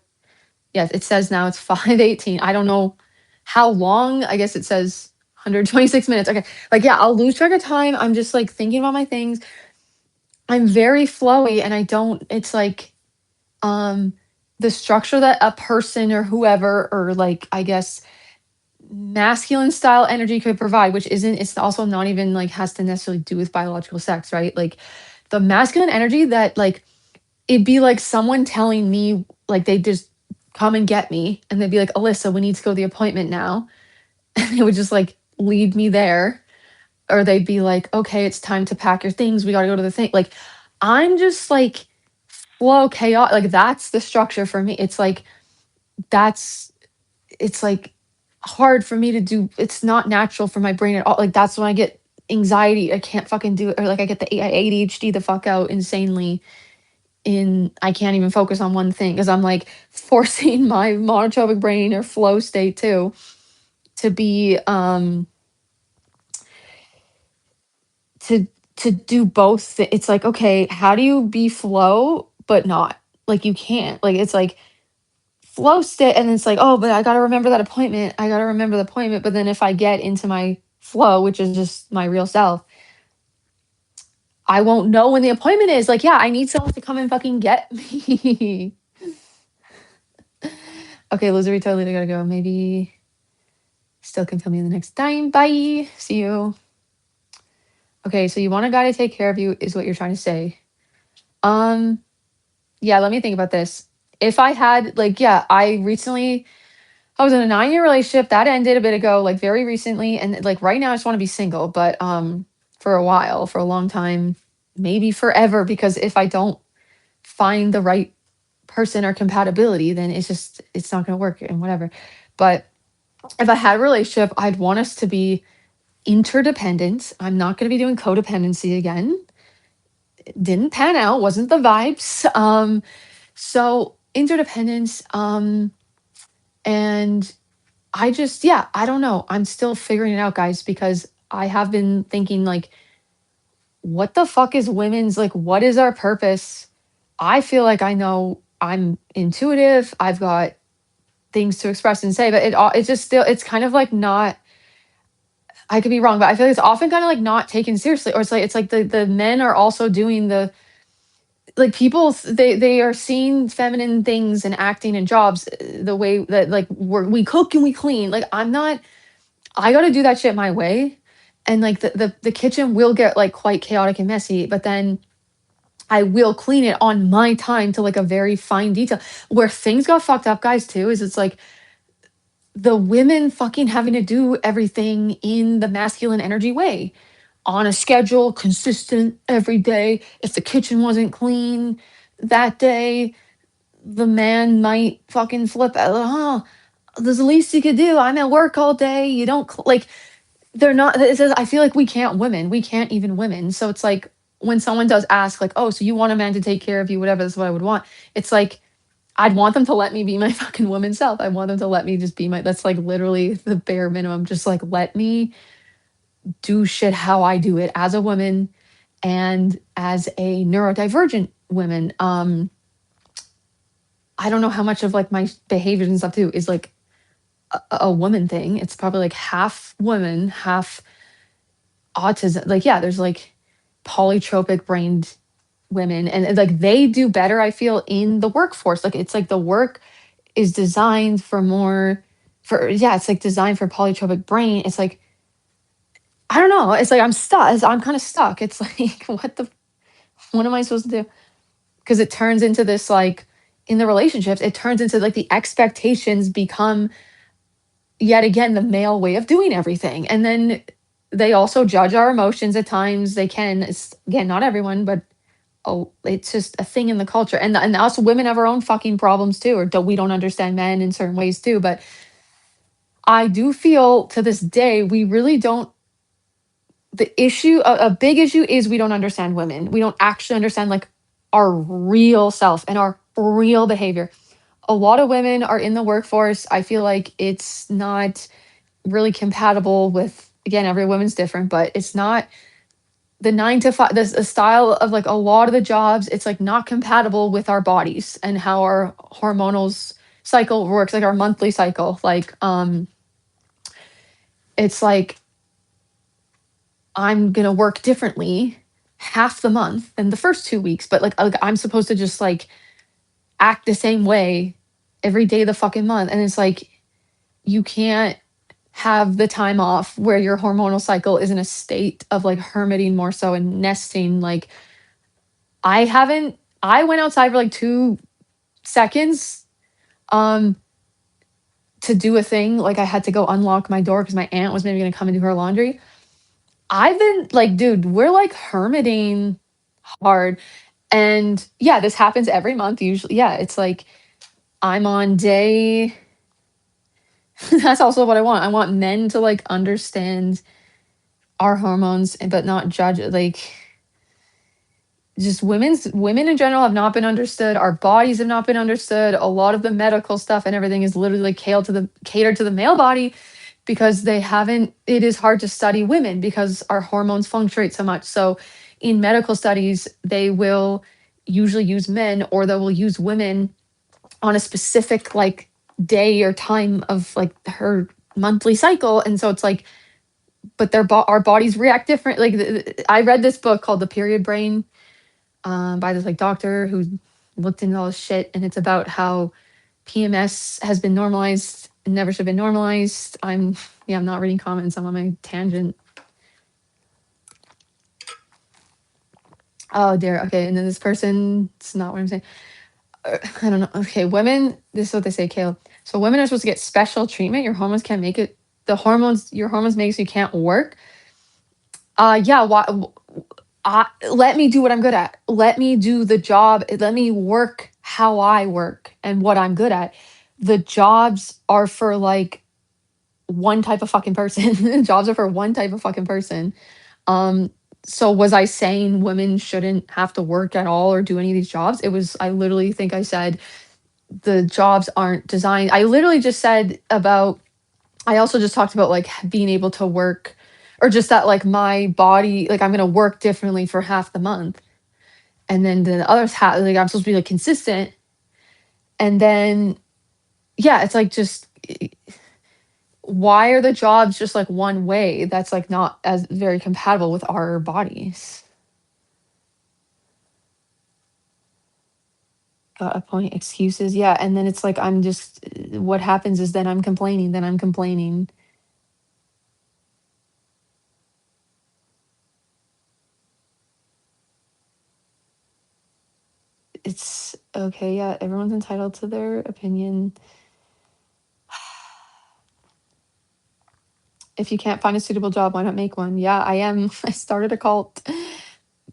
[SPEAKER 1] Yes, it says now it's 5:18. I don't know how long. I guess it says 126 minutes. Okay. Like, yeah, I'll lose track of time. I'm just like thinking about my things. I'm very flowy, and I don't, it's like um the structure that a person or whoever, or like, I guess, masculine style energy could provide, which isn't, it's also not even like has to necessarily do with biological sex, right? Like the masculine energy that, like, it'd be like someone telling me, like they just come and get me and they'd be like, Alyssa, we need to go to the appointment now. And they would just like lead me there. Or they'd be like, okay, it's time to pack your things. We got to go to the thing. Like, I'm just like flow chaos. Like, that's the structure for me. It's like, that's, it's like hard for me to do. It's not natural for my brain at all. Like, that's when I get anxiety. I can't fucking do it. Or like, I get the ADHD the fuck out insanely. I can't even focus on one thing because I'm like forcing my monotropic brain or flow state too to be to do both. It's like, okay, how do you be flow but not, like, you can't, like, it's like flow state, and it's like, oh, but I gotta remember that appointment, I gotta remember the appointment. But then if I get into my flow, which is just my real self, I won't know when the appointment is. Like, yeah, I need someone to come and fucking get me. Okay, loser, we totally gotta go. Maybe still can feel me in the next time. Bye. See you. Okay, so you want a guy to take care of you, is what you're trying to say. Um, yeah, let me think about this. If I had, like, yeah, I was in a 9-year relationship that ended a bit ago, like very recently, and like right now I just want to be single, but for a while, for a long time, maybe forever, because if I don't find the right person or compatibility, then it's not going to work and whatever. But if I had a relationship, I'd want us to be interdependent. I'm not going to be doing codependency again. It didn't pan out, wasn't the vibes. So interdependence, and I just, yeah, I don't know. I'm still figuring it out, guys, because I have been thinking, like, what the fuck is women's, like, what is our purpose? I feel like I know I'm intuitive. I've got things to express and say, but it's just still, it's kind of like not, I could be wrong, but I feel like it's often kind of like not taken seriously. Or it's like the men are also doing the, like, people, they are seeing feminine things and acting in jobs, the way that, like, we cook and we clean. Like, I'm not, I got to do that shit my way. And like the kitchen will get like quite chaotic and messy, but then I will clean it on my time to like a very fine detail. Where things got fucked up, guys, too, is it's like the women fucking having to do everything in the masculine energy way, on a schedule, consistent every day. If the kitchen wasn't clean that day, the man might fucking flip out. Oh, there's the least you could do. I'm at work all day. You don't like, they're not, it says, I feel like we can't even women. So it's like when someone does ask, like, oh, so you want a man to take care of you, whatever, that's what I would want. It's like, I'd want them to let me be my fucking woman self. I want them to let me just be that's like literally the bare minimum. Just like let me do shit how I do it as a woman and as a neurodivergent woman. I don't know how much of like my behaviors and stuff too is like a woman thing. It's probably like half woman, half autism. Like, yeah, there's like polytropic brained women, and like they do better, I feel, in the workforce. Like, it's like the work is designed for more for yeah, it's like designed for polytropic brain. It's like I don't know. It's like I'm stuck. I'm kind of stuck. It's like what am I supposed to do? Because it turns into this like in the relationships, it turns into like the expectations become yet again the male way of doing everything. And then they also judge our emotions at times. They can, it's, again, not everyone, but oh, it's just a thing in the culture. And us women have our own fucking problems too, or we don't understand men in certain ways too. But I do feel to this day we really don't. The issue, a big issue, is we don't understand women. We don't actually understand like our real self and our real behavior. A lot of women are in the workforce. I feel like it's not really compatible with, again, every woman's different, but it's not the 9 to 5, the style of like a lot of the jobs, it's like not compatible with our bodies and how our hormonal cycle works, like our monthly cycle. Like, it's like I'm gonna work differently half the month than the first 2 weeks, but like I'm supposed to just like act the same way every day of the fucking month. And it's like you can't have the time off where your hormonal cycle is in a state of like hermiting more so and nesting. Like I went outside for like 2 seconds um to do a thing. Like I had to go unlock my door because my aunt was maybe gonna come and do her laundry. I've been like, dude, we're like hermiting hard. And yeah, this happens every month usually. Yeah, it's like I'm on day that's also what I want. I want men to like understand our hormones but not judge it. Like just women in general have not been understood. Our bodies have not been understood. A lot of the medical stuff and everything is literally like catered to the male body because they haven't it is hard to study women because our hormones fluctuate so much. So in medical studies, they will usually use men or they will use women on a specific like day or time of like her monthly cycle. And so it's like but our bodies react different. Like I read this book called The Period Brain by this like doctor who looked into all this shit, and it's about how PMS has been normalized and never should have been normalized. I'm not reading comments. I'm on my tangent. Oh dear. Okay, and then this person. It's not what I'm saying. I don't know. Okay, women. This is what they say, Kale. So women are supposed to get special treatment. Your hormones can't make it. Your hormones make so you can't work. Yeah. Why? Let me do what I'm good at. Let me do the job. Let me work how I work and what I'm good at. The jobs are for like one type of fucking person. Jobs are for one type of fucking person. Um, so was I saying women shouldn't have to work at all or do any of these jobs? It was, I literally think I said the jobs aren't designed. I literally just said about, I also just talked about like being able to work or just that like my body, like I'm going to work differently for half the month. And then the other half, like I'm supposed to be like consistent. And then, yeah, it's like just why are the jobs just like one way that's like not as very compatible with our bodies? Got a point. Excuses. Yeah. And then it's like, I'm just, what happens is then I'm complaining, then I'm complaining. It's okay. Yeah. Everyone's entitled to their opinion. If you can't find a suitable job, why not make one? Yeah, I am. I started a cult,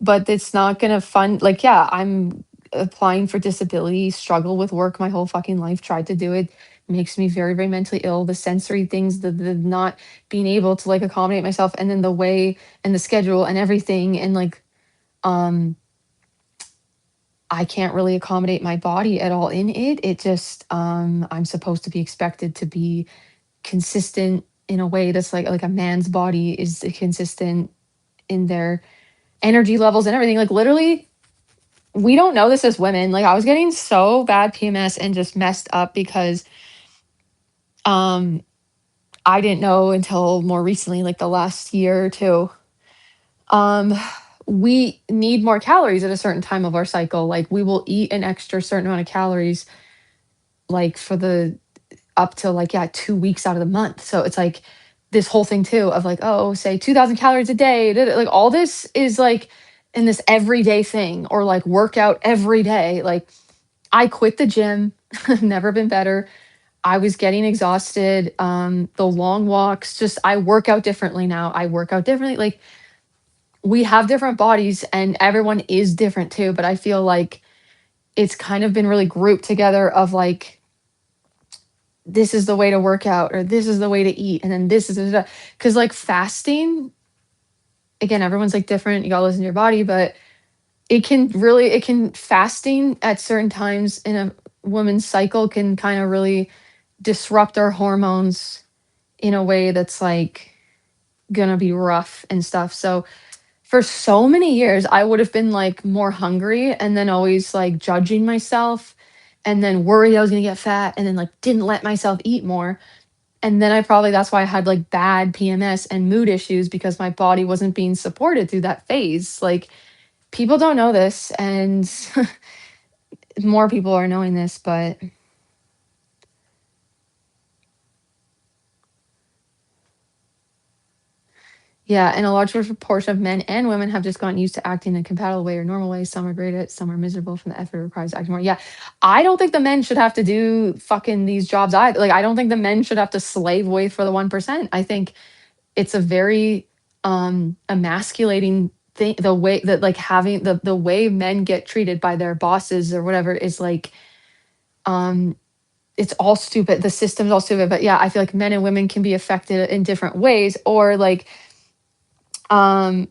[SPEAKER 1] but it's not gonna fund. Like, yeah, I'm applying for disability, struggle with work my whole fucking life, tried to do it. Makes me very, very mentally ill. The sensory things, the not being able to like accommodate myself, and then the way and the schedule and everything, and like, um, I can't really accommodate my body at all in it. It just, I'm supposed to be expected to be consistent in a way that's like a man's body is consistent in their energy levels and everything. Like literally, we don't know this as women. Like I was getting so bad PMS and just messed up because um I didn't know until more recently, like the last year or two. Um we need more calories at a certain time of our cycle. Like we will eat an extra certain amount of calories like for the up to like, yeah, 2 weeks out of the month. So it's like this whole thing too of like, oh, say 2,000 calories a day. Like all this is like in this everyday thing or like workout every day. Like I quit the gym, never been better. I was getting exhausted. The long walks, just I work out differently now. I work out differently. Like we have different bodies and everyone is different too. But I feel like it's kind of been really grouped together of like, this is the way to work out or this is the way to eat. And then this is because like fasting, again, everyone's like different. You gotta listen to your body, but it can fasting at certain times in a woman's cycle can kind of really disrupt our hormones in a way that's like gonna be rough and stuff. So for so many years, I would have been like more hungry and then always like judging myself and then worried I was gonna get fat and then like didn't let myself eat more. And then I probably that's why I had like bad PMS and mood issues because my body wasn't being supported through that phase. Like people don't know this and more people are knowing this, but yeah, and a large proportion of men and women have just gotten used to acting in a compatible way or normal way. Some are great at it, some are miserable from the effort required to act more. Yeah, I don't think the men should have to do fucking these jobs either. Like, I don't think the men should have to slave away for the 1%. I think it's a very emasculating thing. The way that like having the way men get treated by their bosses or whatever is like, um, it's all stupid. The system's all stupid. But yeah, I feel like men and women can be affected in different ways, or like um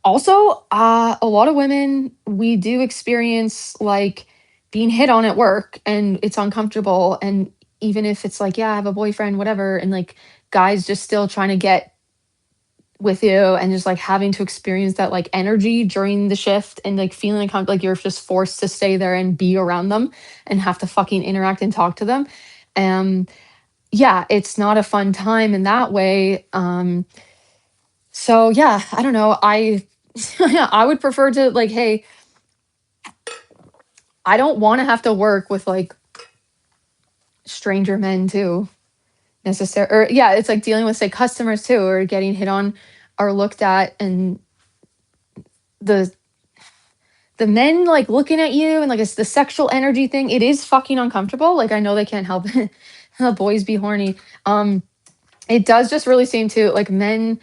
[SPEAKER 1] also, a lot of women, we do experience like being hit on at work and it's uncomfortable. And even if it's like, yeah, I have a boyfriend, whatever, and like guys just still trying to get with you and just like having to experience that like energy during the shift and like feeling like you're just forced to stay there and be around them and have to fucking interact and talk to them. Um, yeah, it's not a fun time in that way. So yeah, I don't know. Yeah, I would prefer to like, hey, I don't want to have to work with like stranger men too, necessarily. Or yeah, it's like dealing with say customers too, or getting hit on or looked at, and the the men like looking at you and like it's the sexual energy thing. It is fucking uncomfortable. Like I know they can't help it. The boys be horny. It does just really seem to like men.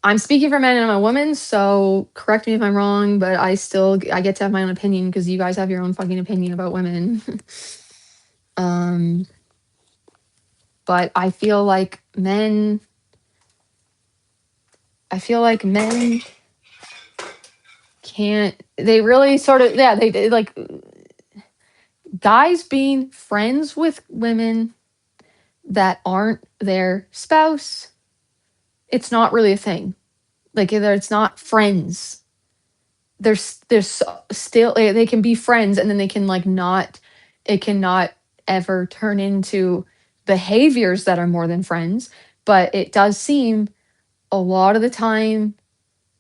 [SPEAKER 1] I'm speaking for men and I'm a woman, so correct me if I'm wrong, but I get to have my own opinion because you guys have your own fucking opinion about women. um, but I feel like men can't. They really sort of yeah. They like guys being friends with women that aren't their spouse. It's not really a thing. Like either it's not friends, there's still they can be friends and then they can like not it cannot ever turn into behaviors that are more than friends, but it does seem a lot of the time,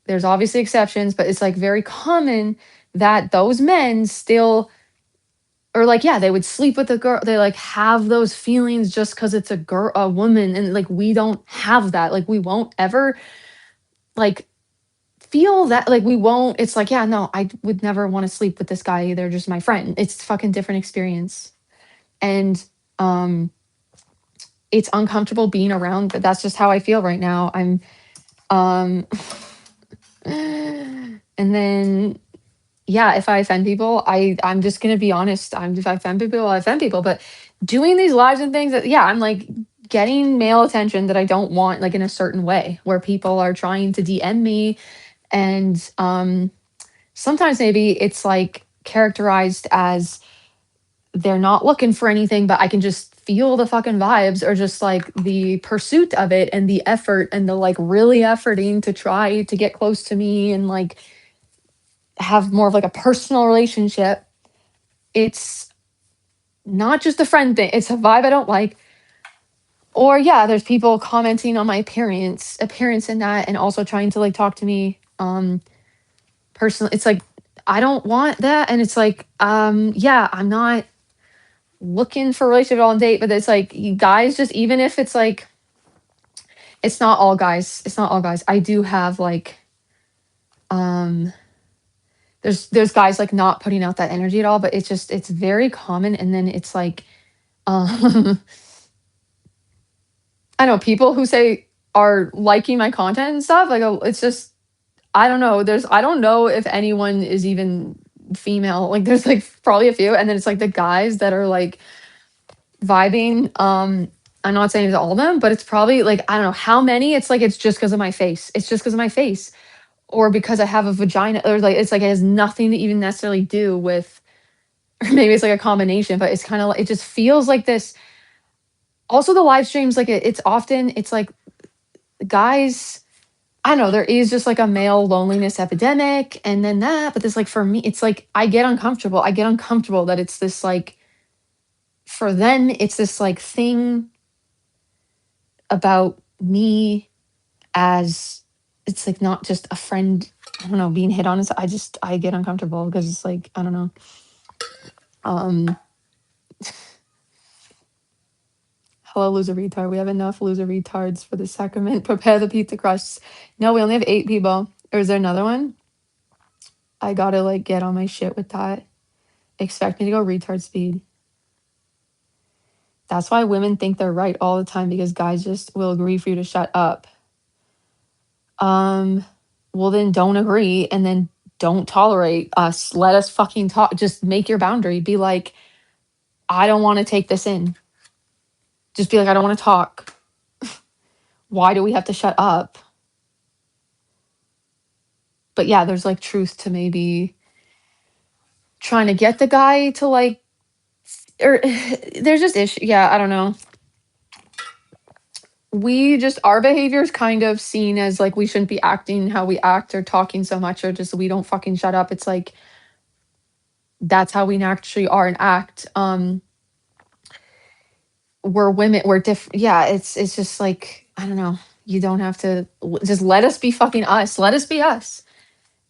[SPEAKER 1] there's obviously exceptions, but it's like very common that those men still or like yeah, they would sleep with a girl, they like have those feelings just because it's a woman, and like we don't have that. Like we won't ever like feel that like we won't it's like yeah no I would never want to sleep with this guy, they're just my friend. It's fucking different experience. And um it's uncomfortable being around, but that's just how I feel right now. I'm um and then yeah, if I offend people, I'm just gonna be honest. If I offend people, I offend people. But doing these lives and things that yeah, I'm like getting male attention that I don't want, like in a certain way, where people are trying to DM me. And sometimes maybe it's like characterized as they're not looking for anything, but I can just feel the fucking vibes or just like the pursuit of it and the effort and the like really efforting to try to get close to me and like have more of like a personal relationship, it's not just a friend thing, it's a vibe I don't like. Or yeah, there's people commenting on my appearance in that, and also trying to like talk to me personally. It's like I don't want that. And it's like, yeah, I'm not looking for a relationship at all on date, but it's like you guys, just even if it's like it's not all guys, it's not all guys. I do have like um there's guys like not putting out that energy at all, but it's very common. And then it's like um I know people who say are liking my content and stuff. Like, oh, it's just I don't know. I don't know if anyone is even female. Like, there's like probably a few, and then it's like the guys that are like vibing. I'm not saying it's all of them, but it's probably like I don't know how many. It's like it's just because of my face. It's just because of my face, or because I have a vagina, or like it's like it has nothing to even necessarily do with. Or maybe it's like a combination, but it's kind of like it just feels like this. Also, the live streams, like it's often it's like guys, I don't know, there is just like a male loneliness epidemic, and then that, but this like for me, it's like I get uncomfortable. I get uncomfortable that it's this like for them, it's this like thing about me as it's like not just a friend, I don't know, being hit on. I get uncomfortable because it's like, I don't know. Um Hello, loser retard. We have enough loser retards for the sacrament. Prepare the pizza crusts. No, we only have 8 people. Or is there another one? I gotta like get on my shit with that. Expect me to go retard speed. That's why women think they're right all the time, because guys just will agree for you to shut up. Well then don't agree, and then don't tolerate us. Let us fucking talk. Just make your boundary. Be like, I don't want to take this in. Just be like, I don't want to talk. Why do we have to shut up? But yeah, there's like truth to maybe trying to get the guy to like, or there's just issue. Yeah, I don't know. We just our behavior is kind of seen as like we shouldn't be acting how we act or talking so much, or just we don't fucking shut up. It's like that's how we actually are and act. We're women, we're different. Yeah, it's just like I don't know. You don't have to just let us be fucking us. Let us be us,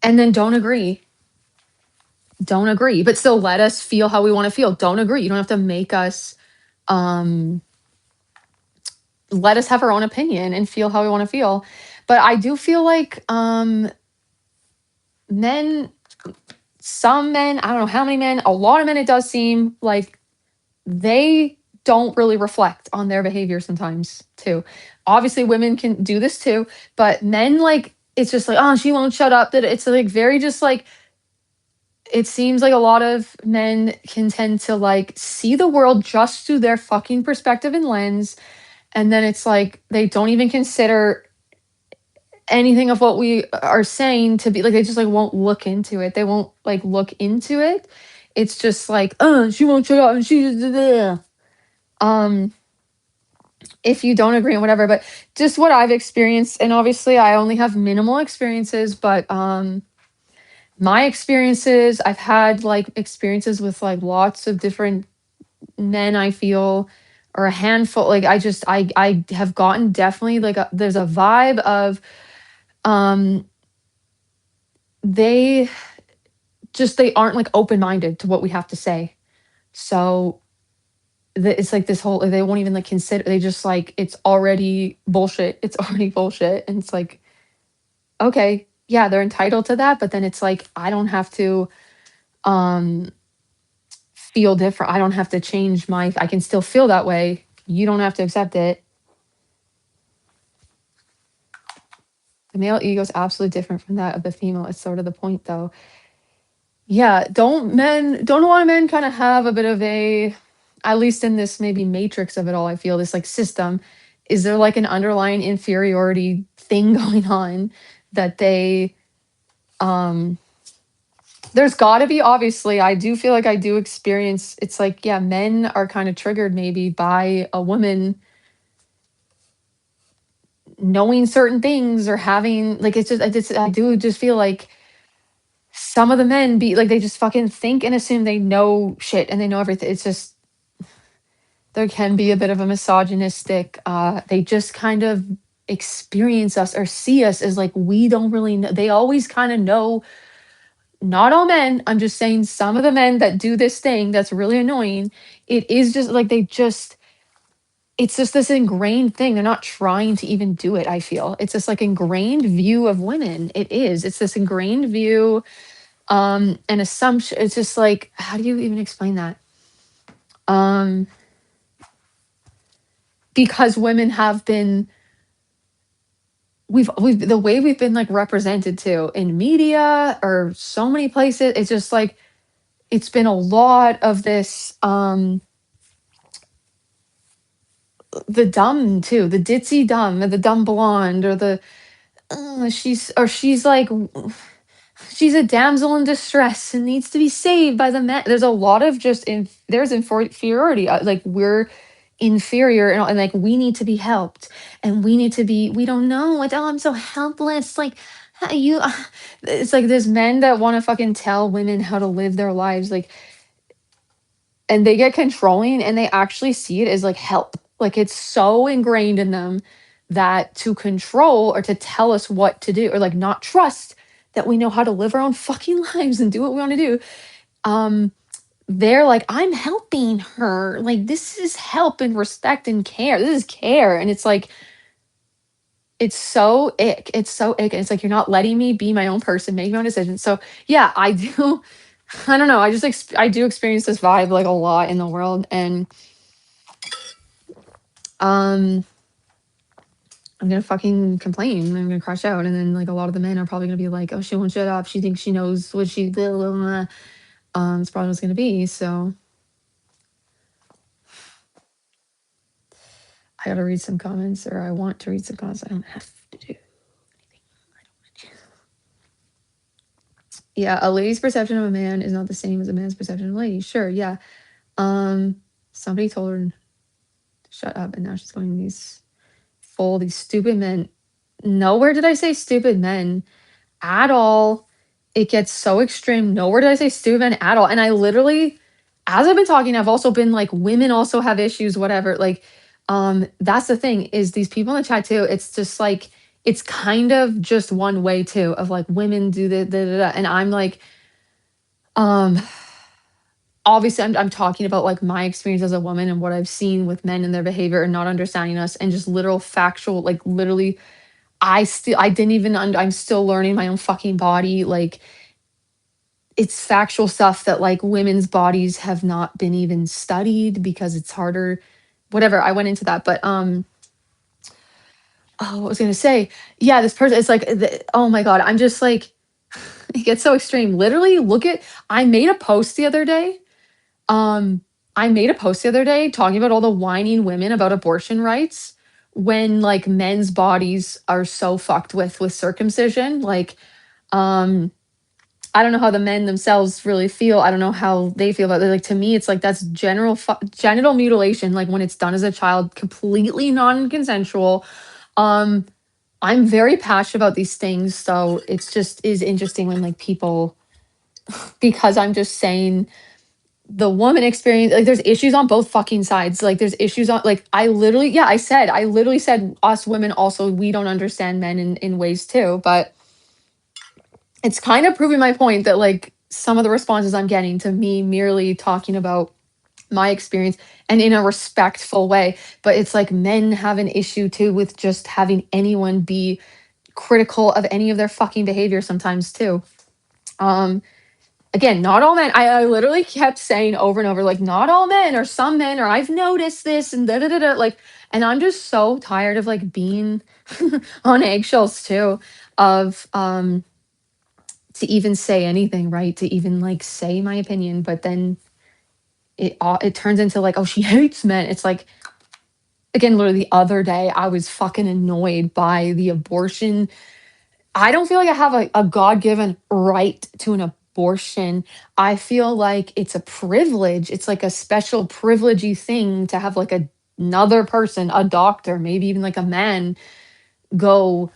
[SPEAKER 1] and then don't agree. Don't agree, but still let us feel how we want to feel. Don't agree. You don't have to make us. Um, Let us have our own opinion and feel how we want to feel. But I do feel like men, some men, I don't know how many men, a lot of men, it does seem like they don't really reflect on their behavior sometimes too. Obviously, women can do this too, but men, like, it's just like, oh, she won't shut up. That it's like very just like, it seems like a lot of men can tend to like see the world just through their fucking perspective and lens. And then it's like they don't even consider anything of what we are saying to be like, they just like won't look into it. They won't like look into it. It's just like, she won't shut up and she's if you don't agree and whatever. But just what I've experienced, and obviously I only have minimal experiences, but my experiences, I've had like experiences with like lots of different men, I feel, or a handful. Like I have gotten definitely like there's a vibe of um they they aren't like open-minded to what we have to say. So it's like this whole they won't even like consider, they just like it's already bullshit. It's already bullshit. And it's like, okay, yeah, they're entitled to that, but then it's like I don't have to um feel different. I don't have to change I can still feel that way. You don't have to accept it. The male ego is absolutely different from that of the female. It's sort of the point though. Yeah, don't a lot of men kind of have a bit of a, at least in this maybe matrix of it all, I feel this like system, is there like an underlying inferiority thing going on that they there's got to be, obviously. I do feel like I do experience, it's like, yeah, men are kind of triggered maybe by a woman knowing certain things or having like I do just feel like some of the men be like, they just fucking think and assume they know shit and they know everything. It's just, there can be a bit of a misogynistic, they just kind of experience us or see us as like we don't really know. They always kind of know, not all men, I'm just saying some of the men that do this thing that's really annoying, it is just like they just, it's just this ingrained thing. They're not trying to even do it, I feel. It's this like ingrained view of women. It is. It's this ingrained view, an assumption. It's just like, how do you even explain that? Um, because women have been, we've the way we've been like represented too in media or so many places, it's just like it's been a lot of this, the dumb too, the ditzy dumb, or the dumb blonde, or the she's like, she's a damsel in distress and needs to be saved by the men. There's a lot of just there's inferiority, like we're inferior, and like we need to be helped, and we need to be, we don't know what, oh, I'm so helpless, like how you it's like there's men that want to fucking tell women how to live their lives, like, and they get controlling and they actually see it as like help. Like it's so ingrained in them that to control or to tell us what to do, or like not trust that we know how to live our own fucking lives and do what we want to do. Um, they're like, I'm helping her. Like this is help and respect and care. This is care. And it's like, it's so ick. It's so ick. And it's like, you're not letting me be my own person, make my own decisions. So yeah, I do. I don't know. I just I do experience this vibe like a lot in the world, and um, I'm gonna fucking complain. I'm gonna crash out, and then like a lot of the men are probably gonna be like, "Oh, she won't shut up. She thinks she knows what she blah, blah, blah." It's probably what's gonna be. So I gotta read some comments, or I want to read some comments. I don't have to do anything. I don't want to. Yeah, a lady's perception of a man is not the same as a man's perception of a lady. Sure, yeah. Um, somebody told her to shut up, and now she's going these stupid men. Nowhere did I say stupid men at all. It gets so extreme. Nowhere did I say stupid men at all. And I literally, as I've been talking, I've also been like, women also have issues, whatever. Like, that's the thing, is these people in the chat too. It's just like, it's kind of just one way too, of like women do the, and I'm like, um, obviously I'm talking about like my experience as a woman and what I've seen with men and their behavior and not understanding us, and just literal factual, like literally I didn't even I'm still learning my own fucking body, like, it's factual stuff that, like, women's bodies have not been even studied because it's harder, whatever, I went into that, but, oh, what was I gonna say? Yeah, this person, it's like, oh my god, I'm just like, it gets so extreme. Literally, look at, I made a post the other day, um, talking about all the whining women about abortion rights, when, like, men's bodies are so fucked with circumcision, like, um, I don't know how the men themselves really feel. I don't know how they feel about it. Like, to me, it's like that's genital mutilation. Like when it's done as a child, completely non-consensual. Um, I'm very passionate about these things, so it's just is interesting when like people, because I'm just saying the woman experience, like there's issues on both fucking sides. Like there's issues on, like, I literally said us women also, we don't understand men in ways too, but it's kind of proving my point that like some of the responses I'm getting to me merely talking about my experience and in a respectful way, but it's like men have an issue too with just having anyone be critical of any of their fucking behavior sometimes too. Um, again, not all men. I literally kept saying over and over, like, not all men, or some men, or I've noticed this, and da da da da. Like, and I'm just so tired of like being on eggshells too, of to even say anything, right? To even like say my opinion, but then it turns into like, oh, she hates men. It's like, again, literally the other day, I was fucking annoyed by the abortion. I don't feel like I have a God given right to an abortion. I feel like it's a privilege. It's like a special privilegey thing to have like another person, a doctor, maybe even like a man, go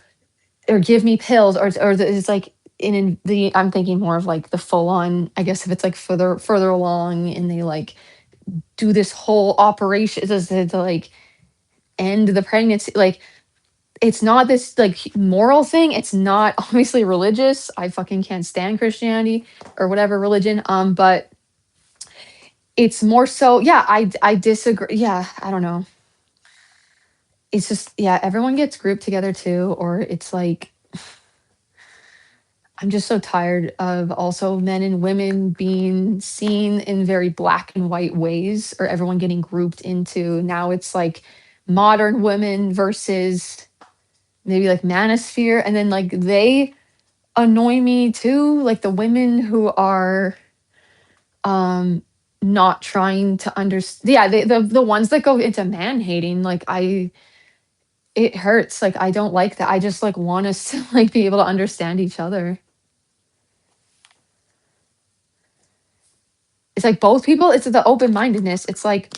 [SPEAKER 1] or give me pills, or it's like, the I'm thinking more of like the full on, I guess if it's like further along and they like do this whole operation to like end the pregnancy, like it's not this like moral thing. It's not obviously religious. I fucking can't stand Christianity or whatever religion. But it's more so, yeah, I disagree. Yeah, I don't know. It's just, yeah, everyone gets grouped together too, or it's like I'm just so tired of also men and women being seen in very black and white ways, or everyone getting grouped into now it's like modern women versus maybe like manosphere, and then like they annoy me too, like the women who are um not trying to understand, yeah, the ones that go into man hating, like I it hurts, like I don't like that. I just like want us to like be able to understand each other. It's like both people, it's the open-mindedness. It's like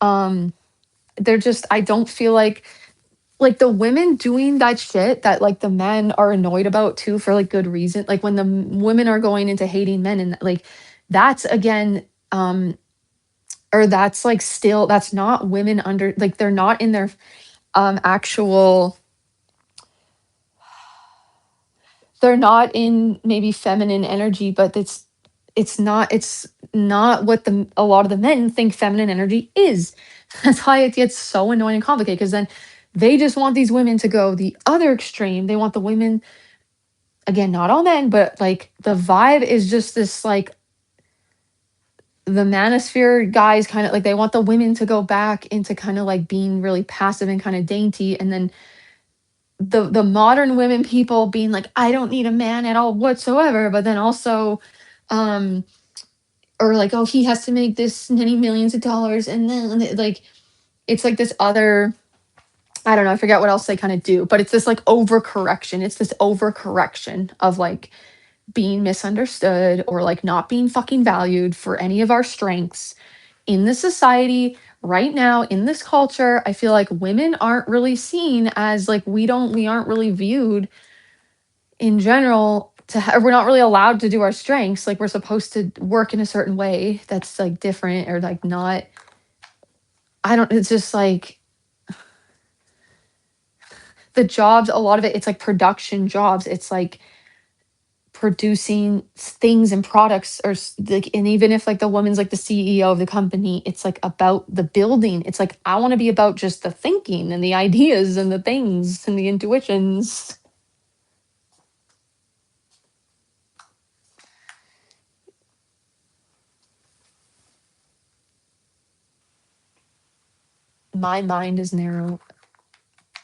[SPEAKER 1] um they're just, I don't feel like the women doing that shit that like the men are annoyed about too for like good reason, like when the women are going into hating men, and like that's again or that's like still, that's not women under, like they're not in their actual, they're not in maybe feminine energy, but it's not what the a lot of the men think feminine energy is. That's why it gets so annoying and complicated, because then they just want these women to go the other extreme. They want the women, again, not all men, but like the vibe is just this like the manosphere guys kind of like they want the women to go back into kind of like being really passive and kind of dainty, and then the modern women people being like, I don't need a man at all whatsoever, but then also um or like, oh, he has to make this many millions of dollars, and then like it's like this other, I don't know, I forget what else they kind of do, but it's this like overcorrection. It's this overcorrection of like being misunderstood or like not being fucking valued for any of our strengths in this society right now, in this culture. I feel like women aren't really seen as like, we aren't really viewed in general to we're not really allowed to do our strengths. Like we're supposed to work in a certain way that's like different or like not, I don't, it's just like the jobs, a lot of it, it's like production jobs. It's like producing things and products, or like, and even if like the woman's like the CEO of the company, it's like about the building. It's like I want to be about just the thinking and the ideas and the things and the intuitions. My mind is narrow.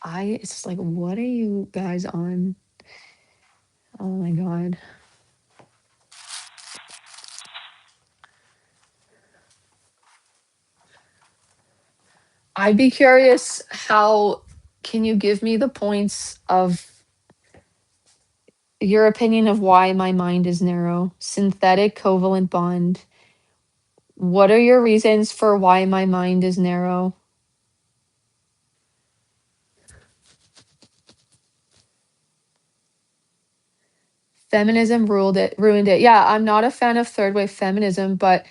[SPEAKER 1] It's just like, what are you guys on? Oh my god. I'd be curious, how can you give me the points of your opinion of why my mind is narrow? Synthetic covalent bond. What are your reasons for why my mind is narrow? Feminism ruined it. Yeah, I'm not a fan of third wave feminism, but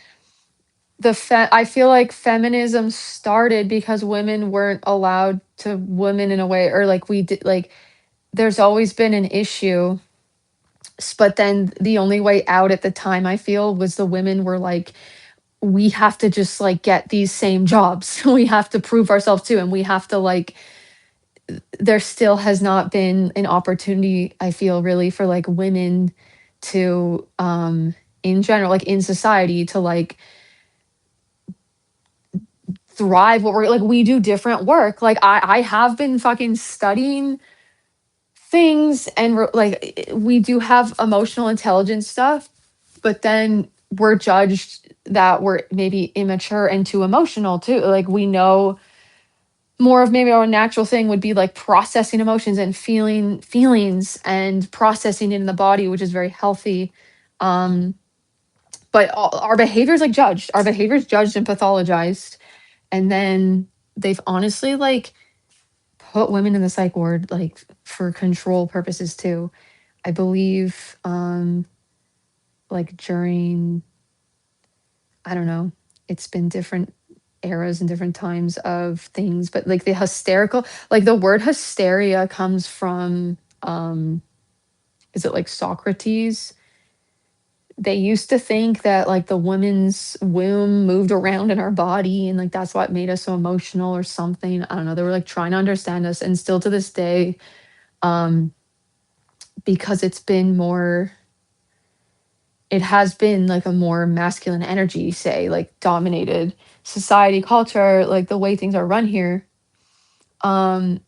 [SPEAKER 1] I feel like feminism started because women weren't allowed to women in a way, or like we did, like there's always been an issue. But then the only way out at the time, I feel, was the women were like, we have to just like get these same jobs. We have to prove ourselves too, and we have to like, there still has not been an opportunity, I feel, really for like women to in general, like in society, to like thrive. What we're like, we do different work. Like I have been fucking studying things, and like we do have emotional intelligence stuff, but then we're judged that we're maybe immature and too emotional too. Like we know more of, maybe our natural thing would be like processing emotions and feeling feelings and processing it in the body, which is very healthy. Um, but our behaviors like judged, our behaviors judged and pathologized. And then they've honestly like put women in the psych ward like for control purposes too. I believe like during, I don't know, it's been different eras and different times of things, but like the hysterical, like the word hysteria comes from is it like Socrates? They used to think that like the woman's womb moved around in our body and like that's what made us so emotional or something. I don't know. They were like trying to understand us, and still to this day, um because it has been like a more masculine energy, say, like dominated society, culture, like the way things are run here. Um,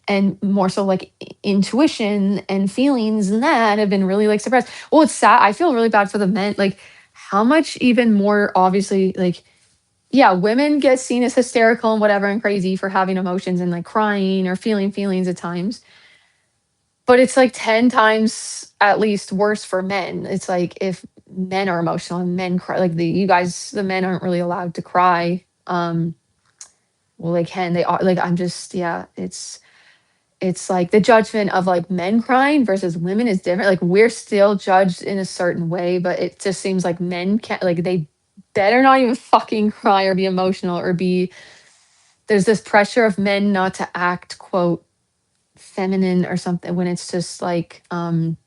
[SPEAKER 1] and more so like intuition and feelings and that have been really like suppressed. Well, it's sad. I feel really bad for the men. Like, how much even more obviously, like, yeah, women get seen as hysterical and whatever and crazy for having emotions and like crying or feeling feelings at times. But it's like 10 times at least worse for men. It's like if men are emotional and men cry, like the men aren't really allowed to cry. Well, they can, they are like, I'm just, yeah, it's like the judgment of like men crying versus women is different. Like we're still judged in a certain way, but it just seems like men can't, like they better not even fucking cry or be emotional or be, there's this pressure of men not to act, quote, feminine or something when it's just like, or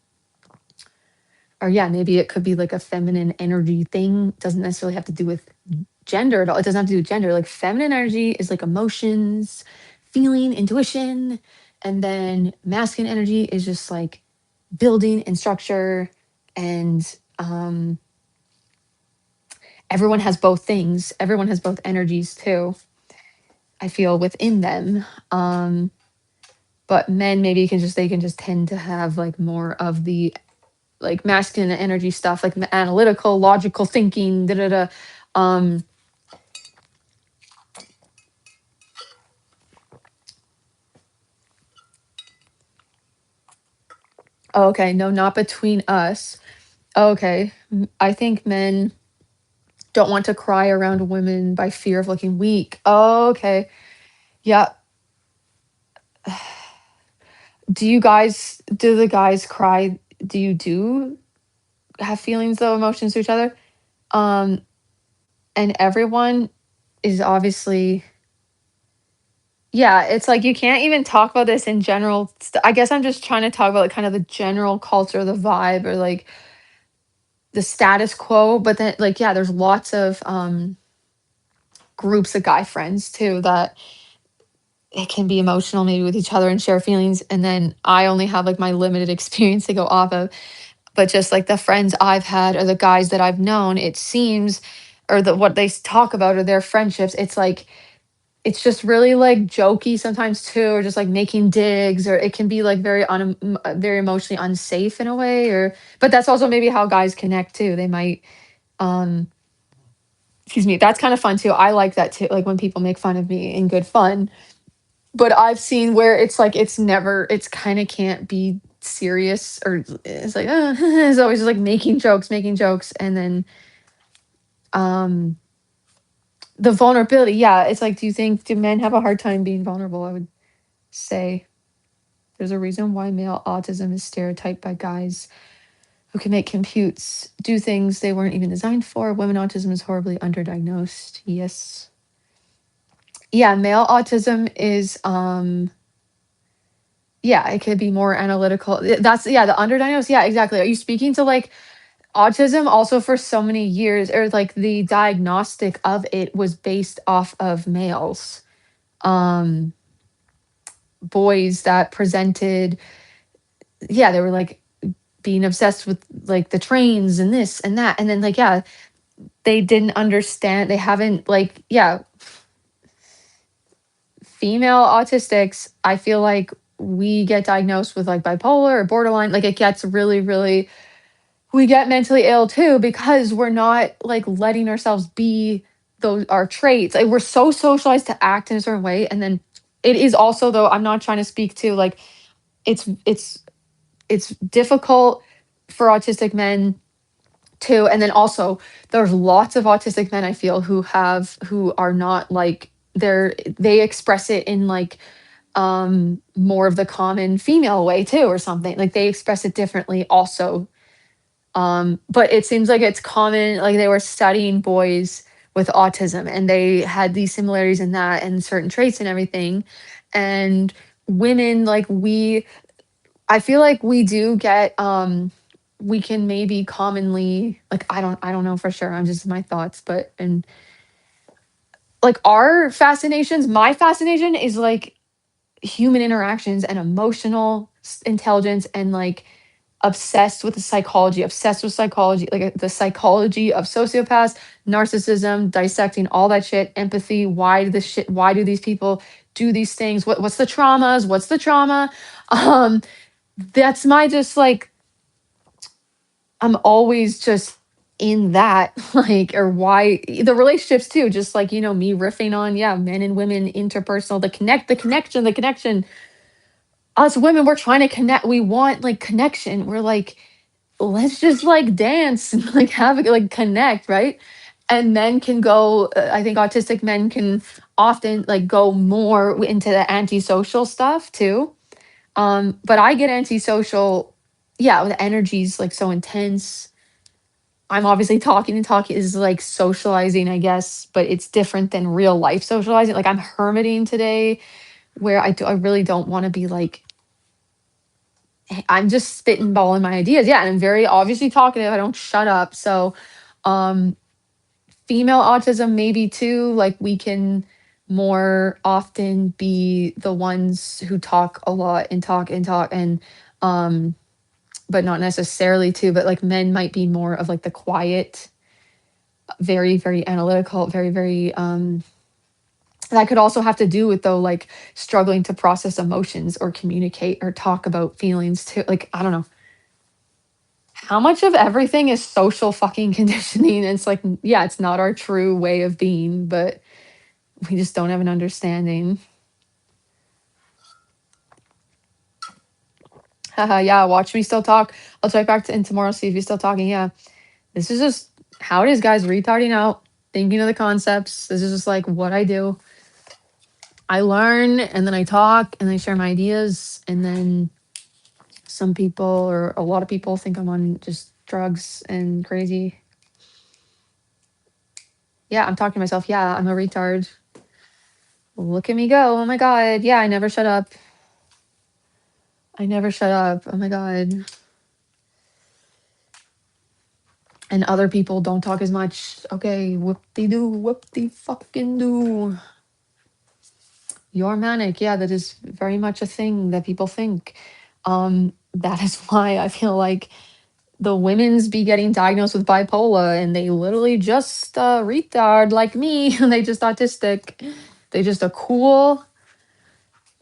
[SPEAKER 1] yeah, maybe it could be like a feminine energy thing. Doesn't necessarily have to do with gender at all. It doesn't have to do with gender. Like feminine energy is like emotions, feeling, intuition. And then masculine energy is just like building and structure. And everyone has both things. Everyone has both energies too, I feel, within them. But men maybe they can just tend to have like more of the like masculine energy stuff, like analytical, logical thinking, da da da. Um, oh, okay, no, not between us. Oh, okay, I think men don't want to cry around women by fear of looking weak. Oh, okay, yeah. Do the guys cry? Do have feelings though, emotions to each other? Um, and everyone is obviously, yeah, it's like you can't even talk about this in general. I guess I'm just trying to talk about like kind of the general culture, the vibe, or like the status quo. But then, like, yeah, there's lots of groups of guy friends too that it can be emotional maybe with each other and share feelings. And then I only have like my limited experience to go off of. But just like the friends I've had or the guys that I've known, it seems, or what they talk about or their friendships, it's like it's just really like jokey sometimes too, or just like making digs, or it can be like very emotionally unsafe in a way. Or but that's also maybe how guys connect too. They might um excuse me, that's kind of fun too. I like that too, like when people make fun of me in good fun. But I've seen where it's like it's kind of can't be serious, or it's like it's always just like making jokes, and then um the vulnerability. Yeah, it's like, do men have a hard time being vulnerable? I would say there's a reason why male autism is stereotyped by guys who can make computes, do things they weren't even designed for. Women autism is horribly underdiagnosed. Yes. Yeah, male autism is yeah, it could be more analytical. That's, yeah, the underdiagnosed. Yeah, exactly. Are you speaking to like autism also for so many years, or like the diagnostic of it was based off of males, um boys that presented, yeah, they were like being obsessed with like the trains and this and that, and then like, yeah, they didn't understand, they haven't like, yeah, female autistics, I feel like we get diagnosed with like bipolar or borderline, like it gets really really, we get mentally ill too because we're not like letting ourselves be those our traits. Like we're so socialized to act in a certain way, and then it is also, though I'm not trying to speak to like, it's difficult for autistic men too. And then also there's lots of autistic men I feel who are not like, they express it in like more of the common female way too, or something. Like they express it differently also. But it seems like it's common, like they were studying boys with autism and they had these similarities in that and certain traits and everything. And women, like I feel like we do get we can maybe commonly, like I don't know for sure. I'm just my thoughts, but and like our fascinations, my fascination is like human interactions and emotional intelligence and like obsessed with psychology, like the psychology of sociopaths, narcissism, dissecting all that shit, empathy. Why do these people do these things? What's the traumas? What's the trauma? Um, that's my just like I'm always just in that like or why the relationships too, just like me riffing on men and women interpersonal, the connection. Us women, we're trying to connect, we want like connection, we're like let's just like dance and like have it like connect, right? And men can go, I think autistic men can often like go more into the antisocial stuff too. But I get antisocial, yeah, the energy's like so intense. I'm obviously talking and talking is like socializing, I guess, but it's different than real life socializing. Like I'm hermiting today where I really don't want to be like I'm just spitting balling my ideas. Yeah, and I'm very obviously talkative. I don't shut up. So, um, female autism maybe too. Like we can more often be the ones who talk a lot and talk and talk and um, but not necessarily too. But like men might be more of like the quiet, very very analytical, very very that could also have to do with though like struggling to process emotions or communicate or talk about feelings too. Like I don't know how much of everything is social fucking conditioning. It's like, yeah, it's not our true way of being, but we just don't have an understanding. Haha, yeah, watch me still talk. I'll check back to in tomorrow, see if he's still talking. Yeah. This is just how it is, guys. Retarding out, thinking of the concepts. This is just like what I do. I learn and then I talk and I share my ideas. And then some people or a lot of people think I'm on just drugs and crazy. Yeah, I'm talking to myself. Yeah, I'm a retard. Look at me go. Oh my God. Yeah, I never shut up. I never shut up. Oh my God. And other people don't talk as much. Okay, whoop de fucking do. You're manic. Yeah, that is very much a thing that people think. That is why I feel like the women's be getting diagnosed with bipolar and they literally just retard like me. And they just autistic. They just are cool.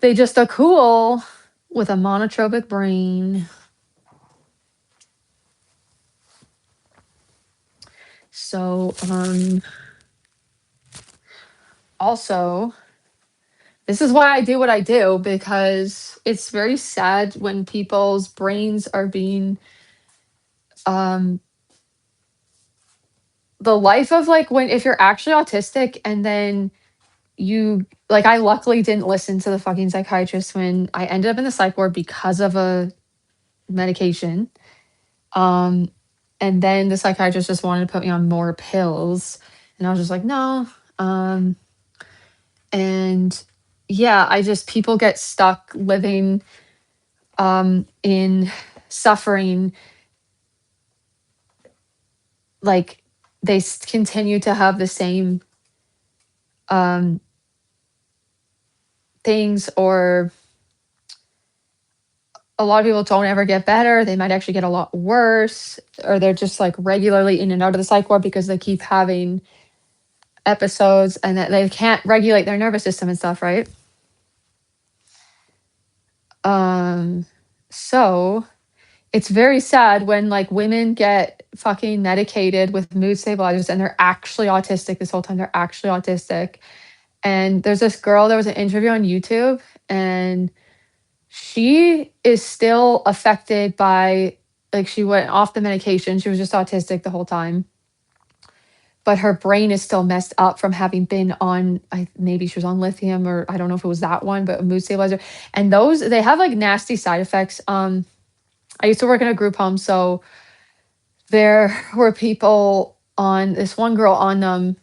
[SPEAKER 1] They just are cool with a monotropic brain. So, also, this is why I do what I do because it's very sad when people's brains are being, um, the life of like when, if you're actually autistic and then you, like, I luckily didn't listen to the fucking psychiatrist when I ended up in the psych ward because of a medication. Um, and then the psychiatrist just wanted to put me on more pills. And I was just like, no. Um, and yeah, I just people get stuck living in suffering, like they continue to have the same um things, or a lot of people don't ever get better, they might actually get a lot worse, or they're just like regularly in and out of the psych ward because they keep having episodes and that they can't regulate their nervous system and stuff, right? um so it's very sad when like women get fucking medicated with mood stabilizers and they're actually autistic this whole time. They're actually autistic. And there's this girl, there was an interview on YouTube, and she is still affected by, like, she went off the medication. She was just autistic the whole time. but her brain is still messed up from having been on, maybe she was on lithium, or I don't know if it was that one, but a mood stabilizer. And those, they have like nasty side effects. I used to work in a group home, so there were people on, this one girl on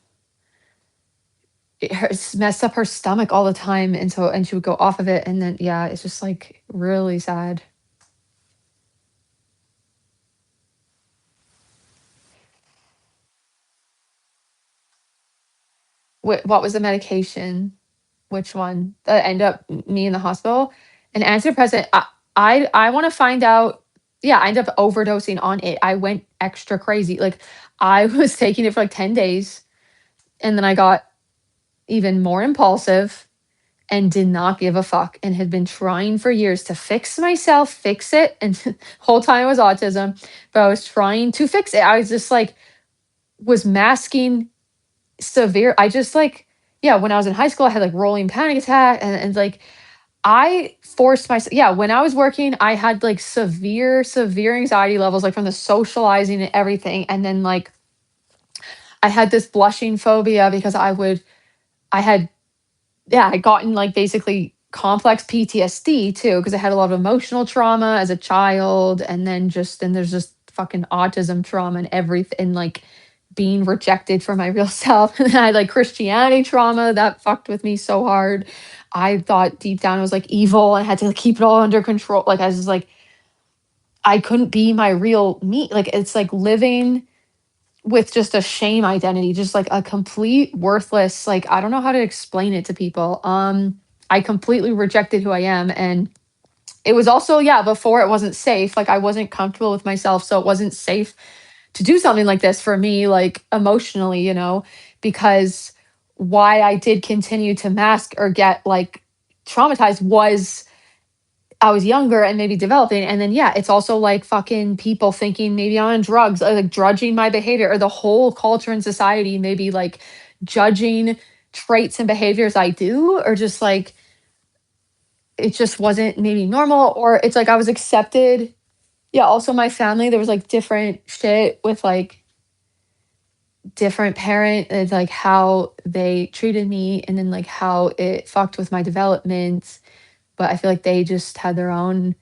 [SPEAKER 1] it's messed up her stomach all the time, and so, and she would go off of it, and then yeah, it's just like really sad. What was the medication? Which one that end up me in the hospital? An antidepressant. I want to find out. Yeah, I ended up overdosing on it. I went extra crazy. Like I was taking it for like 10 days, and then I got even more impulsive and did not give a fuck, and had been trying for years to fix myself, fix it. And whole time it was autism, but I was trying to fix it. I was just like, was masking severe. I just like, yeah, when I was in high school, I had like rolling panic attack, and like I forced myself. Yeah, when I was working, I had like severe anxiety levels, like from the socializing and everything. And then like I had this blushing phobia because I had, yeah, I gotten like basically complex PTSD too, because I had a lot of emotional trauma as a child. And then there's just fucking autism trauma and everything, like being rejected for my real self. And then I had like Christianity trauma that fucked with me so hard. I thought deep down I was like evil and I had to like, keep it all under control. Like I was just like, I couldn't be my real me. Like it's like living with just a shame identity, just like a complete worthless, like I don't know how to explain it to people. I completely rejected who I am. And it was also, yeah, before it wasn't safe. Like I wasn't comfortable with myself. So it wasn't safe to do something like this for me, like emotionally, because why I did continue to mask or get like traumatized was I was younger and maybe developing. And then, yeah, it's also like fucking people thinking maybe I'm on drugs, or like judging my behavior, or the whole culture and society maybe like judging traits and behaviors I do, or just like it just wasn't maybe normal, or it's like I was accepted. Yeah, also my family, there was like different shit with like different parent, it's like how they treated me, and then like how it fucked with my development. But I feel like they just had their own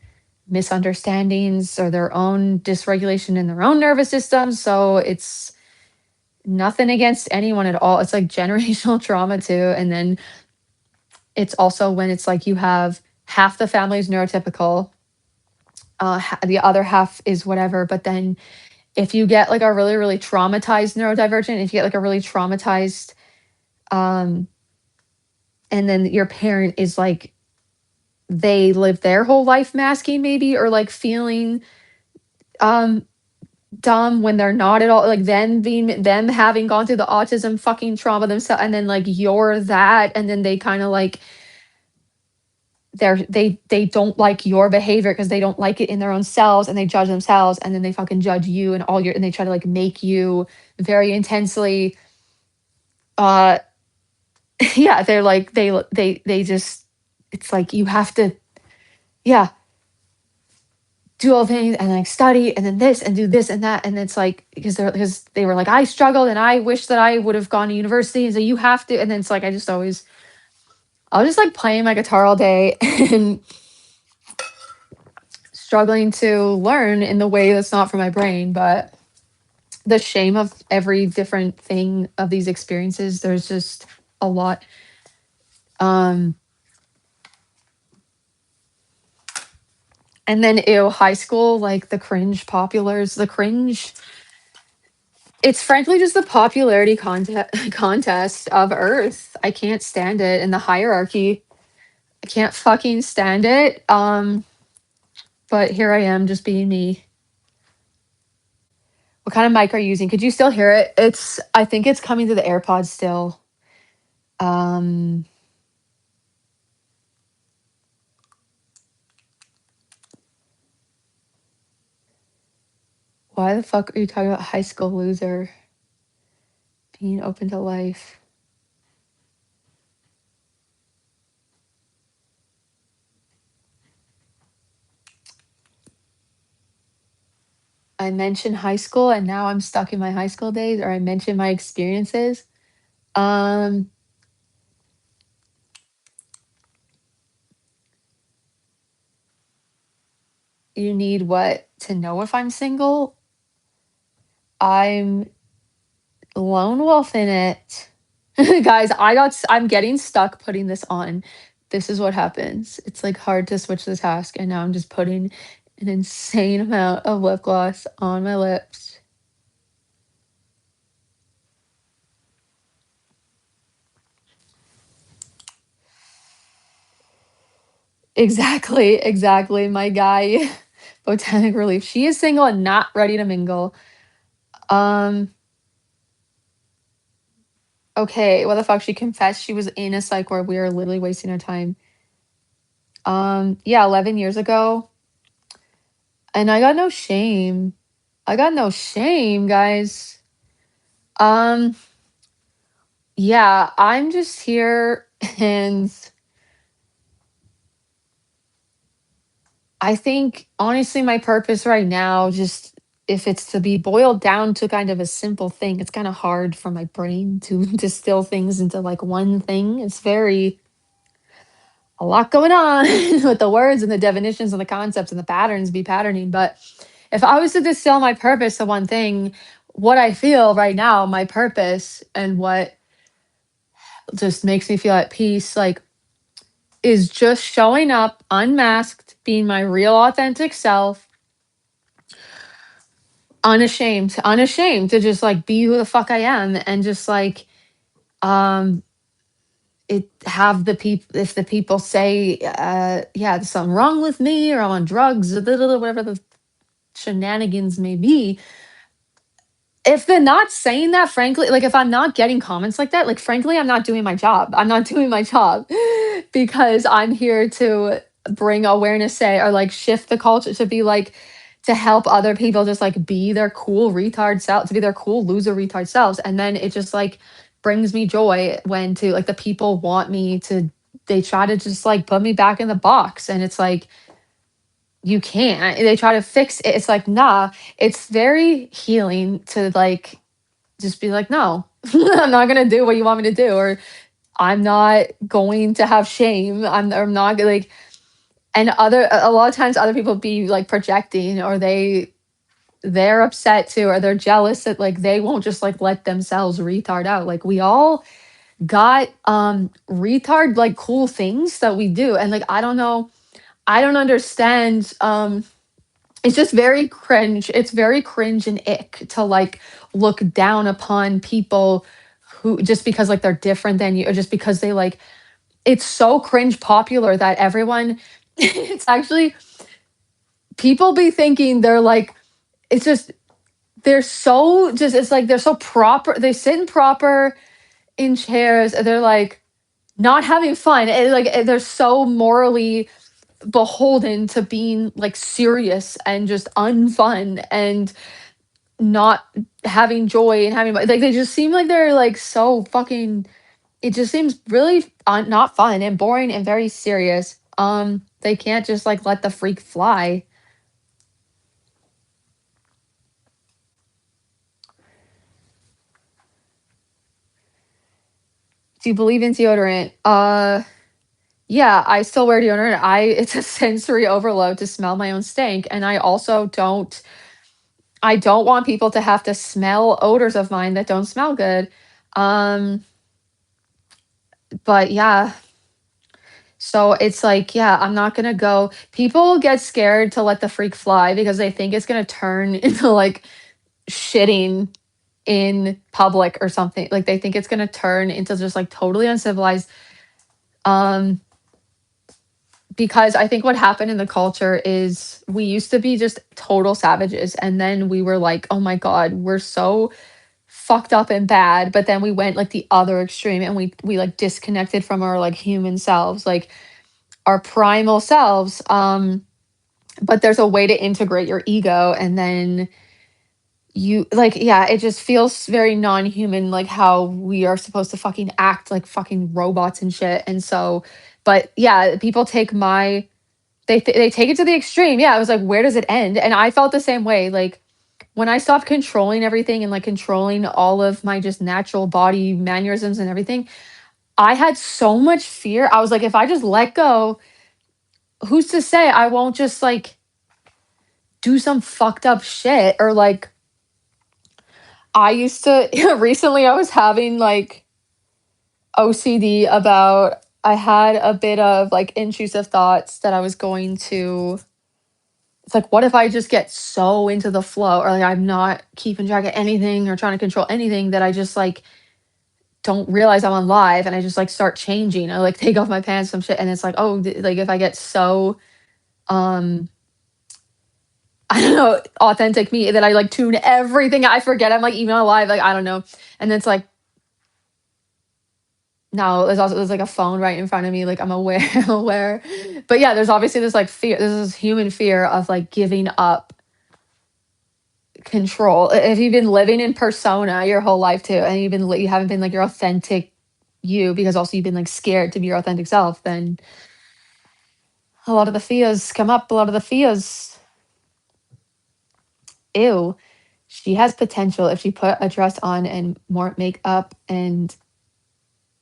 [SPEAKER 1] misunderstandings or their own dysregulation in their own nervous system. So it's nothing against anyone at all. It's like generational trauma too. And then it's also when it's like you have half the family is neurotypical, the other half is whatever. But then if you get like a really, really traumatized neurodivergent, if you get like a really traumatized, um, and then your parent is like, they live their whole life masking maybe, or like feeling um dumb when they're not at all, like them having gone through the autism fucking trauma themselves, and then like you're that, and then they kind of like they don't like your behavior because they don't like it in their own selves, and they judge themselves, and then they fucking judge you and all your, and they try to like make you very intensely uh yeah, they're like they just, it's like you have to, yeah, do all things and like study and then this and do this and that. And it's like because they were like, I struggled and I wish that I would have gone to university, and so you have to. And then it's like I'll just like playing my guitar all day and struggling to learn in the way that's not for my brain. But the shame of every different thing of these experiences, there's just a lot. um and then ew, high school, like the cringe populars, the cringe, it's frankly just the popularity contest of Earth. I can't stand it. And the hierarchy, I can't fucking stand it. But here I am just being me. What kind of mic are you using? Could you still hear it? I think it's coming to the AirPods still. Um, why the fuck are you talking about high school loser being open to life? I mention high school and now I'm stuck in my high school days, or I mention my experiences. Um, you need what to know if I'm single? I'm lone wolf in it. Guys, I'm getting stuck putting this on. This is what happens. It's like hard to switch the task, and now I'm just putting an insane amount of lip gloss on my lips. Exactly, exactly. My guy, Botanic Relief. She is single and not ready to mingle. Um, okay, what the fuck? She confessed she was in a psych ward. We are literally wasting our time. Yeah, 11 years ago. And I got no shame. I got no shame, guys. Um, yeah, I'm just here and I think honestly my purpose right now, just if it's to be boiled down to kind of a simple thing, it's kind of hard for my brain to distill things into like one thing. It's very a lot going on with the words and the definitions and the concepts and the patterns be patterning. But if I was to distill my purpose to one thing, what I feel right now, my purpose and what just makes me feel at peace, like is just showing up unmasked, being my real authentic self, unashamed to just like be who the fuck I am and just like um it have the people if the people say yeah there's something wrong with me or I'm on drugs or whatever the shenanigans may be, if they're not saying that, frankly, like if I'm not getting comments like that, like frankly, I'm not doing my job. I'm not doing my job because I'm here to bring awareness, say, or like shift the culture to be like to help other people just like be their cool retard self, to be their cool loser retard selves. And then it just like brings me joy when to like the people want me to they try to just like put me back in the box. And it's like you can't. They try to fix it. It's like, nah, it's very healing to like just be like, no, I'm not gonna do what you want me to do, or I'm not going to have shame. I'm not like, and other a lot of times other people be like projecting, or they're upset too, or they're jealous that like they won't just like let themselves retard out. Like we all got retard like cool things that we do, and like I don't know, I don't understand. It's just very cringe. It's very cringe and ick to like look down upon people who just because like they're different than you or just because they like it's so cringe popular that everyone it's actually people be thinking they're like it's just they're so just it's like they're so proper. They sit in proper in chairs. They're like not having fun. They're so morally beholden to being like serious and just unfun and not having joy and having like they just seem like they're like so fucking it just seems really not fun and boring and very serious. They can't just like let the freak fly. Do you believe in deodorant? Yeah, I still wear deodorant. I it's a sensory overload to smell my own stank, and I don't want people to have to smell odors of mine that don't smell good. Um, but yeah, so it's like, yeah, I'm not gonna go. People get scared to let the freak fly because they think it's gonna turn into like shitting in public or something. Like they think it's gonna turn into just like totally uncivilized. Um, because I think what happened in the culture is we used to be just total savages, and then we were like, oh my god, we're so fucked up and bad. But then we went like the other extreme, and we like disconnected from our like human selves, like our primal selves. But there's a way to integrate your ego, and then you like yeah it just feels very non-human like how we are supposed to fucking act like fucking robots and shit. And so but yeah people take my they take it to the extreme. Yeah, I was like, where does it end? And I felt the same way. Like when I stopped controlling everything and like controlling all of my just natural body mannerisms and everything, I had so much fear. I was like, if I just let go, who's to say I won't just like do some fucked up shit? Or like, I used to, recently, I was having like OCD about, I had a bit of like intrusive thoughts that I was going to, it's like, what if I just get so into the flow, or like I'm not keeping track of anything or trying to control anything, that I just like don't realize I'm on live and I just like start changing. I like take off my pants, some shit, and it's like, oh, like if I get so um I don't know, authentic me, that I like tune everything. I forget I'm like even on live, like I don't know. And it's like, no, there's like a phone right in front of me, like I'm aware, I'm aware. But yeah, there's obviously this like fear, there's this human fear of like giving up control. If you've been living in persona your whole life too, and you haven't been like your authentic you, because also you've been like scared to be your authentic self, then a lot of the fears come up. A lot of the fears. Ew. She has potential if she put a dress on and more makeup and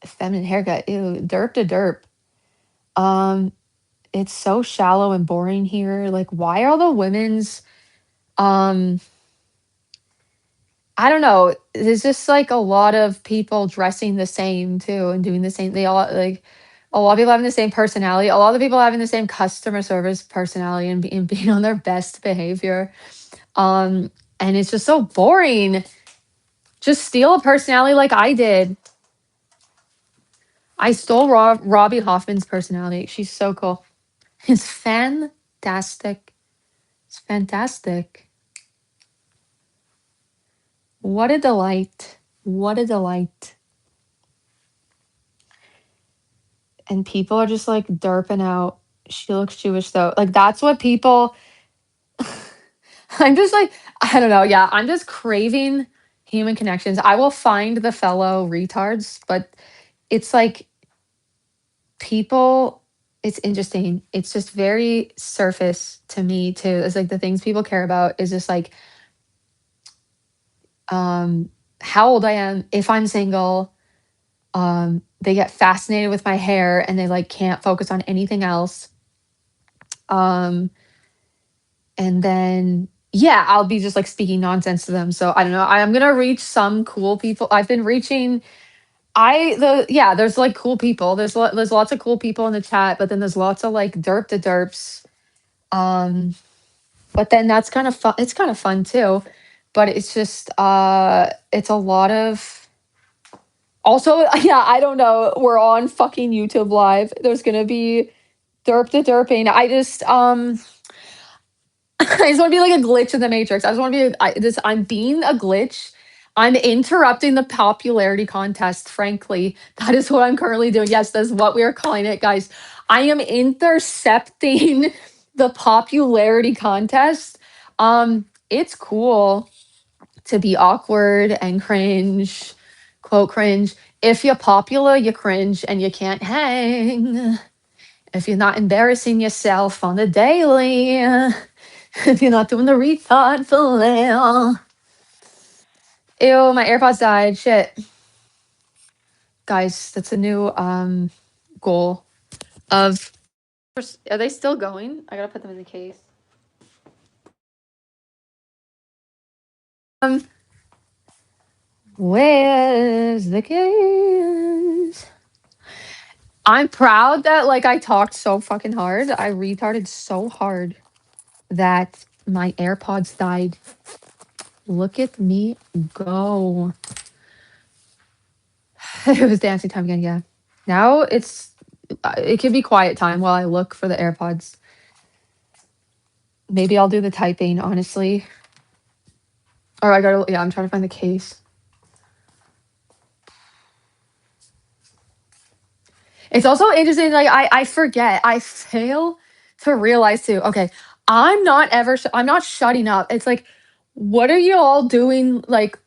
[SPEAKER 1] feminine haircut. Ew. Derp to derp. Um, it's so shallow and boring here. Like, why are all the women's um I don't know. There's just like a lot of people dressing the same too and doing the same. They all like a lot of people having the same personality. A lot of people having the same customer service personality and, and being on their best behavior. Um, and it's just so boring. Just steal a personality like I did. I stole Robbie Hoffman's personality. She's so cool. It's fantastic. It's fantastic. What a delight. What a delight. And people are just like derping out. She looks Jewish though. Like that's what people I'm just like, I don't know. Yeah, I'm just craving human connections. I will find the fellow retards, but it's like people, it's interesting. It's just very surface to me too. It's like the things people care about is just like um how old I am, if I'm single. They get fascinated with my hair and they like can't focus on anything else. Um and then yeah, I'll be just like speaking nonsense to them. So I don't know. I'm gonna reach some cool people. I've been reaching. Yeah. There's like cool people. There's lots of cool people in the chat, but then there's lots of like derp to derps. Um, but then that's kind of fun. It's kind of fun too, but it's just it's a lot of. Also, yeah, I don't know. We're on fucking YouTube live. There's gonna be derp to derping. I just want to be like a glitch in the matrix. I just want to be I'm being a glitch. I'm interrupting the popularity contest, frankly. That is what I'm currently doing. Yes, that's what we are calling it, guys. I am intercepting the popularity contest. It's cool to be awkward and cringe, quote cringe. If you're popular, you cringe and you can't hang. If you're not embarrassing yourself on the daily, if you're not doing the retard flail. Ew, my AirPods died. Shit. Guys, that's a new goal of. Are they still going? I gotta put them in the case. Where's the case? I'm proud that like I talked so fucking hard. I retarded so hard that my AirPods died. Look at me go. It was dancing time again, yeah. Now it can be quiet time while I look for the AirPods. Maybe I'll do the typing, honestly. Or yeah, I'm trying to find the case. It's also interesting, like I forget, I fail to realize too. Okay, I'm not shutting up. It's like, what are you all doing? Like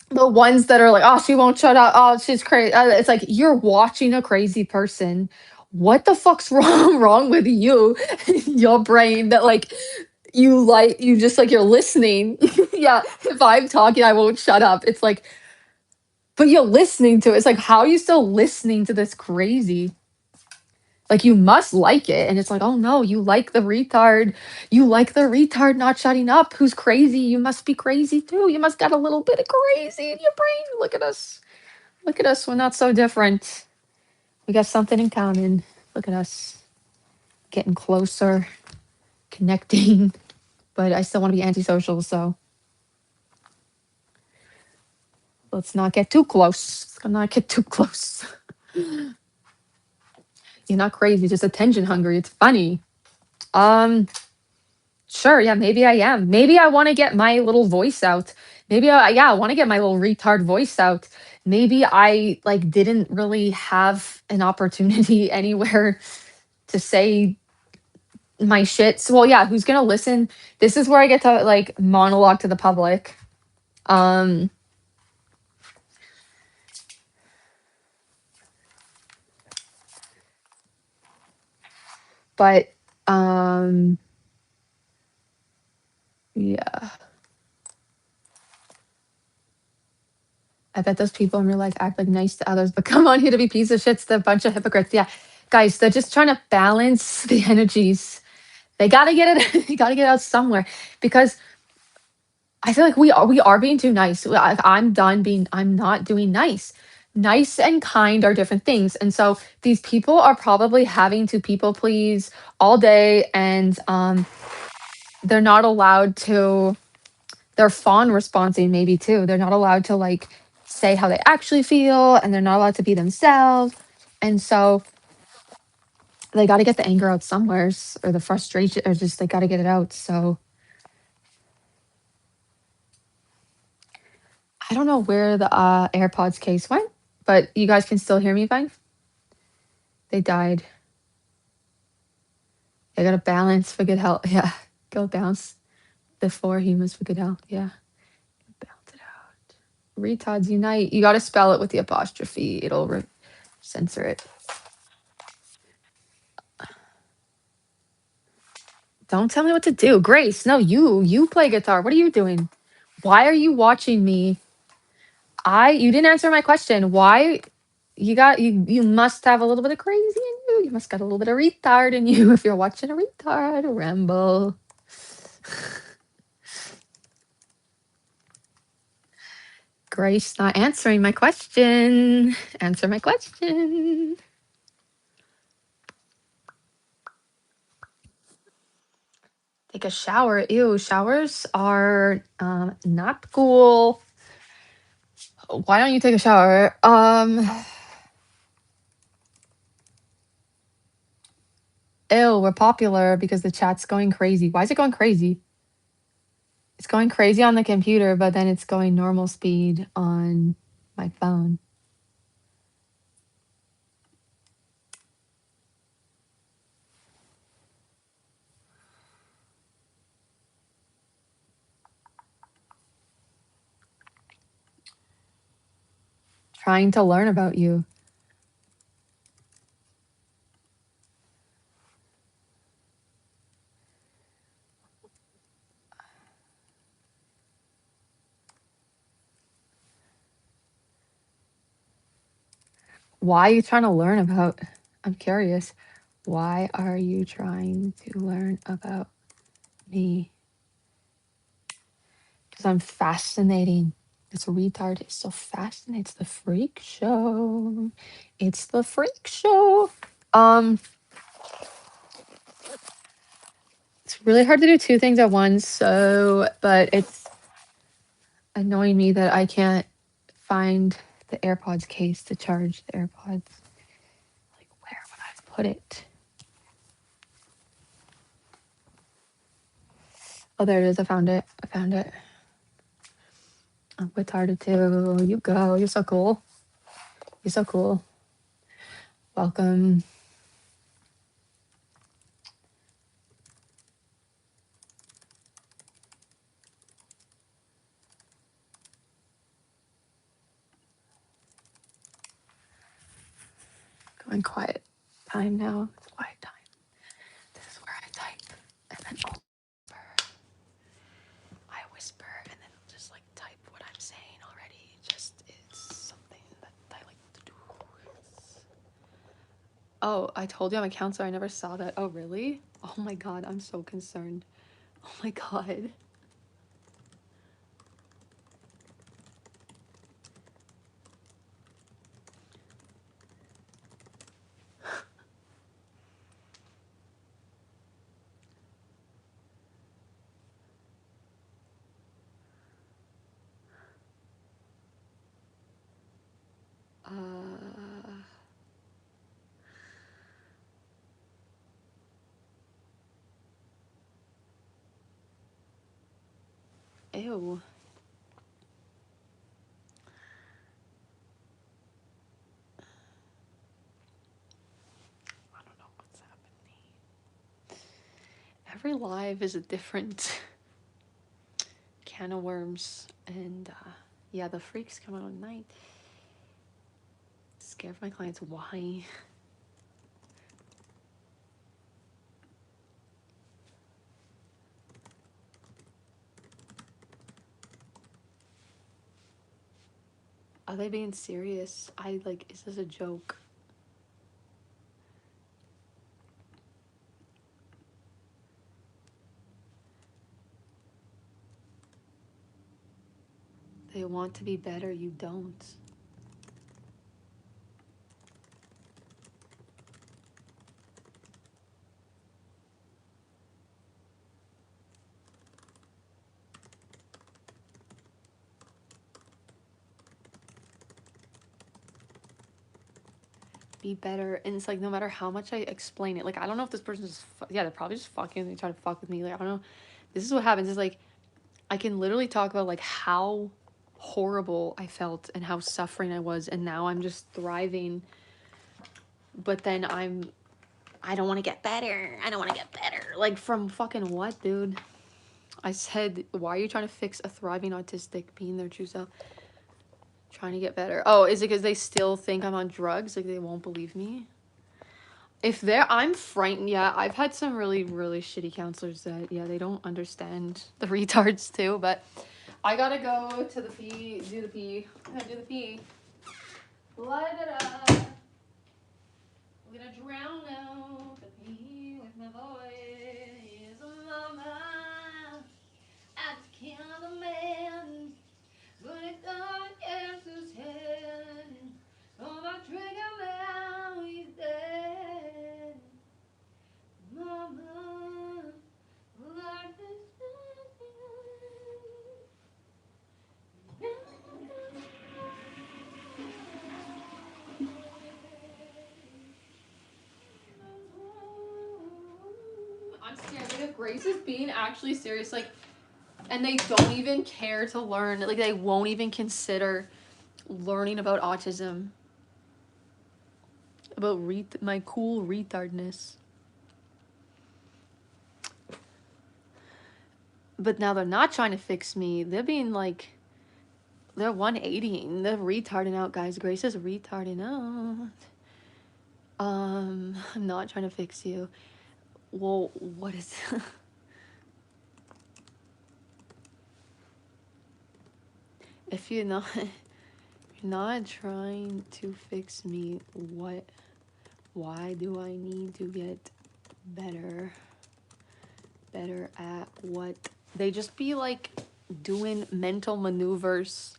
[SPEAKER 1] the ones that are like, oh, she won't shut up. Oh, she's crazy. It's like you're watching a crazy person. What the fuck's wrong with you, your brain that like you just like you're listening. Yeah, if I'm talking, I won't shut up. It's like, but you're listening to it. It's like, how are you still listening to this crazy? Like you must like it. And it's like, oh no, you like the retard. You like the retard not shutting up who's crazy. You must be crazy too. You must got a little bit of crazy in your brain. Look at us. Look at us. We're not so different. We got something in common. Look at us getting closer, connecting. But I still want to be antisocial, so let's not get too close. Let's not get too close. You're not crazy, just attention hungry. It's funny. Um, sure, yeah, maybe I am. Maybe I want to get my little voice out. Maybe I want to get my little retard voice out. Maybe I like didn't really have an opportunity anywhere to say my shit. So, well, yeah, who's gonna listen? This is where I get to like monologue to the public. Um, but yeah. I bet those people in real life act like nice to others, but come on here to be piece of shits. They're a bunch of hypocrites. Yeah, guys, they're just trying to balance the energies. They gotta get it. They gotta get it out somewhere because I feel like we are being too nice. I'm done being. I'm not doing nice. Nice and kind are different things, and so these people are probably having to people please all day, and they're not allowed to they're fawn responding maybe too. They're not allowed to like say how they actually feel and they're not allowed to be themselves. And so they got to get the anger out somewheres or the frustration or just they got to get it out. So I don't know where the AirPods case went, but you guys can still hear me fine. They died. I got to balance for good health. Yeah. Go bounce the four humans for good health. Yeah. Bounce it out. Retards unite. You got to spell it with the apostrophe. It'll censor it. Don't tell me what to do. Grace, no, you play guitar. What are you doing? Why are you watching me? You didn't answer my question. Why you must have a little bit of crazy in you. You must got a little bit of retard in you if you're watching a retard ramble. Grace not answering my question. Answer my question. Take a shower. Ew, showers are not cool. Why don't you take a shower? Ew, we're popular because the chat's going crazy. Why is it going crazy? It's going crazy on the computer, but then it's going normal speed on my phone. Trying to learn about you. Why are you trying to learn about? I'm curious. Why are you trying to learn about me? Because I'm fascinating. This retard is so fascinating. It's the freak show. It's the freak show. It's really hard to do two things at once. So, but it's annoying me that I can't find the AirPods case to charge the AirPods. Like, where would I put it? Oh, there it is. I found it. I found it. I'm retarded too. You go. You're so cool. You're so cool. Welcome. Going quiet time now. It's quiet time. This is where I type. And then whisper and then just like type what I'm saying already. Just it's something that I like to do. Oh, I told you I'm a counselor. I never saw that. Oh, really? Oh my god, I'm so concerned. Oh my god. Ew. I don't know what's happening. Every live is a different can of worms. And yeah, the freaks come out at night. Scared for my clients. Why? Are they being serious? Is this a joke? They want to be better, you don't. Be better. And it's like, no matter how much I explain it, like, I don't know if this person's just, yeah, they're probably just fucking, they try to fuck with me. Like, I don't know. This is what happens is like, I can literally talk about like how horrible I felt and how suffering I was. And now I'm just thriving. But then I don't want to get better. I don't want to get better. Like, from fucking what, dude? I said, why are you trying to fix a thriving autistic being their true self? Trying to get better. Oh, is it because they still think I'm on drugs? Like, they won't believe me? If I'm frightened. Yeah, I've had some really, really shitty counselors that, yeah, they don't understand the retards too, but I gotta go to the pee, do the pee. I'm gonna do the pee. La-da-da. I'm gonna drown out the pee with my voice. Mama, I can't the man, but it don't answer his head. Oh, my trigger now, he's dead. Mama, like this. I'm scared. Like, if Grace is being actually serious, like, and they don't even care to learn, like, they won't even consider learning about autism, about my cool retardness. But now they're not trying to fix me. They're being like, they're 180ing. They're retarding out, guys. Grace is retarding out. I'm not trying to fix you. Well, what is... If you're not trying to fix me, why do I need to get better at what? They just be like doing mental maneuvers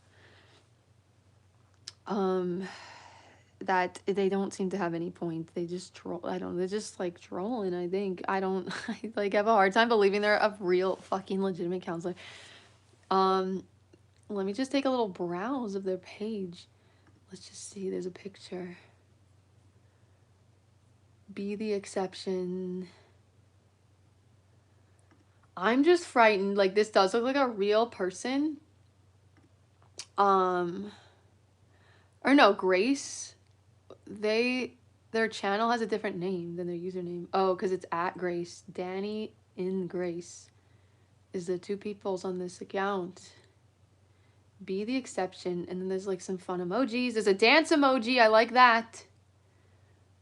[SPEAKER 1] that they don't seem to have any point. They just troll. I don't, they're just like trolling. I think I don't I like have a hard time believing they're a real fucking legitimate counselor. Let me just take a little browse of their page. Let's just see. There's a picture. Be the exception. I'm just frightened. Like, this does look like a real person. Or no, Grace. Their channel has a different name than their username. Oh, because it's at Grace. Danny in Grace is the two peoples on this account. Be the exception. And then there's like some fun emojis. There's a dance emoji. I like that.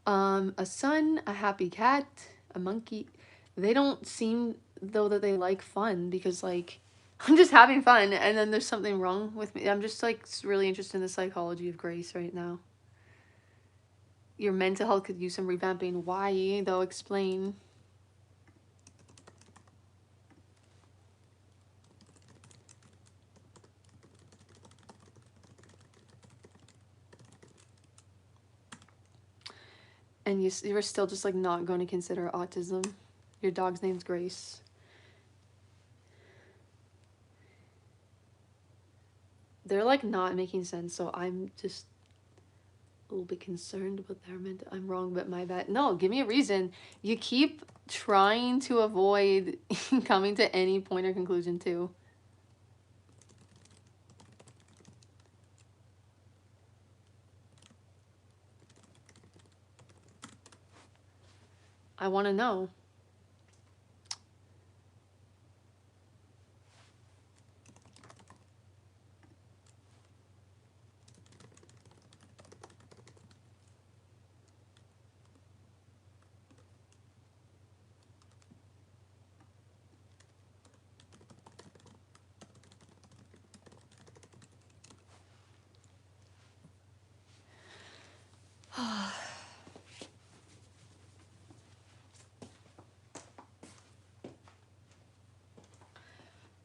[SPEAKER 1] A sun, a happy cat, a monkey. They don't seem though that they like fun, because like I'm just having fun, and then there's something wrong with me. I'm just like really interested in the psychology of grace right now. Your mental health could use some revamping. Why, though? Explain. And you're still just like not going to consider autism. Your dog's name's Grace. They're like not making sense, so I'm just a little bit concerned about their mental. I'm wrong, but my bad. No, give me a reason. You keep trying to avoid coming to any point or conclusion too. I want to know.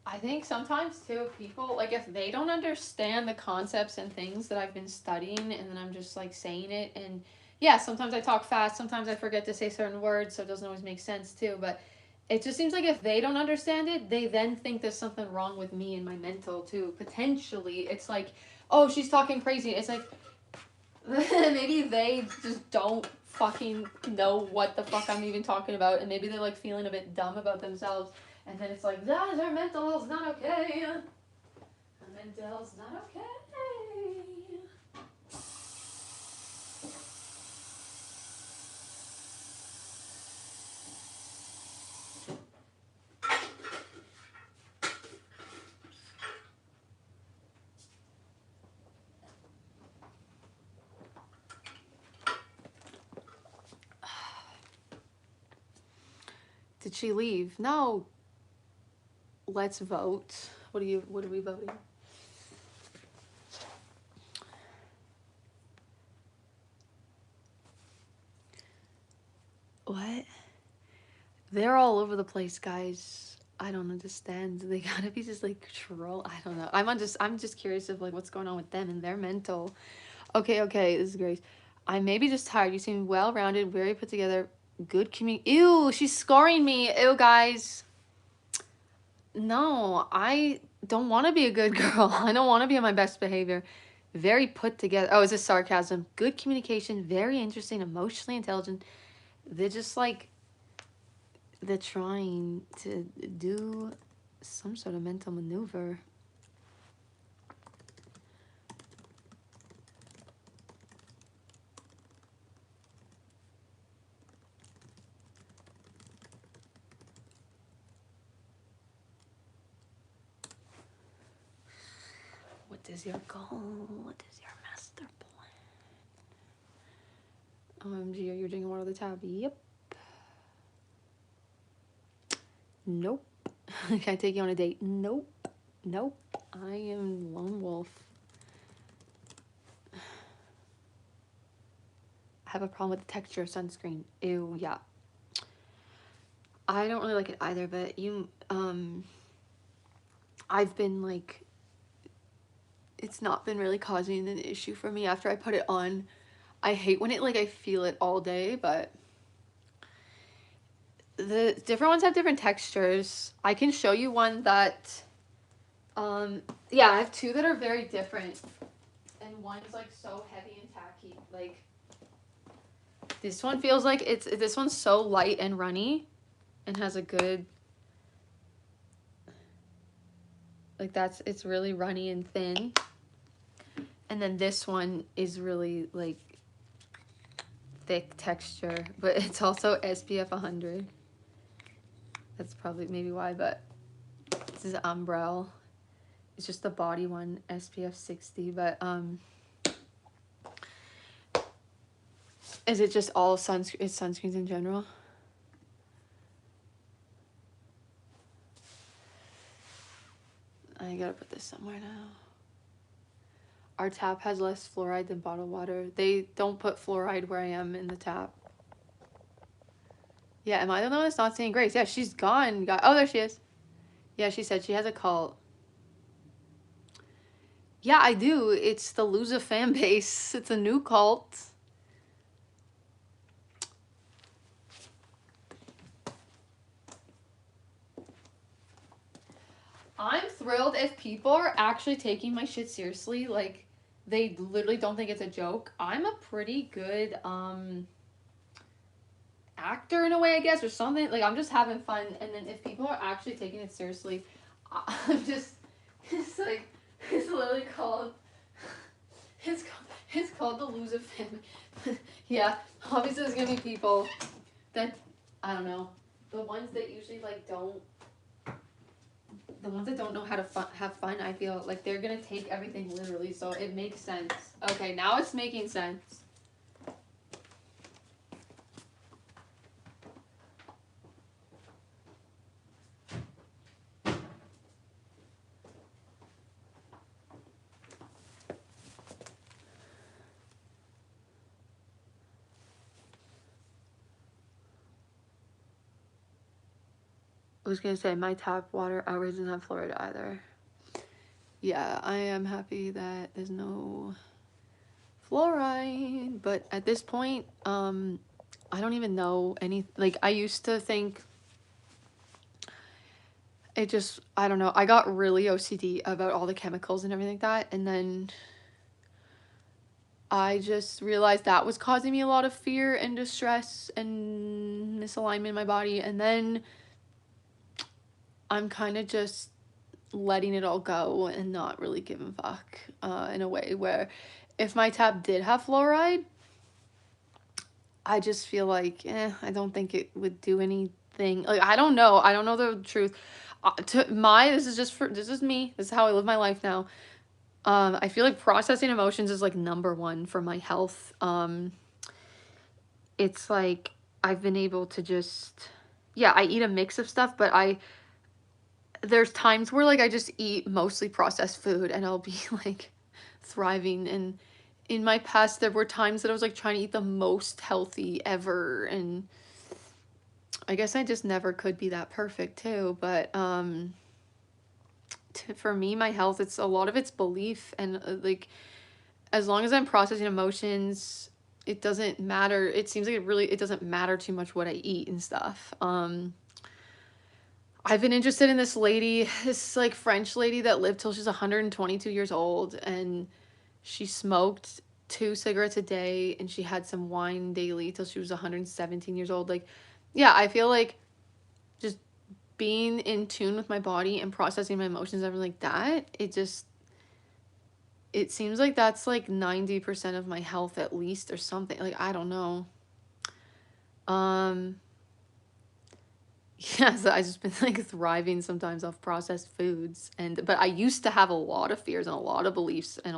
[SPEAKER 1] I think sometimes too, people, like, if they don't understand the concepts and things that I've been studying, and then I'm just like saying it, and yeah, sometimes I talk fast, sometimes I forget to say certain words, so it doesn't always make sense too, but it just seems like if they don't understand it, they then think there's something wrong with me and my mental too. Potentially, it's like, oh, she's talking crazy. It's like, maybe they just don't fucking know what the fuck I'm even talking about, and maybe they're like feeling a bit dumb about themselves. And then it's like, that her mental health's not okay. Her mental health's not okay. Did she leave? No. Let's vote. What are we voting? What? They're all over the place, guys. I don't understand. They gotta be just like troll. I don't know. I'm just curious of like what's going on with them and their mental. Okay, this is Grace. I may be just tired. You seem well rounded, very put together, good Ew, she's scoring me. Ew, guys. No, I don't want to be a good girl. I don't want to be on my best behavior. Very put together. Oh, is this sarcasm? Good communication, very interesting, emotionally intelligent. They're just like, they're trying to do some sort of mental maneuver. What is your goal? What is your master plan? OMG, you're drinking water with the tab. Yep. Nope. Can I take you on a date? Nope. Nope. I am lone wolf. I have a problem with the texture of sunscreen. Ew, yeah. I don't really like it either, but I've been like, it's not been really causing an issue for me after I put it on. I hate when it, like, I feel it all day, but the different ones have different textures. I can show you one that, yeah, I have two that are very different, and one's like so heavy and tacky. Like, this one feels like this one's so light and runny and has a good, like, it's really runny and thin. And then this one is really like thick texture, but it's also SPF 100. That's probably maybe why, but this is Umbrella. It's just the body one, SPF 60, but is it just all sunscreens in general? I gotta put this somewhere now. Our tap has less fluoride than bottled water. They don't put fluoride where I am in the tap. Yeah, am I the one that's not seeing Grace? Yeah, she's gone. Oh, there she is. Yeah, she said she has a cult. Yeah, I do. It's the Loser fan base. It's a new cult. I'm thrilled if people are actually taking my shit seriously. Like, they literally don't think it's a joke. I'm a pretty good, actor in a way, I guess, or something. Like, I'm just having fun. And then if people are actually taking it seriously, I'm just, it's like, it's literally called, it's called the Loser Family. Yeah, obviously there's gonna be people that, I don't know, the ones that usually, like, the ones that don't know how to have fun, I feel like they're gonna take everything literally, so it makes sense. Okay, now it's making sense. I was gonna say, my tap water always doesn't have fluoride either. Yeah, I am happy that there's no fluoride, but at this point, I don't even know any, like, I used to think, it just, I don't know, I got really OCD about all the chemicals and everything like that, and then I just realized that was causing me a lot of fear and distress and misalignment in my body, and then I'm kind of just letting it all go and not really giving a fuck, in a way where if my tap did have fluoride, I just feel like, I don't think it would do anything. Like, I don't know the truth. This is me. This is how I live my life now. I feel like processing emotions is like number one for my health. It's like I've been able to just, yeah, I eat a mix of stuff, but there's times where like I just eat mostly processed food and I'll be like thriving. And in my past, there were times that I was like trying to eat the most healthy ever, and I guess I just never could be that perfect too. But for me, my health, it's a lot of it's belief, and like as long as I'm processing emotions, it doesn't matter. It seems like it doesn't matter too much what I eat and stuff. I've been interested in this lady, this like French lady that lived till she's 122 years old, and she smoked 2 cigarettes a day, and she had some wine daily till she was 117 years old. Like, yeah, I feel like just being in tune with my body and processing my emotions, everything like that, it seems like that's like 90% of my health at least, or something. Like, I don't know. Yeah, so I just been like thriving sometimes off processed foods, but I used to have a lot of fears and a lot of beliefs and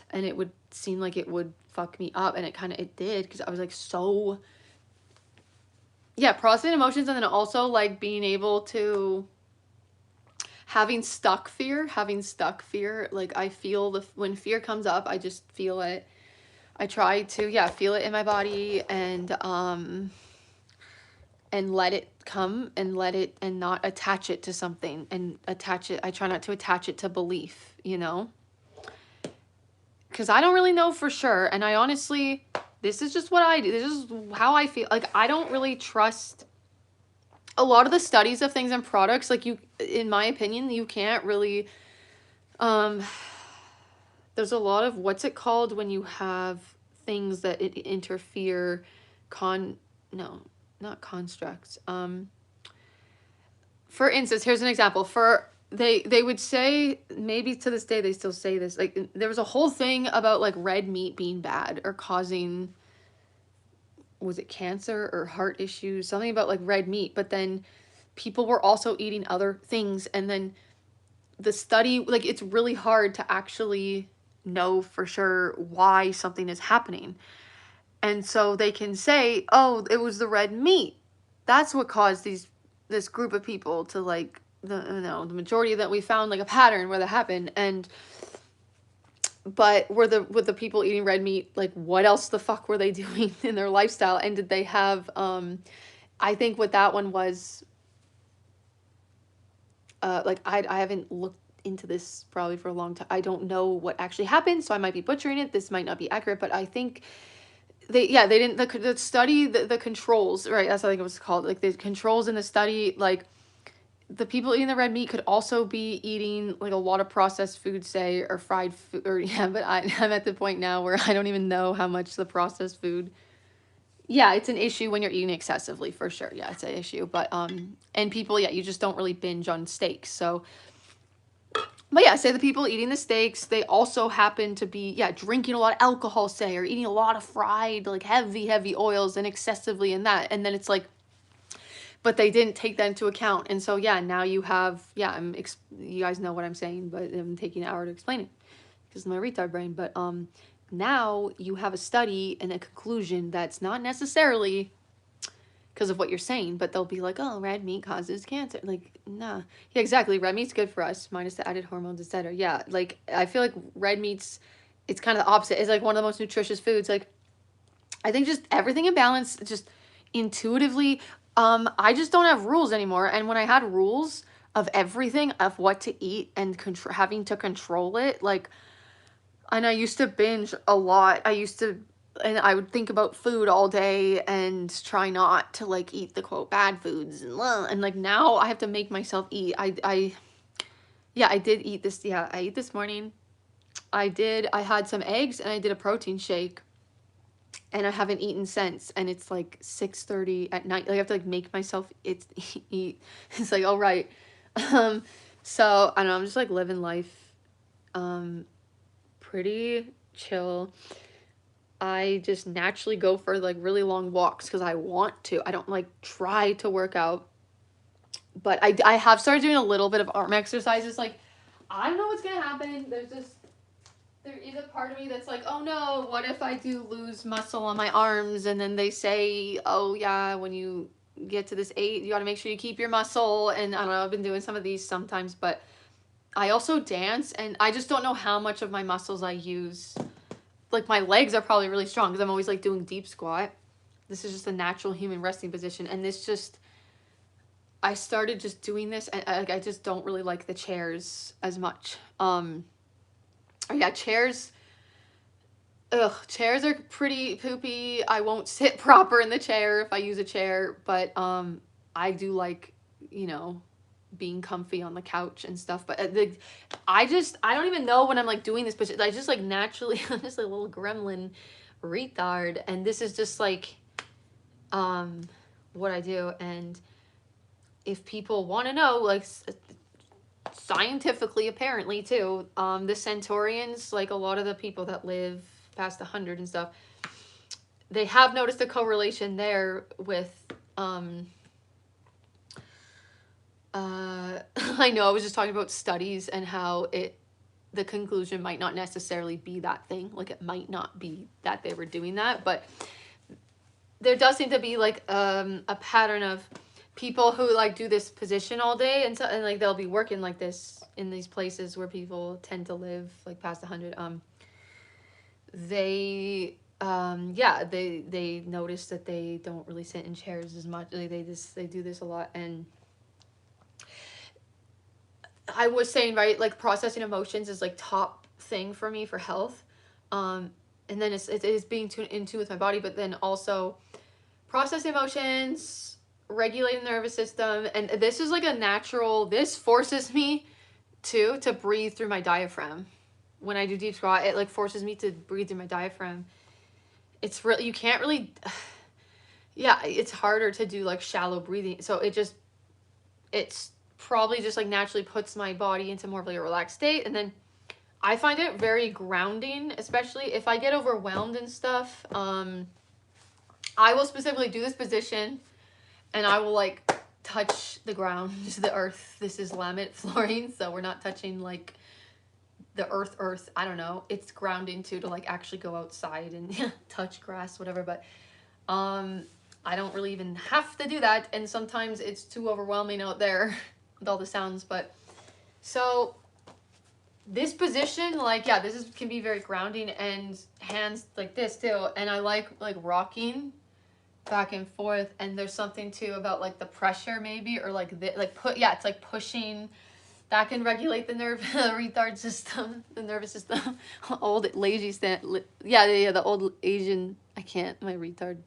[SPEAKER 1] and it would seem like it would fuck me up, and it did, because I was like so, yeah, processing emotions, and then also like being able to having stuck fear, like I feel when fear comes up, I just feel it. I try to, yeah, feel it in my body, and let it come, and not attach it to something, and I try not to attach it to belief, because I don't really know for sure, and I honestly, this is just what I do, this is how I feel. Like, I don't really trust a lot of the studies of things and products. Like, in my opinion, you can't really, there's a lot of, what's it called when you have things that interfere, no, not constructs. For instance, here's an example. They would say, maybe to this day they still say this, like there was a whole thing about like red meat being bad or causing, was it cancer or heart issues, something about like red meat, but then people were also eating other things, and then the study, like, it's really hard to actually know for sure why something is happening. And so they can say, oh, it was the red meat. That's what caused this group of people to like
[SPEAKER 2] the majority that we found like a pattern where that happened. And but were the people eating red meat, like what else the fuck were they doing in their lifestyle? And did they have I think what that one was, like I haven't looked into this probably for a long time. I don't know what actually happened, so I might be butchering it. This might not be accurate, but I think they didn't the study the controls, right? That's what I think it was called. Like the controls in the study, like the people eating the red meat could also be eating like a lot of processed food, say, or fried food, or yeah. But I'm at the point now where I don't even know how much the processed food. Yeah, it's an issue when you're eating excessively, for sure. Yeah, it's an issue. But and people, yeah, you just don't really binge on steaks. So, but yeah, say the people eating the steaks, they also happen to be, yeah, drinking a lot of alcohol, say, or eating a lot of fried, like heavy oils and excessively in that. And then it's like, but they didn't take that into account. And so, yeah, now you have, yeah, you guys know what I'm saying, but I'm taking an hour to explain it because of my retard brain. But now you have a study and a conclusion that's not necessarily because of what you're saying, but they'll be like, oh, red meat causes cancer. Like, nah. Yeah, exactly. Red meat's good for us, minus the added hormones, etc. Yeah, like, I feel like red meat's, it's kind of the opposite. It's like one of the most nutritious foods. Like, I think just everything in balance, just intuitively. I just don't have rules anymore. And when I had rules of everything, of what to eat and having to control it, like, and I used to binge a lot. And I would think about food all day and try not to like eat the quote bad foods and like now I have to make myself eat. Yeah, I did eat this. Yeah, I ate this morning. I had some eggs and I did a protein shake and I haven't eaten since. And it's like 6:30 at night. Like I have to like make myself eat. It's like, all right. Um, so I don't know, I'm just like living life. Pretty chill. I just naturally go for like really long walks because I want to. I don't like try to work out. But I have started doing a little bit of arm exercises. Like, I don't know what's going to happen. There is a part of me that's like, oh no, what if I do lose muscle on my arms? And then they say, oh yeah, when you get to this age, you got to make sure you keep your muscle. And I don't know, I've been doing some of these sometimes, but I also dance and I just don't know how much of my muscles I use. Like my legs are probably really strong because I'm always like doing deep squat. This is just a natural human resting position. And this just, I started just doing this and I just don't really like the chairs as much. Yeah, chairs. Ugh, chairs are pretty poopy. I won't sit proper in the chair if I use a chair, but I do like, you know, being comfy on the couch and stuff. But I don't even know when I'm like doing this, but I just like naturally, I'm just like a little gremlin retard, and this is just like what I do. And if people want to know, like scientifically, apparently too, the Centaurians, like a lot of the people that live past 100 and stuff, they have noticed a correlation there with I know I was just talking about studies and how the conclusion might not necessarily be that thing. Like it might not be that they were doing that, but there does seem to be like a pattern of people who like do this position all day and so and like they'll be working like this in these places where people tend to live like past 100. They yeah, they notice that they don't really sit in chairs as much. Like they do this a lot. And I was saying, right, like processing emotions is like top thing for me for health. And then it is being tuned into with my body, but then also processing emotions, regulating the nervous system. And this is like a natural, this forces me to breathe through my diaphragm. When I do deep squat, it like forces me to breathe through my diaphragm. It's really, you can't really, yeah, it's harder to do like shallow breathing. So it's probably just like naturally puts my body into more of like a relaxed state. And then I find it very grounding, especially if I get overwhelmed and stuff. I will specifically do this position and I will like touch the ground, the earth. This is laminate flooring, so we're not touching like the earth. I don't know. It's grounding too to like actually go outside and touch grass, whatever. But I don't really even have to do that, and sometimes it's too overwhelming out there with all the sounds. But so this position, like, yeah, this is can be very grounding, and hands like this too. And I like rocking back and forth, and there's something too about like the pressure maybe, or like it's like pushing that can regulate the retard system, the nervous system. Old lazy stand, yeah, the old Asian. I can't. My retard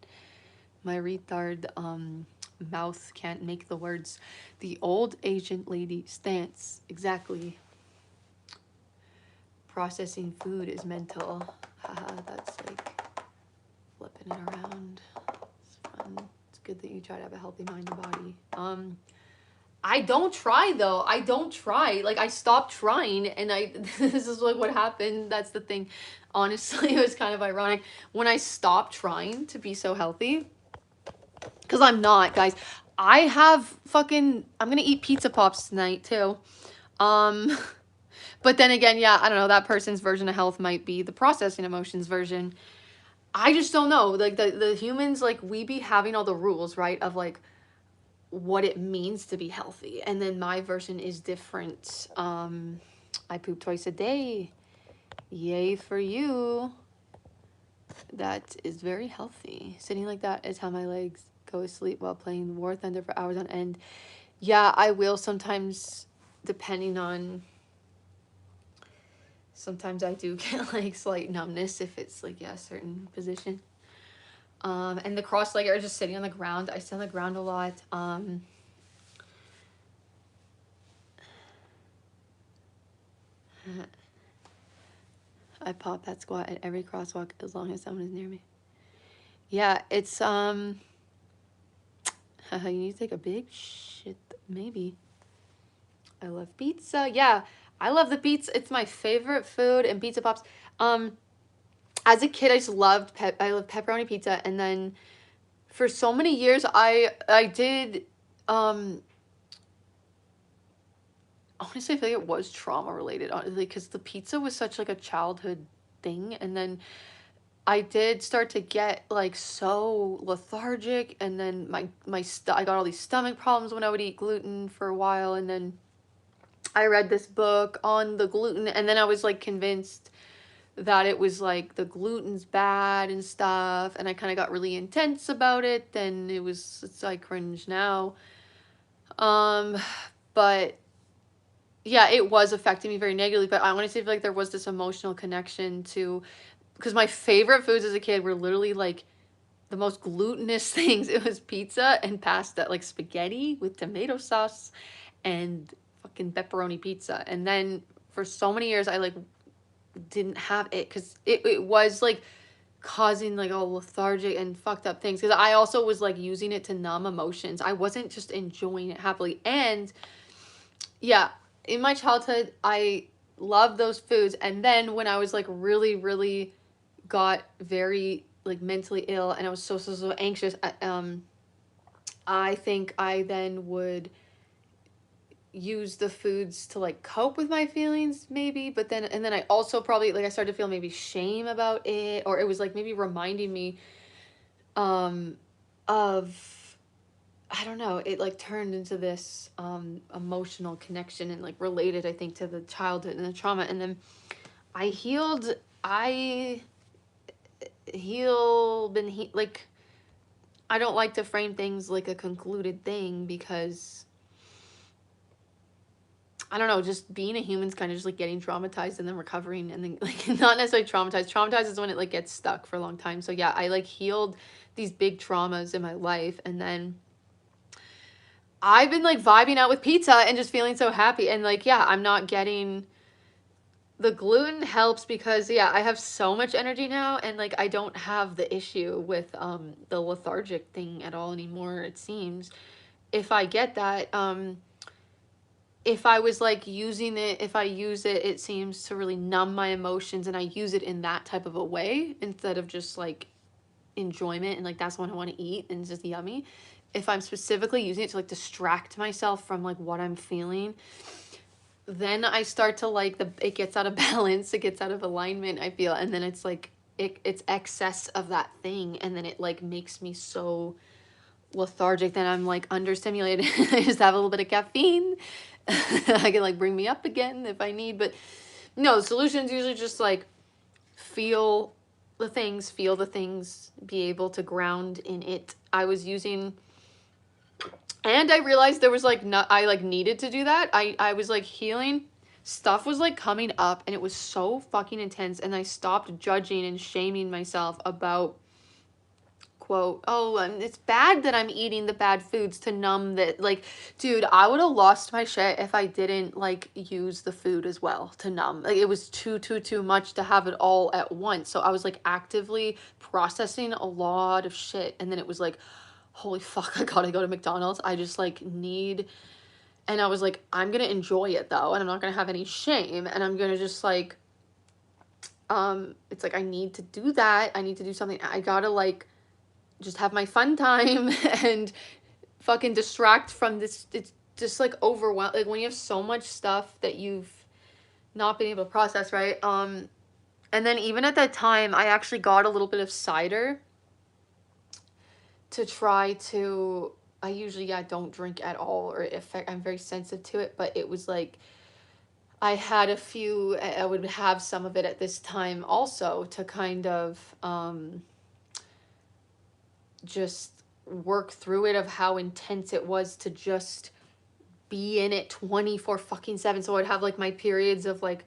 [SPEAKER 2] mouth can't make the words. The old Asian lady stance, exactly. Processing food is mental. Haha, that's like flipping it around. It's fun. It's good that you try to have a healthy mind and body. I don't try though. I don't try. Like, I stopped trying, and this is like what happened. That's the thing. Honestly, it was kind of ironic when I stopped trying to be so healthy. Because I'm not, guys. I have fucking. I'm gonna eat pizza pops tonight too. Um, but then again, yeah, I don't know. That person's version of health might be the processing emotions version. I just don't know. Like the humans, like, we be having all the rules, right? Of like what it means to be healthy, and then my version is different. I poop twice a day. Yay for you. That is very healthy. Sitting like that is how my legs go to sleep while playing War Thunder for hours on end. Yeah, I will sometimes, depending on. Sometimes I do get like slight numbness if it's like, yeah, a certain position. And the cross-legged are just sitting on the ground. I sit on the ground a lot. I pop that squat at every crosswalk as long as someone is near me. Yeah, it's you need to take a big shit, maybe. I love pizza. Yeah, I love the pizza. It's my favorite food, and pizza pops. As a kid, I just loved I loved pepperoni pizza, and then for so many years, I did. Honestly, I feel like it was trauma related, honestly, because the pizza was such like a childhood thing, and then I did start to get like so lethargic, and then I got all these stomach problems when I would eat gluten for a while, and then I read this book on the gluten, and then I was like convinced that it was like the gluten's bad and stuff, and I kind of got really intense about it. Then it's I cringe now. Um, but yeah, it was affecting me very negatively. But I want to say, like, there was this emotional connection to, because my favorite foods as a kid were literally like the most glutinous things. It was pizza and pasta, like spaghetti with tomato sauce and fucking pepperoni pizza. And then for so many years, I like didn't have it because it was like causing like all lethargic and fucked up things. Because I also was like using it to numb emotions. I wasn't just enjoying it happily. And yeah, in my childhood, I loved those foods. And then when I was like really, really got very like mentally ill, and I was so anxious, I think I then would use the foods to like cope with my feelings maybe, but then and then I also probably like I started to feel maybe shame about it, or it was like maybe reminding me of, I don't know, it like turned into this emotional connection and like related, I think, to the childhood and the trauma. And then I healed I heal been he like I don't like to frame things like a concluded thing, because I don't know, just being a human's kind of just like getting traumatized and then recovering, and then like not necessarily traumatized. Traumatized is when it like gets stuck for a long time. So yeah, I like healed these big traumas in my life, and then I've been like vibing out with pizza and just feeling so happy. And like, yeah, I'm not getting the gluten helps because yeah, I have so much energy now, and like I don't have the issue with the lethargic thing at all anymore, it seems. If I get that, if I was like using it, if I use it, it seems to really numb my emotions, and I use it in that type of a way instead of just like enjoyment and like that's what I want to eat and it's just yummy. If I'm specifically using it to like distract myself from like what I'm feeling, then I start to like it gets out of balance, it gets out of alignment, I feel, and then it's like it's excess of that thing, and then it like makes me so lethargic, then I'm like understimulated. I just have a little bit of caffeine. I can like bring me up again if I need. But no, the solution is usually just like feel the things, be able to ground in it. I was using, and I realized there was like not, I like needed to do that. I was like healing, stuff was like coming up and it was so fucking intense, and I stopped judging and shaming myself about, quote, oh, it's bad that I'm eating the bad foods to numb that. Like, dude, I would have lost my shit if I didn't like use the food as well to numb. Like, it was too much to have it all at once. So I was like actively processing a lot of shit, and then it was like, holy fuck, I gotta go to McDonald's. I just like need, and I was like, I'm gonna enjoy it though, and I'm not gonna have any shame, and I'm gonna just like, it's like I need to do that. I need to do something. I gotta like just have my fun time and fucking distract from this. It's just like overwhelmed, like when you have so much stuff that you've not been able to process, right? And then even at that time I actually got a little bit of cider to try to, I usually, yeah, don't drink at all, or if I'm very sensitive to it, but it was like I had a few, I would have some of it at this time also to kind of just work through it, of how intense it was to just be in it 24 fucking 7. So I'd have like my periods of like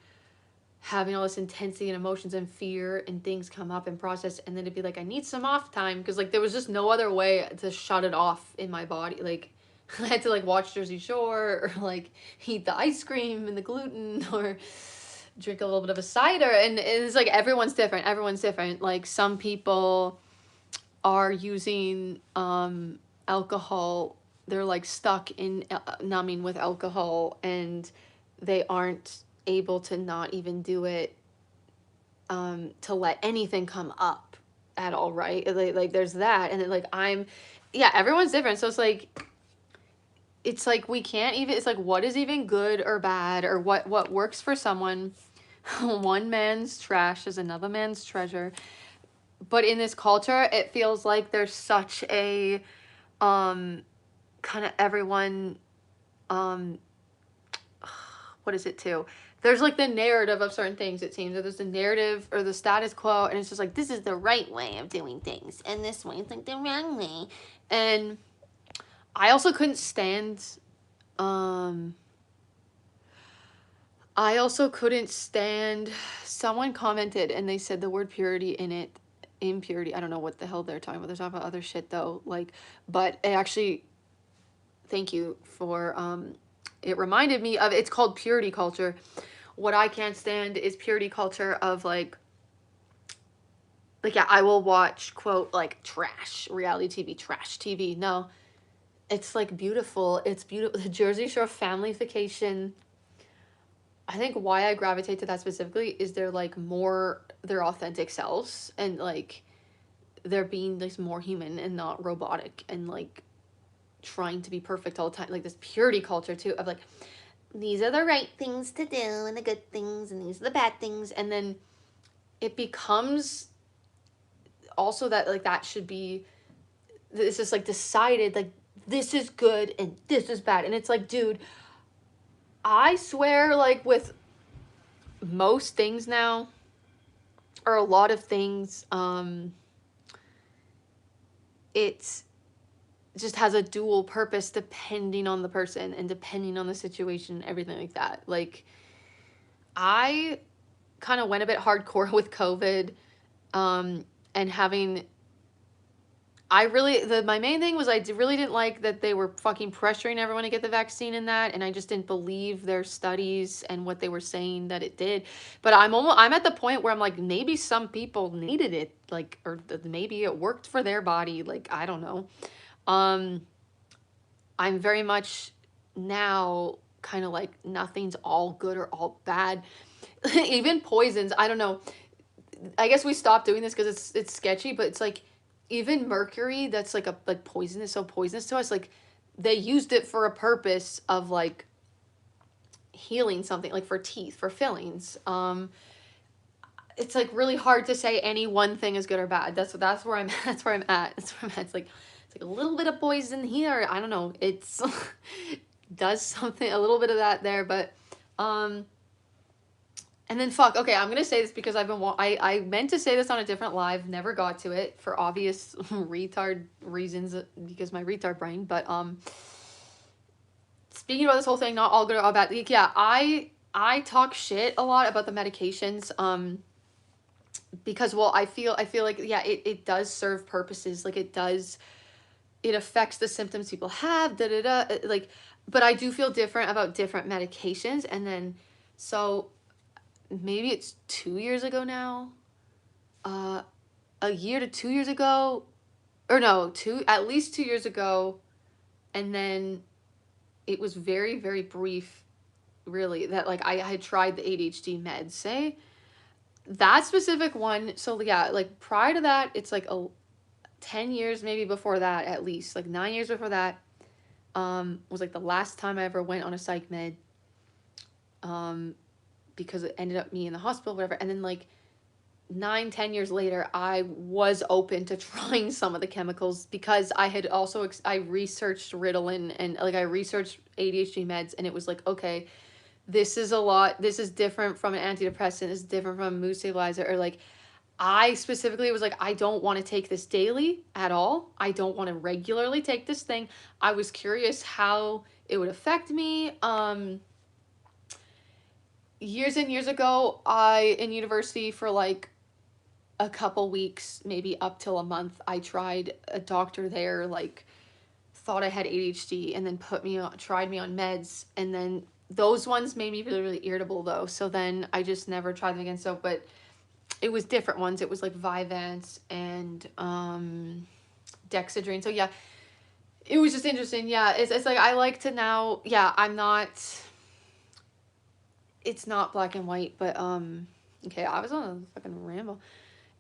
[SPEAKER 2] having all this intensity and emotions and fear and things come up and process, and then it'd be like I need some off time, because like there was just no other way to shut it off in my body. Like I had to like watch Jersey Shore, or like eat the ice cream and the gluten, or drink a little bit of a cider. And it's like everyone's different. Like some people are using alcohol, they're like stuck in numbing with alcohol, and they aren't able to not even do it, to let anything come up at all, right? Like there's that, and then like yeah, everyone's different. So it's like we can't even, it's like what is even good or bad, or what works for someone. One man's trash is another man's treasure. But in this culture, it feels like there's such a kind of everyone, um what is it too, there's like the narrative of certain things, it seems, or there's the narrative or the status quo, and it's just like this is the right way of doing things, and this way is like the wrong way. And I also couldn't stand, um I also couldn't stand, someone commented and they said the word purity in it, impurity, I don't know what the hell they're talking about. They're talking about other shit though, like, but it actually, thank you for, it reminded me of, it's called purity culture. What I can't stand is purity culture of like, yeah, I will watch, quote, like trash reality TV, trash TV. No, it's like beautiful. It's beautiful. The Jersey Shore family vacation. I think why I gravitate to that specifically is they're like more their authentic selves, and like they're being like more human and not robotic, and like trying to be perfect all the time. Like this purity culture too, of like these are the right things to do and the good things, and these are the bad things. And then it becomes also that like that should be, it's just like decided like this is good and this is bad. And it's like, dude, I swear, like with most things now, or a lot of things, it's just has a dual purpose depending on the person and depending on the situation and everything like that. Like I kind of went a bit hardcore with COVID, and having, I really, my main thing was I really didn't like that they were fucking pressuring everyone to get the vaccine and that, and I just didn't believe their studies and what they were saying that it did. But I'm at the point where I'm like, maybe some people needed it, like, or maybe it worked for their body, like I don't know. Um, I'm very much now kind of like nothing's all good or all bad. Even poisons, I don't know. I guess we stopped doing this because it's sketchy, but it's like even mercury that's like a like poisonous, so poisonous to us. Like they used it for a purpose of like healing something, like for teeth, for fillings. It's like really hard to say any one thing is good or bad. That's where I'm that's where I'm at. That's where I'm at. It's like it's like a little bit of poison here. I don't know. It's does something, a little bit of that there, but um and then fuck, okay, I'm gonna say this because I meant to say this on a different live, never got to it for obvious retard reasons because my retard brain. But speaking about this whole thing, not all good or all bad. Like, yeah, I talk shit a lot about the medications. Because well, I feel like yeah, it does serve purposes. Like it affects the symptoms people have. Da da da. Like, but I do feel different about different medications. And then so maybe it's 2 years ago now, uh, a year to 2 years ago, or no, at least 2 years ago, and then it was very very brief, really, that like I had tried the ADHD meds. Say that specific one. So yeah, like prior to that, it's like a 10 years maybe before that, at least like 9 years before that. Was like the last time I ever went on a psych med. Um, because it ended up me in the hospital, whatever, and then like 9, 10 years later, I was open to trying some of the chemicals because I had also I researched Ritalin and like I researched ADHD meds, and it was like, okay, this is a lot. This is different from an antidepressant. This is different from a mood stabilizer. Or like, I specifically was like, I don't want to take this daily at all. I don't want to regularly take this thing. I was curious how it would affect me. Years and years ago, I in university for like a couple weeks, maybe up till a month, I tried a doctor there, like thought I had ADHD and then tried me on meds. And then those ones made me really, really irritable though. So then I just never tried them again. So, but it was different ones. It was like Vyvanse and Dexedrine. So yeah, it was just interesting. Yeah, it's like I like to now. Yeah, I'm not. It's not black and white, but okay, I was on a fucking ramble.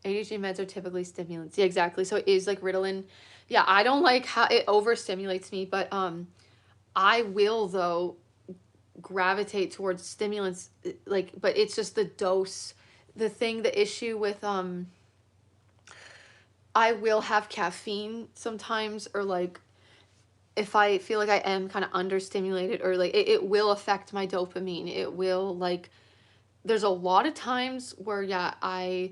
[SPEAKER 2] ADHD meds are typically stimulants. Yeah, exactly. So it is like Ritalin. Yeah, I don't like how it overstimulates me, but I will though gravitate towards stimulants, like, but it's just the dose. The issue with I will have caffeine sometimes, or like if I feel like I am kind of understimulated, or like it will affect my dopamine. It will like there's a lot of times where yeah, I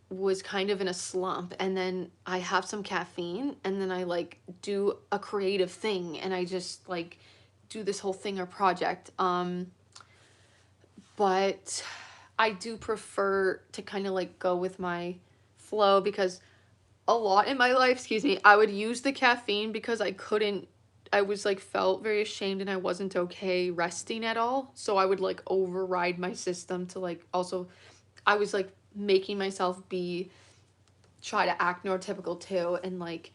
[SPEAKER 2] was kind of in a slump, and then I have some caffeine, and then I like do a creative thing, and I just like do this whole thing or project. But I do prefer to kind of like go with my flow, because a lot in my life, excuse me, I would use the caffeine because I was like felt very ashamed and I wasn't okay resting at all. So I would like override my system to like also I was like making myself be try to act neurotypical too, and like,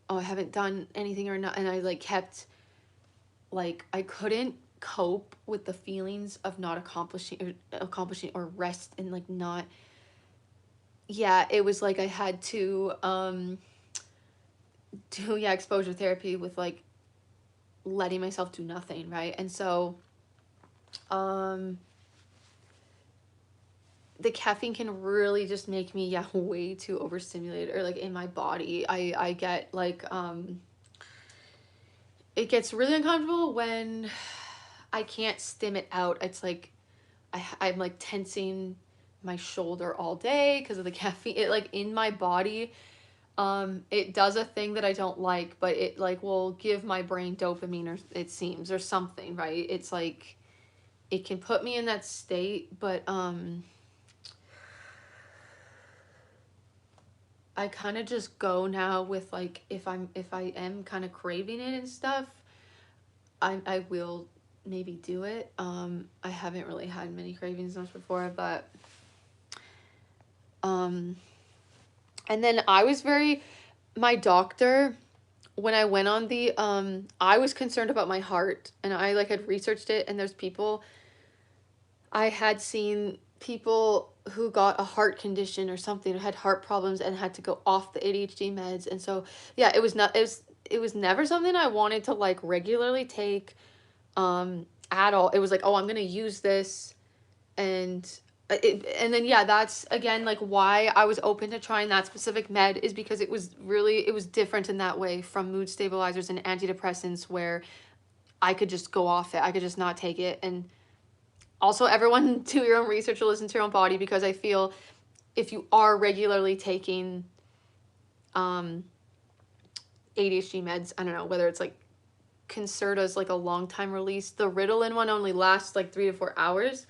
[SPEAKER 2] oh, I haven't done anything or not, and I like kept like I couldn't cope with the feelings of not accomplishing or rest, and like not, yeah, it was like I had to do, yeah, exposure therapy with like letting myself do nothing, right? And so um the caffeine can really just make me, yeah, way too overstimulated, or like in my body I get like it gets really uncomfortable when I can't stim it out. It's like I'm like tensing my shoulder all day because of the caffeine. It like in my body, it does a thing that I don't like, but it like will give my brain dopamine, or it seems, or something, right? It's like it can put me in that state, but I kind of just go now with like if I am kind of craving it and stuff, I will maybe do it. I haven't really had many cravings much before, but um and then I was very my doctor, when I went on the I was concerned about my heart, and I like had researched it, and there's people I had seen people who got a heart condition or something, or had heart problems and had to go off the ADHD meds. And so yeah, it was never something I wanted to like regularly take at all. It was like, oh, I'm going to use this, and and then yeah, that's again like why I was open to trying that specific med, is because it was different in that way from mood stabilizers and antidepressants, where I could just go off it. I could just not take it. And also, everyone do your own research or listen to your own body, because I feel if you are regularly taking um, ADHD meds, I don't know whether it's like Concerta's like a long time release. The Ritalin one only lasts like 3 to 4 hours.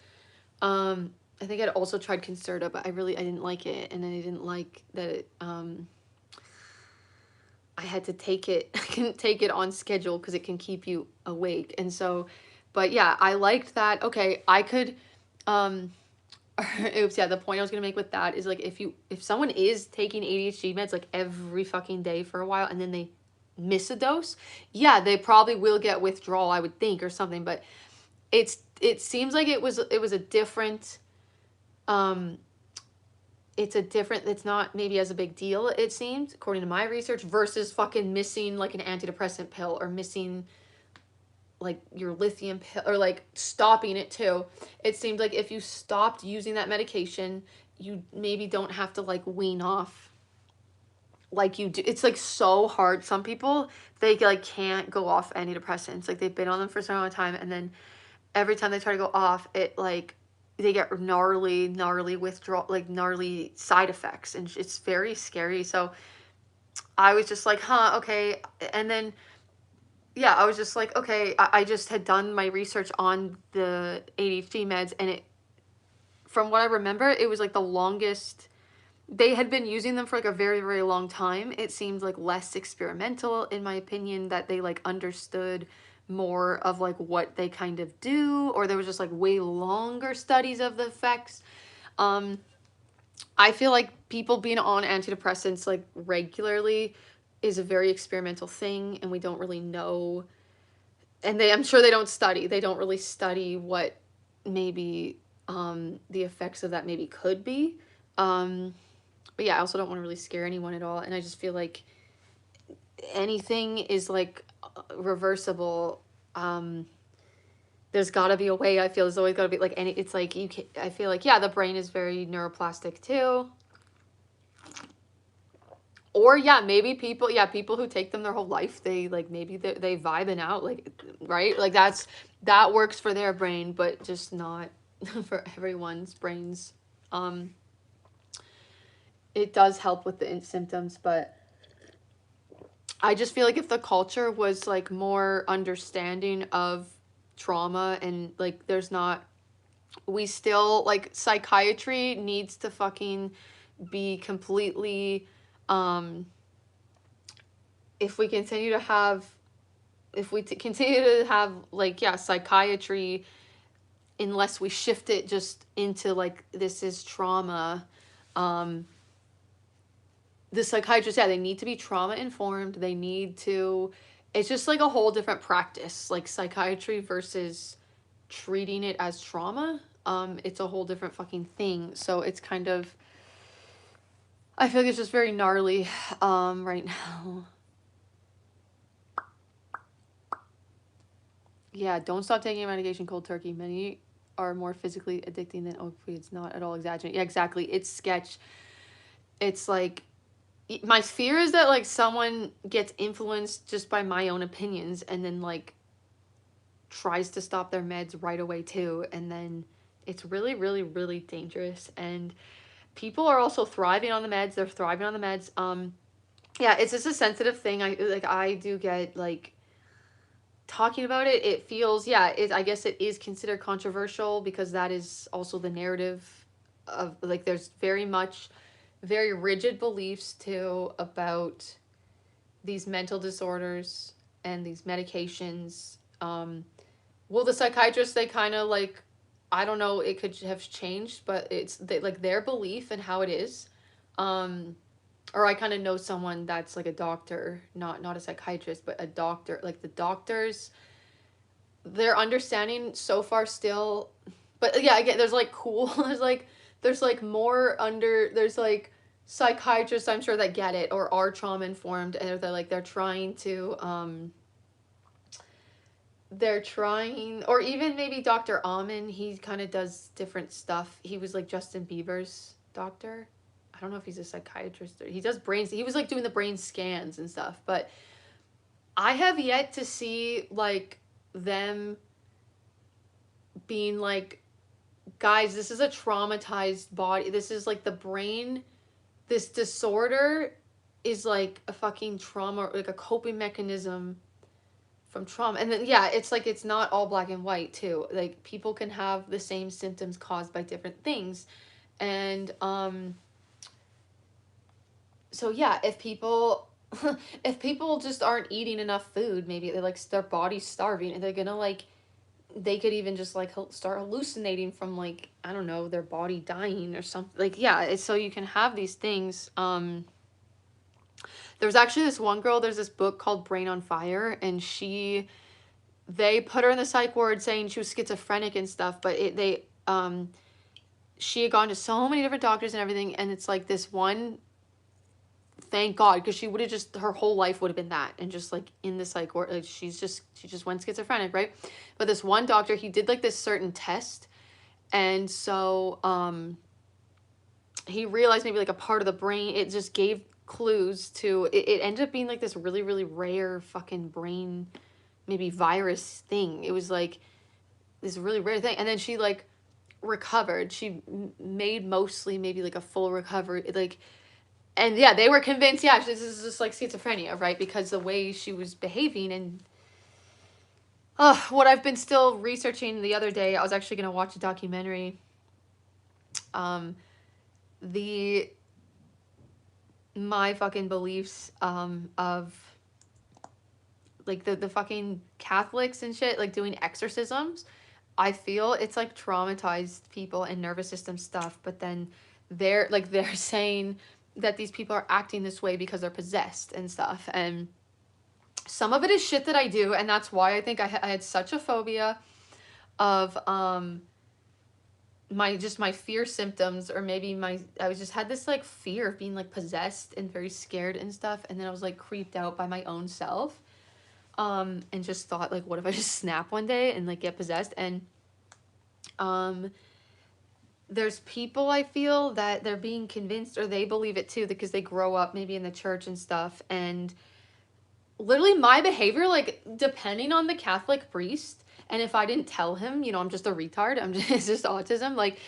[SPEAKER 2] I think I'd also tried Concerta, but I didn't like it, and I didn't like that I had to take it. I couldn't take it on schedule because it can keep you awake, and so, but yeah, I liked that. Okay, I could, um, oops, yeah. The point I was gonna make with that is like if someone is taking ADHD meds like every fucking day for a while and then they miss a dose, yeah, they probably will get withdrawal, I would think, or something. But it seems like it was a different um it's not maybe as a big deal, it seems, according to my research, versus fucking missing like an antidepressant pill, or missing like your lithium pill, or like stopping it too. It seems like if you stopped using that medication, you maybe don't have to like wean off like you do. It's like so hard. Some people, they like can't go off antidepressants. Like they've been on them for so long time, and then every time they try to go off, it like they get gnarly withdrawal, like gnarly side effects, and it's very scary. So I was just like, huh, okay. And then yeah, I was just like, okay, I just had done my research on the ADHD meds, and it, from what I remember, it was like the longest they had been using them for like a very, very long time. It seemed like less experimental, in my opinion, that they like understood more of like what they kind of do, or there was just like way longer studies of the effects. Um, I feel like people being on antidepressants like regularly is a very experimental thing, and we don't really know, and I'm sure they don't really study what maybe the effects of that maybe could be. Um, but yeah, I also don't want to really scare anyone at all, and I just feel like anything is like reversible. Um, there's got to be a way. I feel there's always got to be like any. It's like you can. I feel like yeah, the brain is very neuroplastic too. Or yeah, maybe people who take them their whole life, they like maybe they vibing out, like, right, like that works for their brain, but just not for everyone's brains. Um, it does help with the symptoms, but I just feel like if the culture was like more understanding of trauma, and like there's not, we still like psychiatry needs to fucking be completely um if we continue to have if we continue to have like yeah psychiatry, unless we shift it just into like this is trauma, um the psychiatrists, yeah, they need to be trauma informed, they need to, it's just like a whole different practice, like psychiatry versus treating it as trauma. It's a whole different fucking thing, so it's kind of, I feel like it's just very gnarly right now. Yeah, don't stop taking your medication cold turkey. Many are more physically addicting than opioids. Not at all exaggerating. Yeah, exactly. It's sketch. It's like my fear is that like someone gets influenced just by my own opinions, and then like tries to stop their meds right away too, and then it's really, really, really dangerous. And people are also thriving on the meds. They're thriving on the meds. Yeah, it's just a sensitive thing. I do get like talking about it, it feels, yeah, I guess it is considered controversial, because that is also the narrative of like there's very much very rigid beliefs too about these mental disorders and these medications. Well, the psychiatrists, they kind of like, I don't know, it could have changed, but it's like their belief and how it is. um or I kind of know someone that's like a doctor, not a psychiatrist, but a doctor. Like the doctors, their understanding so far still, but yeah, again, there's like cool, there's like more under, there's like psychiatrists, I'm sure, that get it or are trauma informed, and they're like they're trying to they're trying, or even maybe Dr. Amen, he kind of does different stuff. He was like Justin Bieber's doctor. I don't know if he's a psychiatrist or he does brains. He was like doing the brain scans and stuff, but I have yet to see like them being like, guys, this is a traumatized body. This is like the brain. This disorder is like a fucking trauma, like a coping mechanism from trauma. And then yeah, it's like it's not all black and white too. Like people can have the same symptoms caused by different things. And so yeah, if people if people just aren't eating enough food, maybe they like their body's starving and they're gonna like they could even just like start hallucinating from like I don't know their body dying or something like yeah it's, so you can have these things. There's actually this one girl, there's this book called Brain on Fire, and they put her in the psych ward saying she was schizophrenic and stuff, but she had gone to so many different doctors and everything, and it's like this one, thank God, because she would have just her whole life would have been that and just like in the psych ward, like she just went schizophrenic, right? But this one doctor, he did like this certain test, and so he realized maybe like a part of the brain, it just gave clues to it ended up being like this really really rare fucking brain maybe virus thing. It was like this really rare thing, and then she like recovered. She made mostly maybe like a full recovery, like, and yeah, they were convinced, yeah, this is just like schizophrenia, right? Because the way she was behaving. And what I've been still researching, the other day I was actually going to watch a documentary, um the my fucking beliefs of like the fucking Catholics and shit like doing exorcisms. I feel it's like traumatized people and nervous system stuff, but then they're saying that these people are acting this way because they're possessed and stuff. And some of it is shit that I do, and that's why I think I had such a phobia of my fear symptoms, or maybe I was just had this like fear of being like possessed and very scared and stuff, and then I was like creeped out by my own self, and just thought like, what if I just snap one day and like get possessed? And um there's people, I feel that they're being convinced, or they believe it too, because they grow up maybe in the church and stuff, and literally my behavior, like depending on the Catholic priest, and if I didn't tell him, I'm just a retard, I'm just it's just autism, like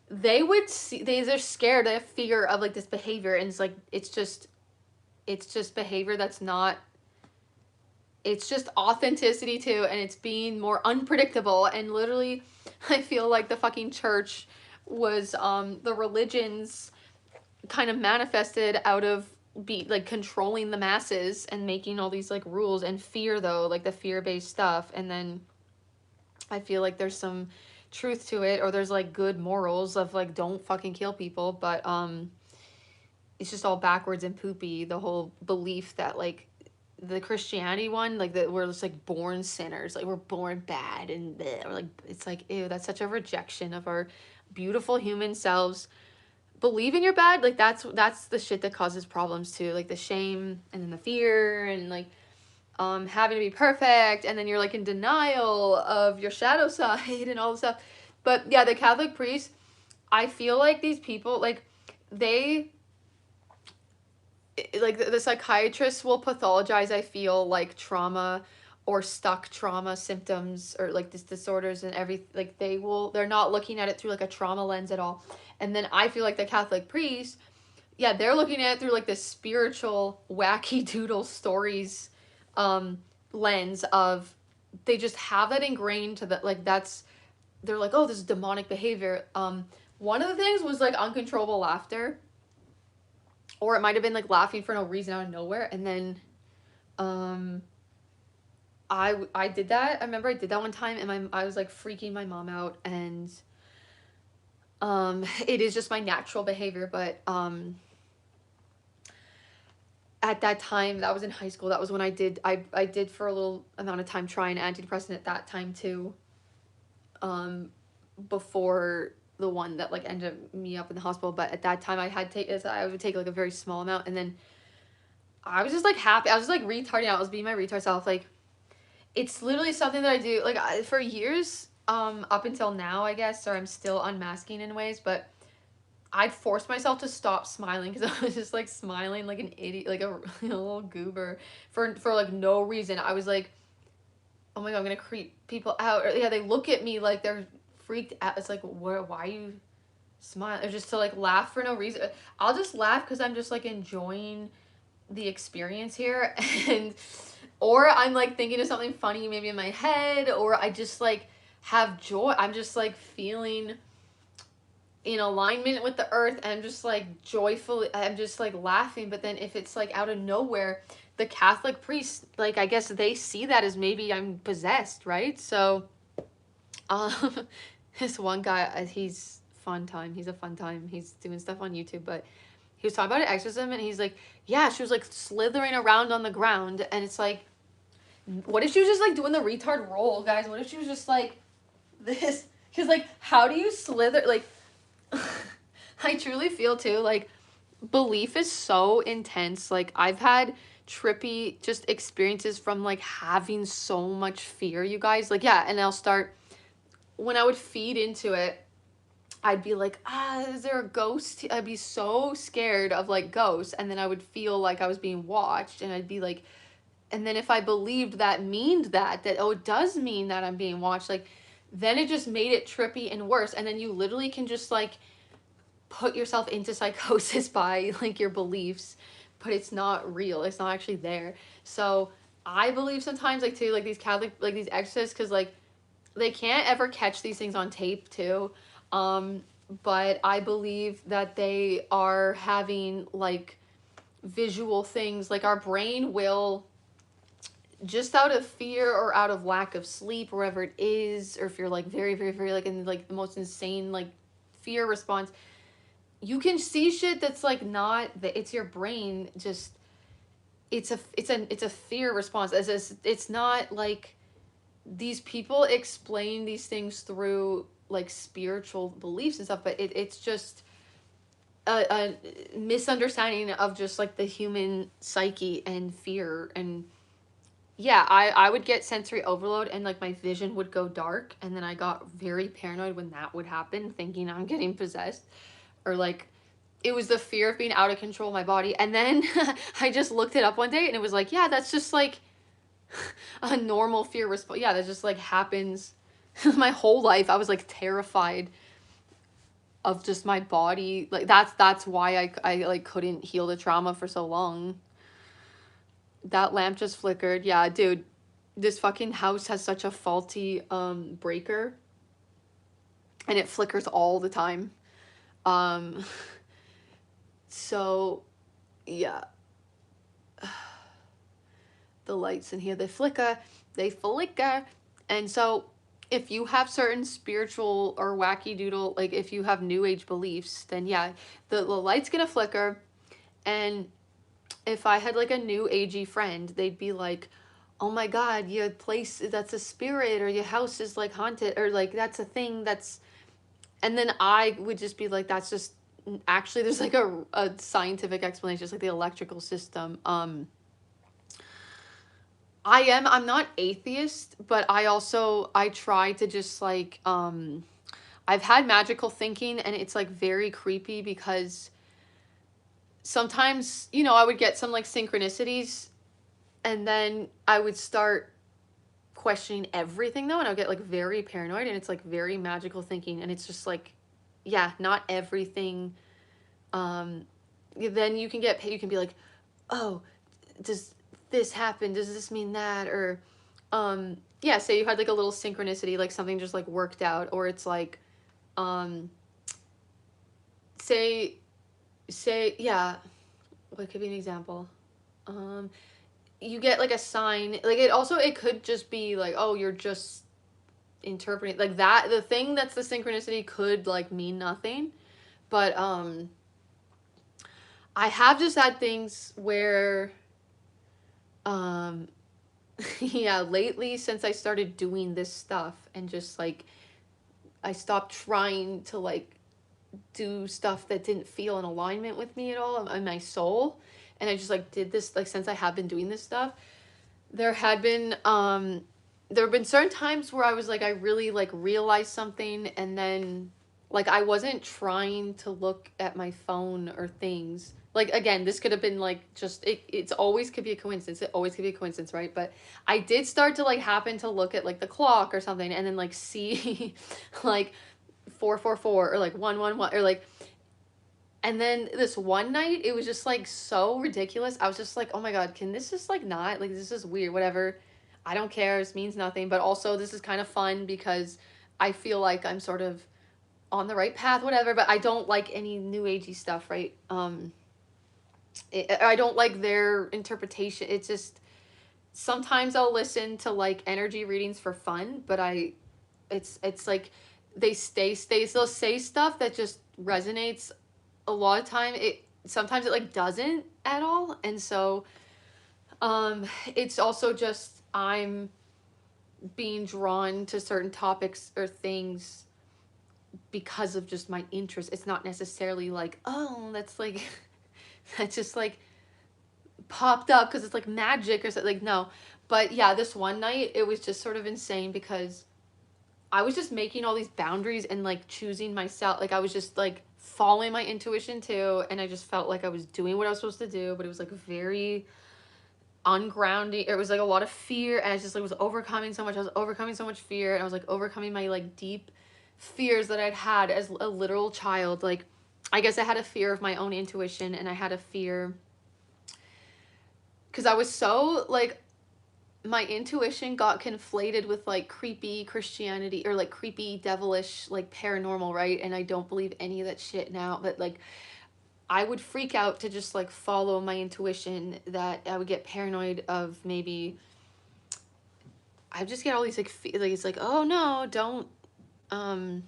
[SPEAKER 2] they would see, they're scared, they have fear of like this behavior, and it's like it's just behavior that's not, it's just authenticity too, and it's being more unpredictable. And literally I feel like the fucking church was the religions kind of manifested out of be like controlling the masses and making all these like rules and fear, though, like the fear-based stuff. And then I feel like there's some truth to it, or there's like good morals of like don't fucking kill people, but it's just all backwards and poopy, the whole belief that like the Christianity one, like that we're just like born sinners, like we're born bad, and bleh, or like it's like ew, that's such a rejection of our beautiful human selves. Believing you're bad, like that's the shit that causes problems too, like the shame and then the fear and like having to be perfect, and then you're like in denial of your shadow side and all this stuff. But yeah, the Catholic priests, I feel like these people like they like the psychiatrists will pathologize, I feel, like trauma or stuck trauma symptoms, or like this disorders and every like they're not looking at it through like a trauma lens at all. And then I feel like the Catholic priests, yeah, they're looking at it through like this spiritual wacky doodle stories lens of, they just have that ingrained to that, like that's, they're like, oh, this is demonic behavior. One of the things was like uncontrollable laughter, or it might have been like laughing for no reason out of nowhere. And then um I did that. I remember I did that one time, and I was like freaking my mom out, and it is just my natural behavior. But at that time, that was in high school, that was when I did for a little amount of time try an antidepressant at that time too, um before the one that like ended me up in the hospital. But at that time I would take like a very small amount, and then I was just like happy. I was just like retarding out. I was being my retard self. Like it's literally something that I do like for years, up until now, I guess, or I'm still unmasking in ways, but I'd force myself to stop smiling because I was just like smiling like an idiot, like a, a little goober for like no reason. I was like, oh my god, I'm gonna creep people out. Or, yeah, they look at me like they're freaked out. It's like, why are you smiling? Or just to like laugh for no reason. I'll just laugh because I'm just like enjoying the experience here, and or I'm like thinking of something funny maybe in my head, or I just like have joy. I'm just like feeling in alignment with the earth, and I'm just like joyfully, I'm just like laughing. But then if it's like out of nowhere, the Catholic priest, like I guess they see that as maybe I'm possessed, right? So um this one guy, he's fun time, he's a fun time, he's doing stuff on YouTube, but he was talking about an exorcism, and he's like, yeah, she was like slithering around on the ground, and it's like, what if she was just like doing the retard roll, guys? What if she was just like this? Because like, how do you slither? Like, I truly feel too like belief is so intense. Like I've had trippy just experiences from like having so much fear, you guys. Like yeah, and I'll start when I would feed into it. I'd be like, is there a ghost? I'd be so scared of like ghosts, and then I would feel like I was being watched, and I'd be like, and then if I believed that meaned that oh, it does mean that I'm being watched, like then it just made it trippy and worse, and then you literally can just like put yourself into psychosis by like your beliefs, but it's not real, it's not actually there. So I believe sometimes like too, like these Catholic, like these exorcists, because like they can't ever catch these things on tape too, um but I believe that they are having like visual things, like our brain will just out of fear or out of lack of sleep or whatever it is, or if you're like very very very like in like the most insane like fear response, you can see shit that's like not that, it's your brain just, it's a fear response. It's not like these people explain these things through like spiritual beliefs and stuff, but it's just a misunderstanding of just like the human psyche and fear. And yeah, I would get sensory overload, and like my vision would go dark, and then I got very paranoid when that would happen, thinking I'm getting possessed, or like it was the fear of being out of control of my body. And then I just looked it up one day, and it was like, yeah, that's just like a normal fear response. Yeah, that just like happens. My whole life I was like terrified of just my body. Like that's why I like couldn't heal the trauma for so long. That lamp just flickered. Yeah, dude. This fucking house has such a faulty breaker, and it flickers all the time. Um so yeah, the lights in here, they flicker. And so if you have certain spiritual or wacky doodle, like if you have new age beliefs, then yeah, the light's gonna flicker. And if I had like a new agey friend, they'd be like, oh my god, your place, that's a spirit, or your house is like haunted, or like that's a thing that's, and then I would just be like, that's just, actually there's like a scientific explanation, just like the electrical system. I'm not atheist, but I try to just like I've had magical thinking, and it's like very creepy because sometimes, I would get some like synchronicities, and then I would start questioning everything though, and I would get like very paranoid, and it's like very magical thinking, and it's just like, yeah, not everything. um then you can be like, oh, does this happen, does this mean that, or yeah, say you had like a little synchronicity, like something just like worked out, or it's like um say yeah, what could be an example? um you get like a sign, like it could just be like, oh, you're just interpreting like that, the thing that's the synchronicity could like mean nothing. But I have just had things where um yeah, lately since I started doing this stuff, and just like I stopped trying to like do stuff that didn't feel in alignment with me at all in my soul, and I just like did this, like since I have been doing this stuff, there had been there have been certain times where I was like, I really like realized something, and then like I wasn't trying to look at my phone or things. Like again, this could have been like just it's always could be a coincidence. It always could be a coincidence, right? But I did start to like happen to look at like the clock or something, and then like see like 444 or like 111 or like, and then this one night it was just like so ridiculous. I was just like, oh my god, can this just like not, like this is weird, whatever. I don't care, this means nothing, but also this is kind of fun because I feel like I'm sort of on the right path, whatever, but I don't like any new agey stuff, right? I don't like their interpretation. It's just sometimes I'll listen to like energy readings for fun, but it's like they'll say stuff that just resonates a lot of time. It sometimes it like doesn't at all, and so it's also just I'm being drawn to certain topics or things because of just my interest. It's not necessarily like, oh, that's like that just like popped up because it's like magic or something. Like, no. But yeah, this one night it was just sort of insane because I was just making all these boundaries and like choosing myself. Like I was just like following my intuition too, and I just felt like I was doing what I was supposed to do, but it was like very ungrounding. It was like a lot of fear, and I just like was overcoming so much. I was overcoming so much fear, and I was like overcoming my like deep fears that I'd had as a literal child. Like I guess I had a fear of my own intuition, and I had a fear because I was so like my intuition got conflated with like creepy Christianity or like creepy devilish like paranormal, right? And I don't believe any of that shit now, but like I would freak out to just like follow my intuition, that I would get paranoid of maybe I just get all these like like it's like, oh no, don't um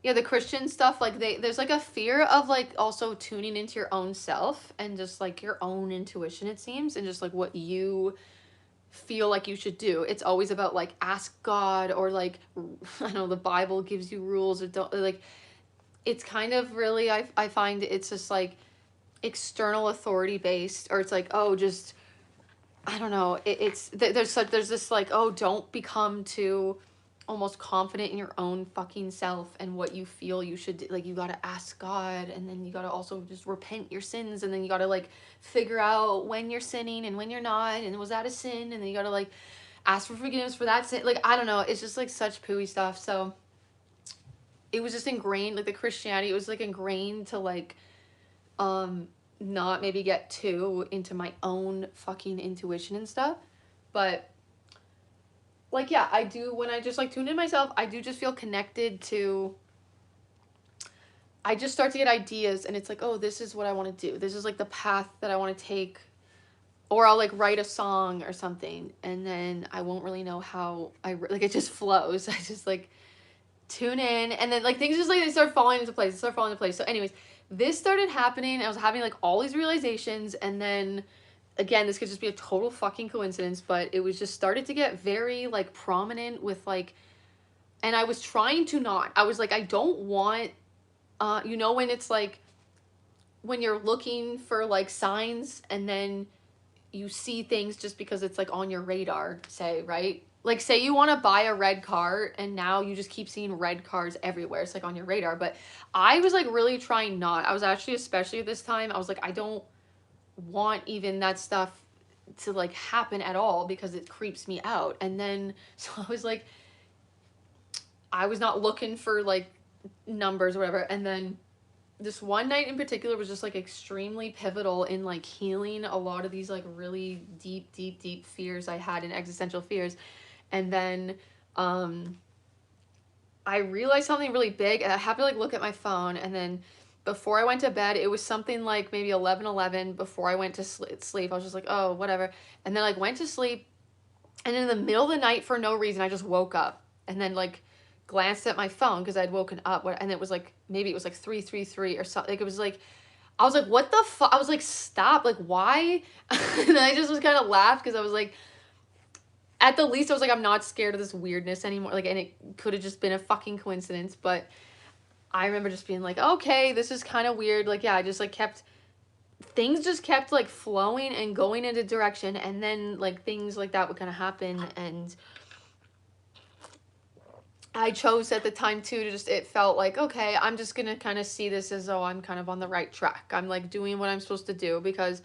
[SPEAKER 2] yeah, the Christian stuff, like there's like a fear of like also tuning into your own self and just like your own intuition, it seems, and just like what you feel like you should do. It's always about like ask God, or like I don't know, the Bible gives you rules, or don't like, it's kind of really I find it's just like external authority based, or it's like, oh, just I don't know, there's this like, oh, don't become too almost confident in your own fucking self and what you feel you should do. Like you got to ask God, and then you got to also just repent your sins, and then you got to like figure out when you're sinning and when you're not, and was that a sin, and then you got to like ask for forgiveness for that sin. Like I don't know, it's just like such pooey stuff. So it was just ingrained, like the Christianity, it was like ingrained to like um not maybe get too into my own fucking intuition and stuff. But like yeah, I do, when I just like tune in myself, I do just feel connected to, I just start to get ideas, and it's like, oh, this is what I want to do, this is like the path that I want to take. Or I'll like write a song or something, and then I won't really know how like it just flows. I just like tune in, and then like things just like they start falling into place, so anyways, this started happening. I was having like all these realizations, and then again, this could just be a total fucking coincidence, but it was just started to get very like prominent with like, and I was trying to not, I was like, I don't want you know, when it's like when you're looking for like signs, and then you see things just because it's like on your radar, say, right? Like say you want to buy a red car, and now you just keep seeing red cars everywhere. It's like on your radar. But I was like really trying not. I was actually, especially at this time, I was like, I don't want even that stuff to like happen at all because it creeps me out. And then so I was like, I was not looking for like numbers or whatever. And then this one night in particular was just like extremely pivotal in like healing a lot of these like really deep fears I had, and existential fears. And then I realized something really big, and I had to like look at my phone, and then before I went to bed, it was something like maybe 11:11 before I went to sleep. I was just like, oh, whatever. And then like went to sleep, and in the middle of the night for no reason, I just woke up, and then like glanced at my phone because I'd woken up, and it was like maybe it was like 333 or something. Like it was like, I was like, what the fuck? I was like, stop, like why? And I just was kind of laughed because I was like, at the least I was like, I'm not scared of this weirdness anymore. Like, and it could have just been a fucking coincidence, but I remember just being like, okay, this is kind of weird. Like, yeah, I just like kept, things just kept like flowing and going into direction, and then like things like that would kind of happen. And I chose at the time too to just, it felt like, okay, I'm just gonna kind of see this as though I'm kind of on the right track. I'm like doing what I'm supposed to do, because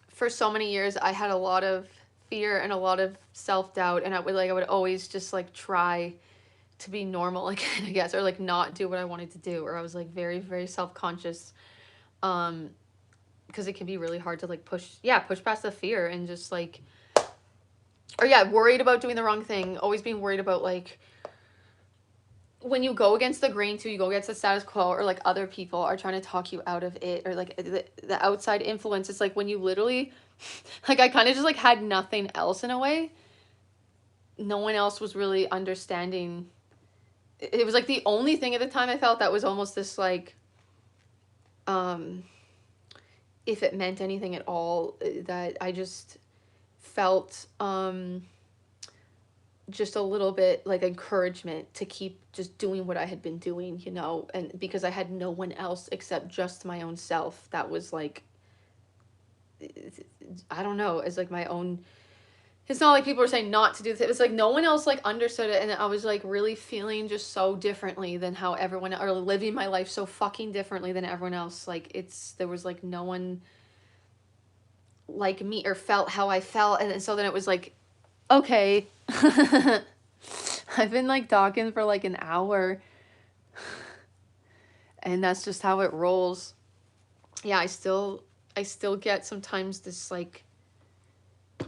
[SPEAKER 2] for so many years I had a lot of fear and a lot of self-doubt, and I would always just like try to be normal again, I guess, or like not do what I wanted to do, or I was like very, very self-conscious. Um, because it can be really hard to like push past the fear and just like, or yeah, worried about doing the wrong thing, always being worried about like, when you go against the grain too, you go against the status quo, or like other people are trying to talk you out of it, or like the outside influence. It's like when you literally, like I kind of just like had nothing else in a way. No one else was really understanding. It was like the only thing at the time I felt that was almost this like, um, if it meant anything at all, that I just felt, just a little bit like encouragement to keep just doing what I had been doing, and because I had no one else except just my own self that was like, I don't know, as like my own. It's not like people were saying not to do this. It was like no one else like understood it, and I was like really feeling just so differently than how everyone, or living my life so fucking differently than everyone else. Like there was like no one like me or felt how I felt, and so then it was like, okay. I've been like talking for like an hour, and that's just how it rolls. Yeah, I still get sometimes this like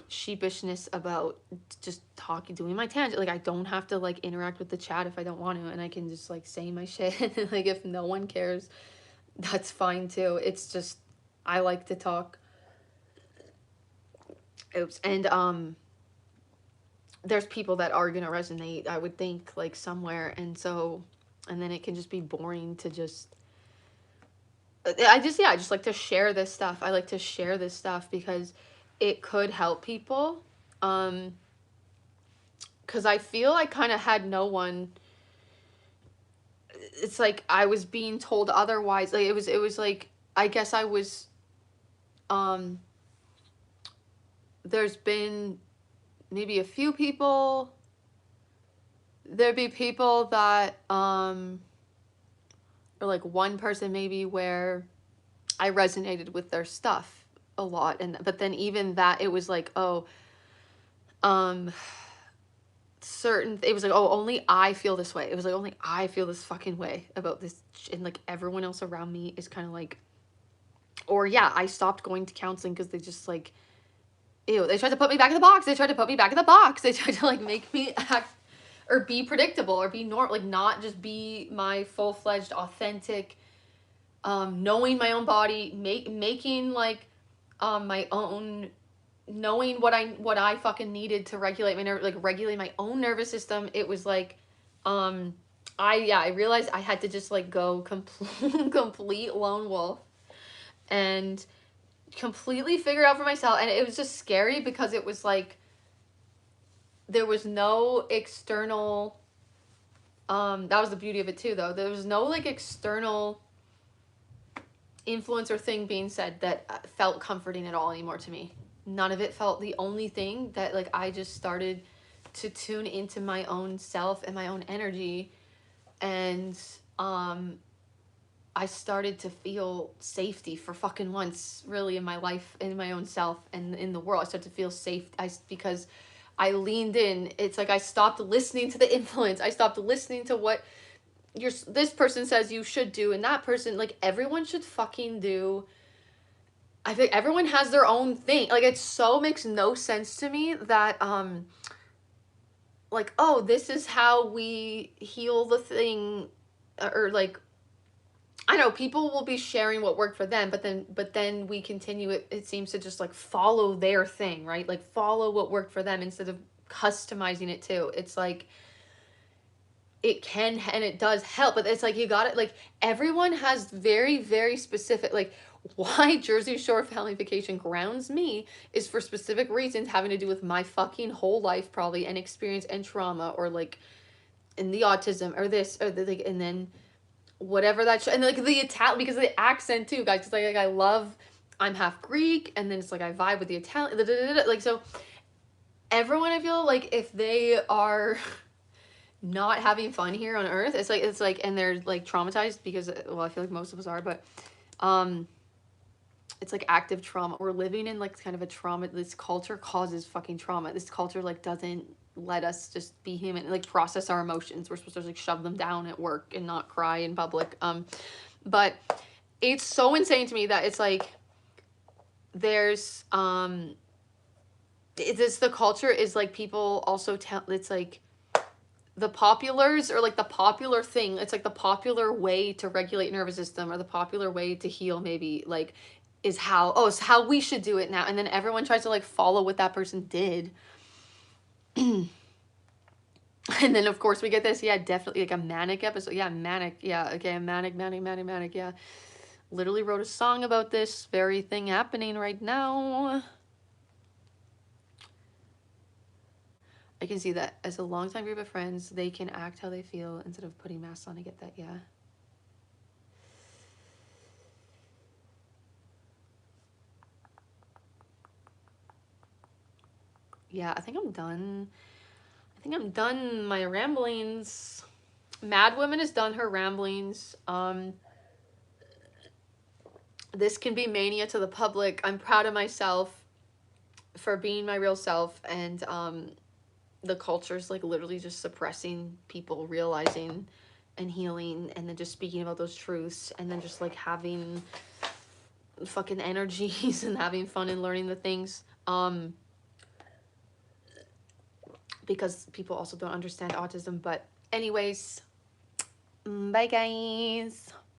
[SPEAKER 2] sheepishness about just talking, doing my tangent. Like I don't have to like interact with the chat if I don't want to, and I can just like say my shit. Like if no one cares, that's fine too. It's just I like to talk. Oops. And there's people that are gonna resonate, I would think, like somewhere, and then it can just be boring to just. I just like to share this stuff. I like to share this stuff because it could help people. Um, because I feel I kind of had no one. It's like I was being told otherwise. Like it was like I guess I was. Um, there's been maybe a few people. There'd be people that or like one person maybe where I resonated with their stuff a lot, and but then even that, it was like, oh, um certain, it was like, oh, only I feel this way. It was like only I feel this fucking way about this, and like everyone else around me is kind of like, or yeah, I stopped going to counseling because they just like, ew, they tried to put me back in the box. They tried to put me back in the box. They tried to like make me act or be predictable or be normal, like not just be my full-fledged authentic, knowing my own body, making like my own, knowing what I fucking needed to regulate my like regulate my own nervous system. It was like, um I realized I had to just like go complete lone wolf and completely figure it out for myself. And it was just scary because it was like there was no external, that was the beauty of it too, though. There was no like external influence or thing being said that felt comforting at all anymore to me. None of it felt. The only thing that like I just started to tune into my own self and my own energy, and I started to feel safety for fucking once, really, in my life, in my own self, and in the world. I started to feel safe. Because I leaned in. It's like I stopped listening to the influence. I stopped listening to what this person says you should do, and that person, like everyone should fucking do. I think everyone has their own thing. Like it so makes no sense to me that like, oh, this is how we heal the thing, or like, I know people will be sharing what worked for them, but then we continue it seems to just like follow their thing, right? Like follow what worked for them instead of customizing it too. It's like it can and it does help, but it's like you got it, like everyone has very, very specific, like why Jersey Shore Family Vacation grounds me is for specific reasons having to do with my fucking whole life probably, and experience and trauma, or like in the autism or this or the, like, and then whatever that and like the Italian, because of the accent too, guys, because like I love, I'm half Greek, and then it's like I vibe with the Italian, like so everyone, I feel like if they are not having fun here on earth. It's like and they're like traumatized because, well, I feel like most of us are, but um it's like active trauma. We're living in like kind of a trauma. This culture causes fucking trauma. This culture like doesn't let us just be human, like process our emotions. We're supposed to like shove them down at work and not cry in public. But it's so insane to me that it's like there's this the culture is like people also tell it's like the populars or like the popular thing. It's like the popular way to regulate nervous system or the popular way to heal maybe like is how, oh, it's how we should do it now, and then everyone tries to like follow what that person did. And then of course we get this, yeah, definitely like a manic episode. Yeah, manic. Yeah, okay, manic. Yeah, literally wrote a song about this very thing happening right now. I can see that as a longtime group of friends, they can act how they feel instead of putting masks on. I get that, yeah. Yeah, I think I'm done. I think I'm done my ramblings. Mad Woman has done her ramblings. This can be mania to the public. I'm proud of myself for being my real self, and the culture's like literally just suppressing people realizing and healing, and then just speaking about those truths, and then just like having fucking energies and having fun and learning the things. Because people also don't understand autism. But anyways, bye guys.